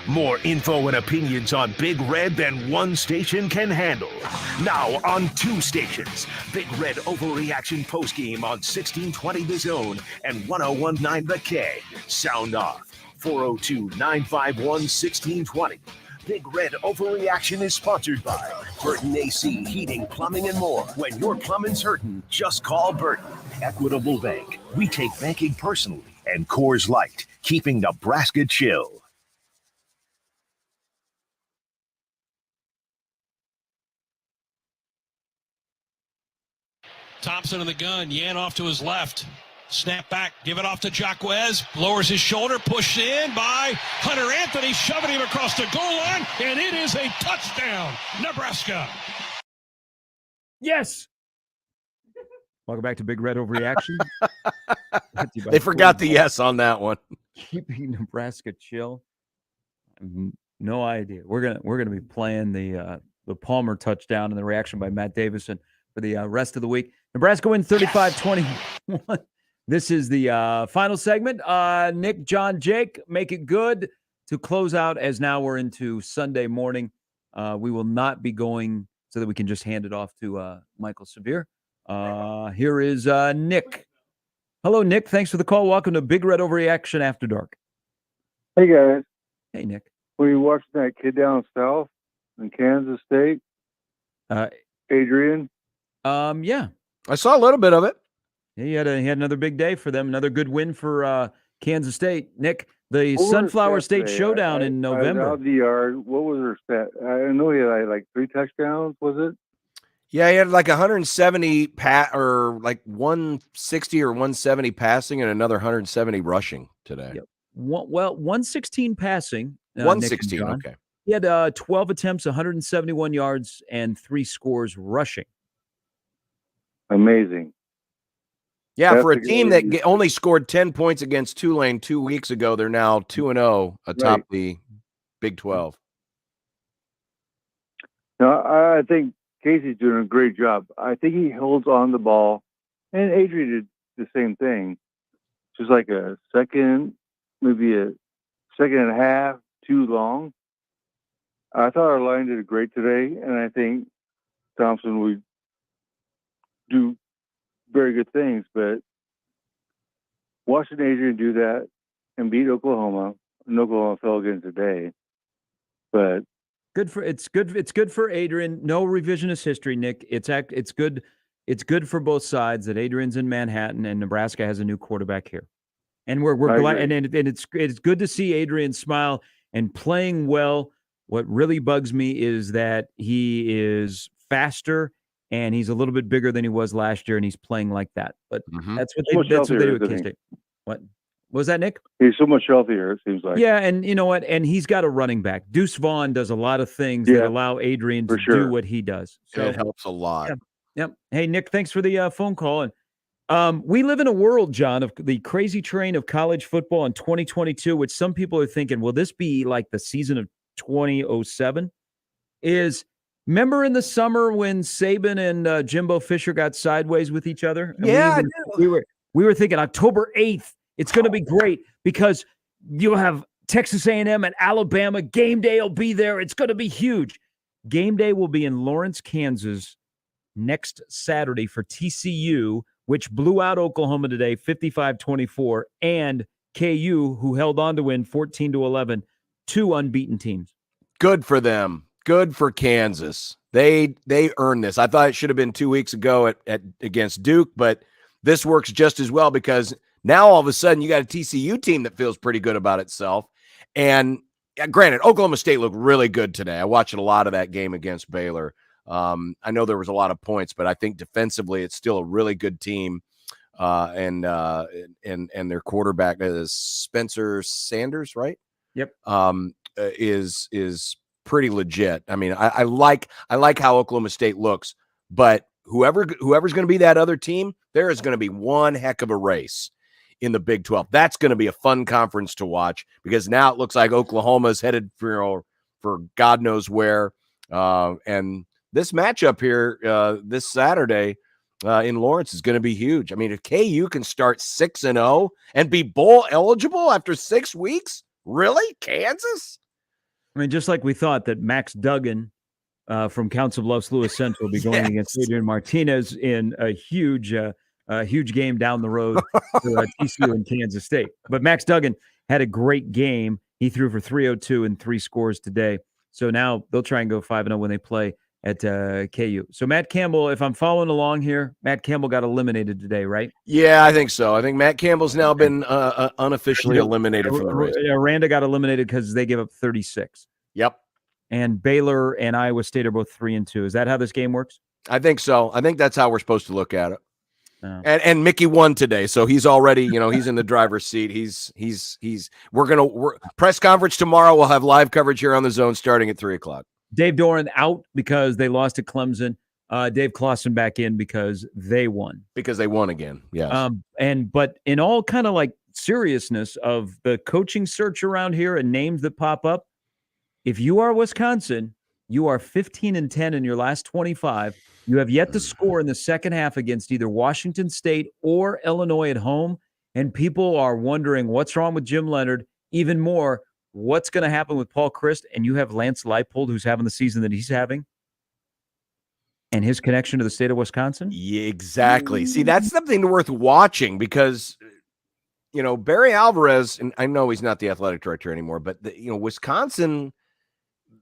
More info and opinions on Big Red than one station can handle. Now on 2 stations. Big Red Overreaction postgame on 1620 The Zone and 1019 The K. Sound off. 402-951-1620. Big Red Overreaction is sponsored by Burton AC, Heating, Plumbing, and More. When your plumbing's hurting, just call Burton. Equitable Bank. We take banking personally. And Coors Light, keeping Nebraska chill. Thompson in the gun. Yan off to his left. Snap back. Give it off to Jacquez. Lowers his shoulder. Pushed in by Hunter Anthony. Shoving him across the goal line. And it is a touchdown. Nebraska. Yes. Welcome back to Big Red Overreaction. They forgot the yes on that one. Keeping Nebraska chill. No idea. We're gonna be playing the Palmer touchdown and the reaction by Matt Davison for the rest of the week. Nebraska win 35-21. This is the final segment. Nick, John, Jake, make it good to close out, as now we're into Sunday morning. We will not be going so that we can just hand it off to Michael Severe. Here is Nick. Hello, Nick. Thanks for the call. Welcome to Big Red Overreaction After Dark. Hey, guys. Hey, Nick. Were you watching that kid down south in Kansas State? Adrian? Yeah. I saw a little bit of it. He had another big day for them, another good win for Kansas State. Nick, the Sunflower State Showdown in November. I was out the yard. What was her stat? I know he had like 3 touchdowns, was it? Yeah, he had like 170 or like 160 or 170 passing and another 170 rushing today. Yep. 116 passing. 116, okay. He had 12 attempts, 171 yards, and 3 scores rushing. Amazing. Yeah, That's for a team that only scored 10 points against Tulane 2 weeks ago, they're now 2-0 atop the Big 12. No, I think Casey's doing a great job. I think he holds on the ball, and Adrian did the same thing. Just like a second, maybe a second and a half too long. I thought our line did great today, and I think Thompson would do very good things. But watching Adrian do that and beat Oklahoma, and Oklahoma fell again today. But it's good for Adrian. No revisionist history, Nick. It's good. It's good for both sides that Adrian's in Manhattan and Nebraska has a new quarterback here, and we're glad. And it's good to see Adrian smile and playing well. What really bugs me is that he is faster and he's a little bit bigger than he was last year, and he's playing like that. But that's what they do at K-State. What was that, Nick? He's so much healthier, it seems like. Yeah, and you know what? And he's got a running back. Deuce Vaughn does a lot of things that allow Adrian to do what he does. So it helps a lot. Yep. Hey, Nick, thanks for the phone call. And we live in a world, John, of the crazy train of college football in 2022, which some people are thinking, will this be like the season of 2007? Remember in the summer when Saban and Jimbo Fisher got sideways with each other? And we were thinking October 8th, it's going to be great because you'll have Texas A&M and Alabama. Game day will be there. It's going to be huge. Game day will be in Lawrence, Kansas next Saturday for TCU, which blew out Oklahoma today, 55-24, and KU, who held on to win 14-11, 2 unbeaten teams. Good for them. Good for Kansas. They earned this. I thought it should have been 2 weeks ago against Duke, but this works just as well because now all of a sudden you got a TCU team that feels pretty good about itself. And granted, Oklahoma State looked really good today. I watched a lot of that game against Baylor. I know there was a lot of points, but I think defensively it's still a really good team. And their quarterback is Spencer Sanders, right? Yep. Is pretty legit. I mean, I like how Oklahoma State looks, but whoever's going to be that other team, there is going to be one heck of a race in the Big 12. That's going to be a fun conference to watch because now it looks like Oklahoma's headed for God knows where. And this matchup here this Saturday, in Lawrence is going to be huge. I mean, if KU can start 6-0 and be bowl eligible after 6 weeks, really? Kansas? I mean, just like we thought that Max Duggan from Council Bluffs Lewis Central will be going against Adrian Martinez in a huge game down the road for TCU and Kansas State. But Max Duggan had a great game. He threw for 302 and 3 scores today. So now they'll try and go 5-0 when they play at KU. So Matt Campbell, if I'm following along here, Matt Campbell got eliminated today, right? Yeah, I think so. I think Matt Campbell's now been unofficially eliminated from the race. Aranda got eliminated because they gave up 36. Yep. And Baylor and Iowa State are both 3-2. Is that how this game works? I think so. I think that's how we're supposed to look at it. And Mickey won today, so he's already, he's in the driver's seat. We're press conference tomorrow. We'll have live coverage here on the Zone starting at 3:00. Dave Doran out because they lost to Clemson. Dave Clausen back in because they won. Because they won again. Yes. But in all kind of like seriousness of the coaching search around here and names that pop up, if you are Wisconsin, you are 15-10 in your last 25. You have yet to score in the second half against either Washington State or Illinois at home. And people are wondering what's wrong with Jim Leonard. Even more, what's going to happen with Paul Chryst? And you have Lance Leipold, who's having the season that he's having, and his connection to the state of Wisconsin. Yeah, exactly. See, that's something worth watching because, Barry Alvarez, and I know he's not the athletic director anymore, but Wisconsin,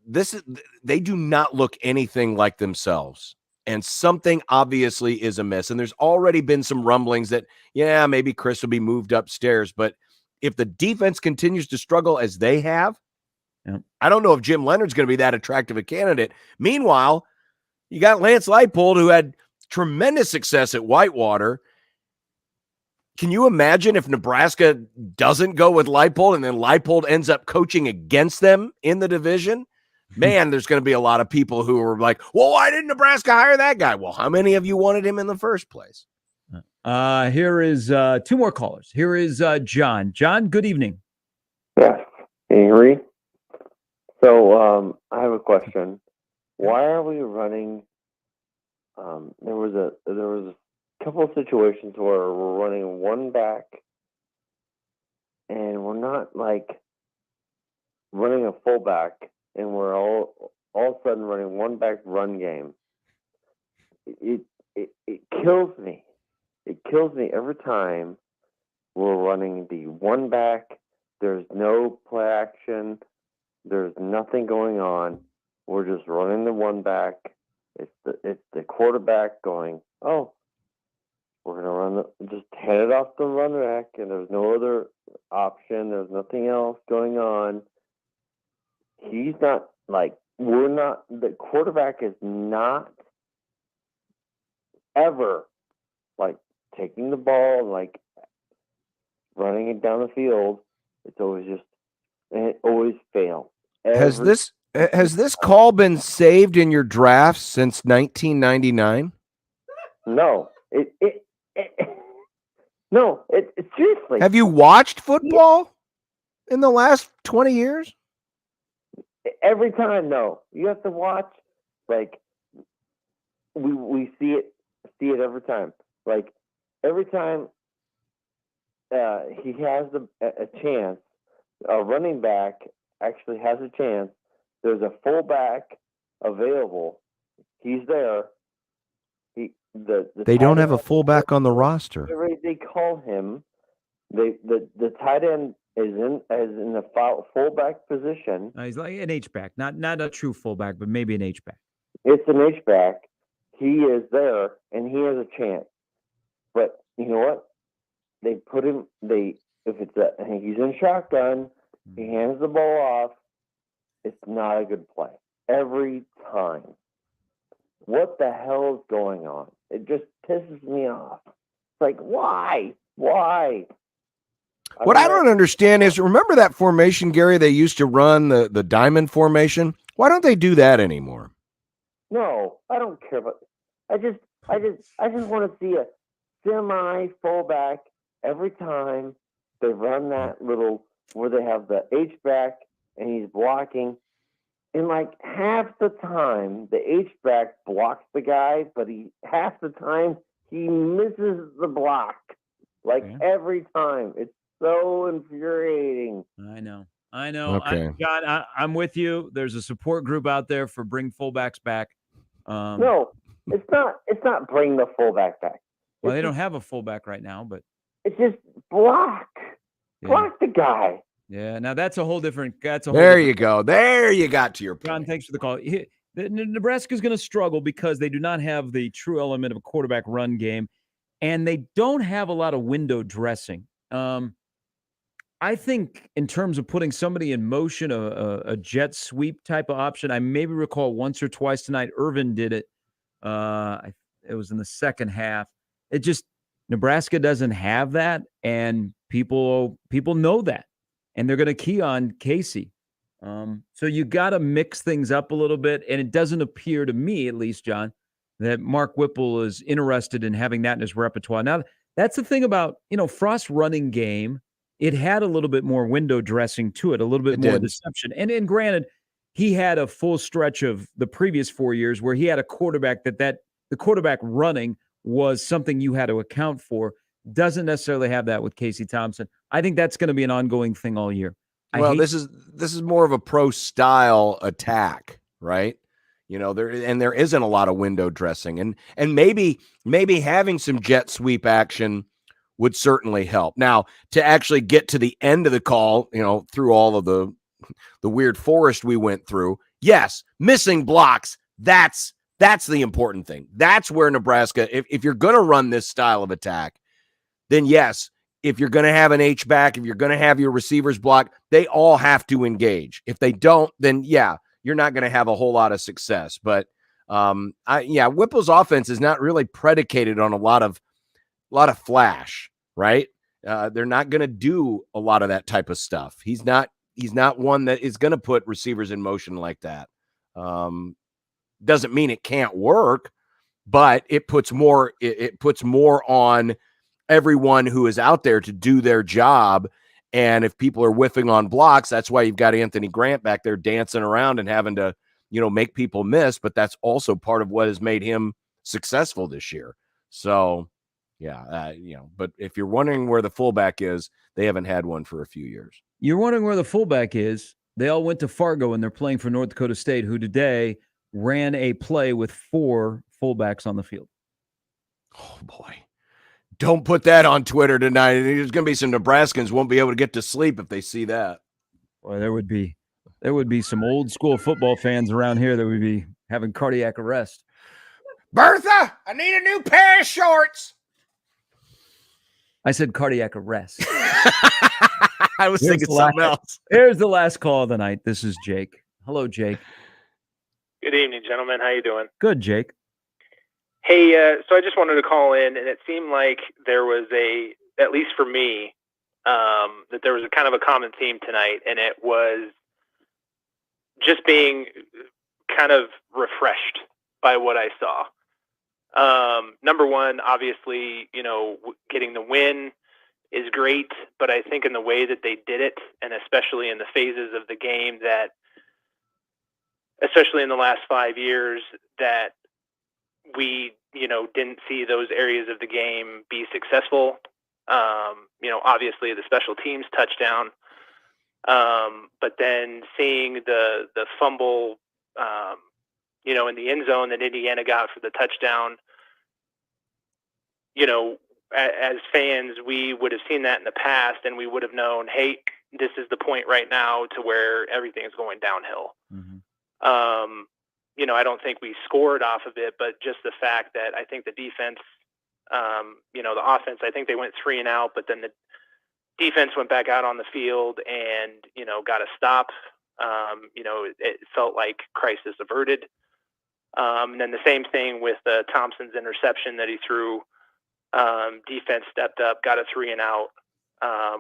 they do not look anything like themselves. And something obviously is amiss. And there's already been some rumblings that, maybe Chris will be moved upstairs. But if the defense continues to struggle as they have, I don't know if Jim Leonard's going to be that attractive a candidate. Meanwhile, you got Lance Leipold, who had tremendous success at Whitewater. Can you imagine if Nebraska doesn't go with Leipold and then Leipold ends up coaching against them in the division? Man, there's going to be a lot of people who are like, well, why didn't Nebraska hire that guy? Well, how many of you wanted him in the first place? Here is 2 more callers. Here is John. John, good evening. Yes. Can you hear me? So I have a question. Why are we running? There was a couple of situations where we're running one back and we're not like running a fullback. And we're all of a sudden running one back run game. It kills me. It kills me every time we're running the one back. There's no play action. There's nothing going on. We're just running the one back. It's the quarterback going, oh, we're gonna just hand it off the run back, and there's no other option. There's nothing else going on. He's not the quarterback is not ever like taking the ball and like running it down the field. It's always and it always fails. Has this call been saved in your drafts since 1999? No, no, seriously. Have you watched football in the last 20 years? Every time, no. You have to watch. Like we see it every time. Like every time he has a chance, a running back actually has a chance. There's a fullback available. He's there. They don't have a fullback on the roster. They call him. The tight end is in the fullback position. He's like an H-back, not a true fullback, but maybe an H-back. It's an H-back. He is there, and he has a chance. But you know what? They put him. He's in shotgun. He hands the ball off. It's not a good play every time. What the hell is going on? It just pisses me off. It's like, why? Why? What I don't understand is, remember that formation, Gary, they used to run, the diamond formation? Why don't they do that anymore? No, I don't care about I just want to see a semi fullback every time they run that little where they have the H-back and he's blocking. And like half the time the H-back blocks the guy, but half the time he misses the block like every time. It's so infuriating. I know. Okay. John, I'm with you. There's a support group out there for bring fullbacks back. No, it's not. It's not bring the fullback back. Well, they don't have a fullback right now, but it's just block the guy. Yeah. Now that's a whole different. There you go. There you got to your point. John, thanks for the call. Nebraska's going to struggle because they do not have the true element of a quarterback run game, and they don't have a lot of window dressing. I think in terms of putting somebody in motion, a jet sweep type of option, I maybe recall once or twice tonight, Irvin did it. It was in the second half. Nebraska doesn't have that, and people know that, and they're going to key on Casey. So you got to mix things up a little bit, and it doesn't appear to me, at least, John, that Mark Whipple is interested in having that in his repertoire. Now, that's the thing about, Frost's running game. It had a little bit more window dressing to it, a little bit more deception. And granted, he had a full stretch of the previous 4 years where he had a quarterback that the quarterback running was something you had to account for. Doesn't necessarily have that with Casey Thompson. I think that's going to be an ongoing thing all year. This is more of a pro style attack, right? There isn't a lot of window dressing, and maybe having some jet sweep action would certainly help. Now, to actually get to the end of the call, through all of the weird forest we went through, yes, missing blocks, that's the important thing. That's where Nebraska, if you're going to run this style of attack, then yes, if you're going to have an H-back, if you're going to have your receivers block, they all have to engage. If they don't, then yeah, you're not going to have a whole lot of success. But Whipple's offense is not really predicated on a lot of flash, right? They're not going to do a lot of that type of stuff. He's not one that is going to put receivers in motion like that. Doesn't mean it can't work, but it puts more on everyone who is out there to do their job. And if people are whiffing on blocks, that's why you've got Anthony Grant back there dancing around and having to, make people miss. But that's also part of what has made him successful this year. So, but if you're wondering where the fullback is, they haven't had one for a few years. You're wondering where the fullback is. They all went to Fargo, and they're playing for North Dakota State, who today ran a play with 4 fullbacks on the field. Oh, boy. Don't put that on Twitter tonight. There's going to be some Nebraskans won't be able to get to sleep if they see that. Boy, there would be some old school football fans around here that would be having cardiac arrest. Bertha, I need a new pair of shorts. I said cardiac arrest. I was thinking something else. Here's the last call of the night. This is Jake. Hello, Jake. Good evening, gentlemen. How you doing? Good, Jake. Hey, so I just wanted to call in, and it seemed like there was at least for me, that there was a kind of a common theme tonight, and it was just being kind of refreshed by what I saw. Number one, obviously, getting the win is great, but I think in the way that they did it, and especially in the phases of the game that, especially in the last 5 years, that we, didn't see those areas of the game be successful. Obviously the special teams touchdown, but then seeing the fumble, in the end zone that Indiana got for the touchdown, as fans, we would have seen that in the past, and we would have known, hey, this is the point right now to where everything's going downhill. Mm-hmm. I don't think we scored off of it, but just the fact that I think the defense, the offense, I think they went 3 and out, but then the defense went back out on the field and, got a stop. It felt like crisis averted. And then the same thing with Thompson's interception that he threw. Defense stepped up, got a 3 and out.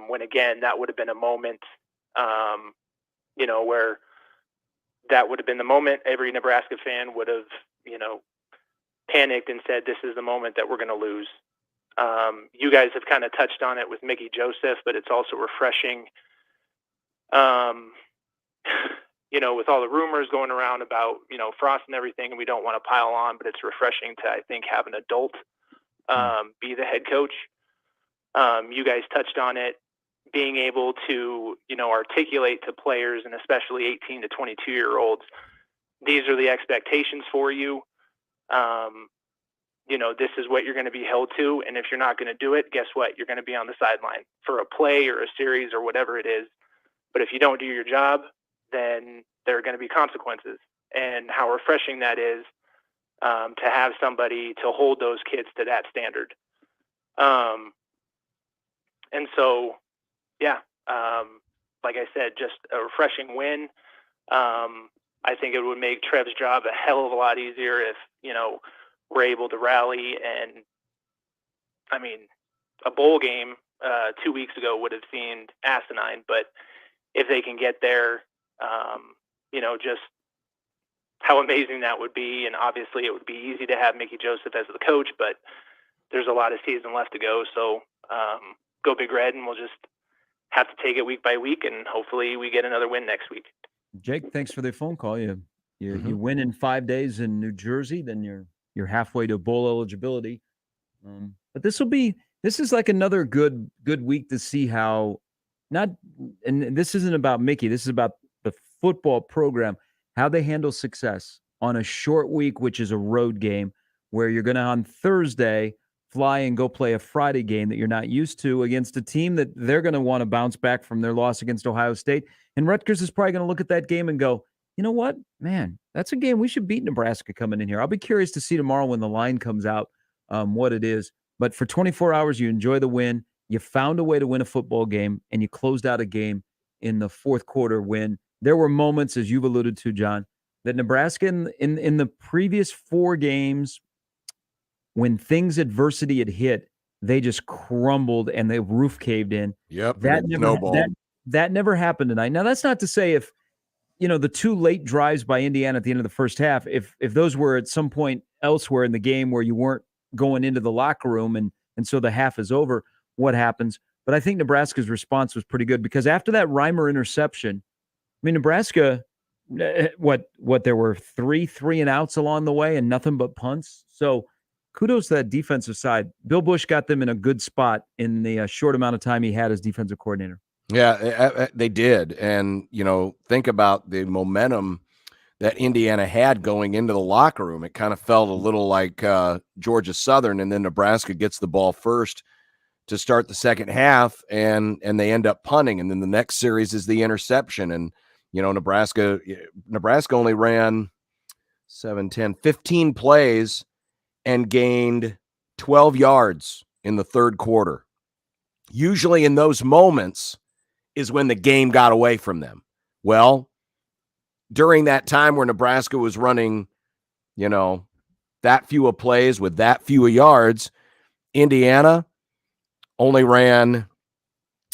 When again, that would have been a moment, where that would have been the moment every Nebraska fan would have, panicked and said, this is the moment that we're going to lose. You guys have kind of touched on it with Mickey Joseph, but it's also refreshing, with all the rumors going around about, Frost and everything, and we don't want to pile on, but it's refreshing to, I think, have an adult be the head coach. You guys touched on it, being able to, articulate to players, and especially 18 to 22-year-olds, these are the expectations for you. This is what you're going to be held to. And if you're not going to do it, guess what? You're going to be on the sideline for a play or a series or whatever it is. But if you don't do your job, then there are going to be consequences. And how refreshing that is to have somebody to hold those kids to that standard. And so, yeah, like I said, just a refreshing win. I think it would make Trev's job a hell of a lot easier if, we're able to rally. And I mean, a bowl game 2 weeks ago would have seemed asinine, but if they can get there, just how amazing that would be. And obviously it would be easy to have Mickey Joseph as the coach, but there's a lot of season left to go. So go Big Red, and we'll just have to take it week by week, and hopefully we get another win next week. Jake, thanks for the phone call. You win in 5 days in New Jersey, then you're halfway to bowl eligibility. But this is like another good week to see how and this isn't about Mickey, this is about the football program, how they handle success on a short week, which is a road game, where you're going to on Thursday fly and go play a Friday game that you're not used to against a team that they're going to want to bounce back from their loss against Ohio State. And Rutgers is probably going to look at that game and go, you know what, man, that's a game we should beat Nebraska coming in here. I'll be curious to see tomorrow when the line comes out what it is. But for 24 hours, you enjoy the win. You found a way to win a football game, and you closed out a game in the fourth quarter when there were moments, as you've alluded to, John, that Nebraska in the previous 4 games, when adversity had hit, they just crumbled and the roof caved in. Yep. That never happened tonight. Now, that's not to say if, the 2 late drives by Indiana at the end of the first half, if those were at some point elsewhere in the game where you weren't going into the locker room and so the half is over, what happens? But I think Nebraska's response was pretty good, because after that Reimer interception, I mean, Nebraska, what there were 3 and outs along the way and nothing but punts. So kudos to that defensive side. Bill Busch got them in a good spot in the short amount of time he had as defensive coordinator. Yeah, they did. And, think about the momentum that Indiana had going into the locker room. It kind of felt a little like Georgia Southern, and then Nebraska gets the ball first to start the second half, and they end up punting. And then the next series is the interception. And, Nebraska only ran 15 plays and gained 12 yards in the third quarter. Usually in those moments is when the game got away from them. Well, during that time where Nebraska was running, that few of plays with that few of yards, Indiana only ran,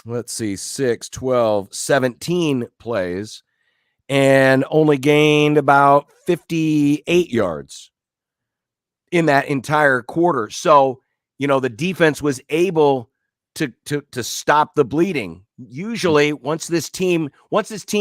6, 12, 17 plays and only gained about 58 yards in that entire quarter. So, the defense was able to stop the bleeding. Usually once this team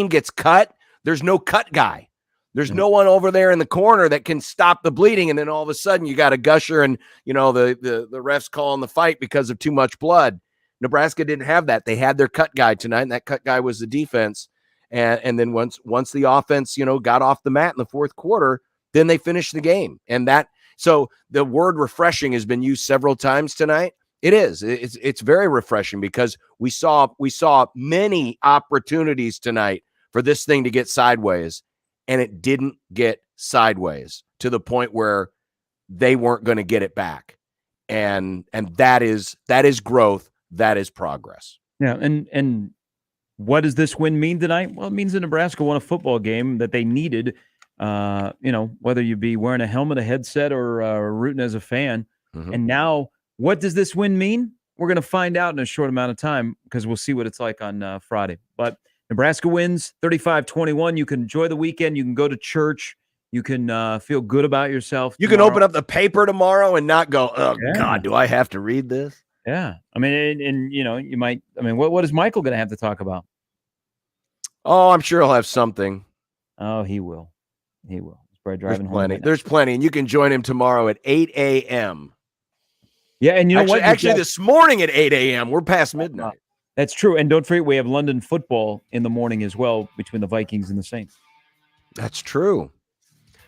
gets cut, there's no cut guy. There's no one over there in the corner that can stop the bleeding. And then all of a sudden you got a gusher and, the refs calling the fight because of too much blood. Nebraska didn't have that. They had their cut guy tonight, and that cut guy was the defense. And then once the offense, got off the mat in the fourth quarter, then they finished the game. So the word refreshing has been used several times tonight. It is. It's very refreshing, because we saw many opportunities tonight for this thing to get sideways, and it didn't get sideways to the point where they weren't going to get it back. And that is growth. That is progress. Yeah. And what does this win mean tonight? Well, it means that Nebraska won a football game that they needed, whether you be wearing a helmet, a headset, or rooting as a fan. Mm-hmm. And now, what does this win mean? We're going to find out in a short amount of time, because we'll see what it's like on Friday. But Nebraska wins 35-21. You can enjoy the weekend. You can go to church. You can feel good about yourself. You can open up the paper tomorrow and not go, oh, yeah. God, do I have to read this? Yeah. I mean, and you might, what is Michael going to have to talk about? Oh, I'm sure he'll have something. Oh, he will. He's probably driving home. There's plenty. And you can join him tomorrow at 8 a.m. Yeah, and you know what? Actually, this morning at 8 a.m., we're past midnight. That's true. And don't forget, we have London football in the morning as well between the Vikings and the Saints. That's true.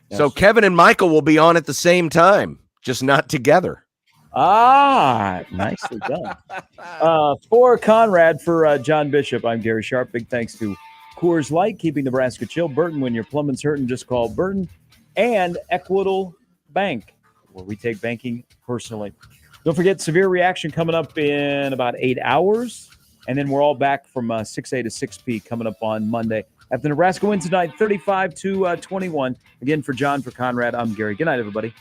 Yes. So Kevin and Michael will be on at the same time, just not together. Ah, nicely done. For Conrad, for John Bishop, I'm Gary Sharp. Big thanks to Coors Light, keeping Nebraska chill. Burton, when your plumbing's hurting, just call Burton. And Equitable Bank, where we take banking personally. Don't forget, Severe Reaction coming up in about 8 hours. And then we're all back from 6A to 6P coming up on Monday. After Nebraska wins tonight, 35-21. Again, for John, for Conrad, I'm Gary. Good night, everybody.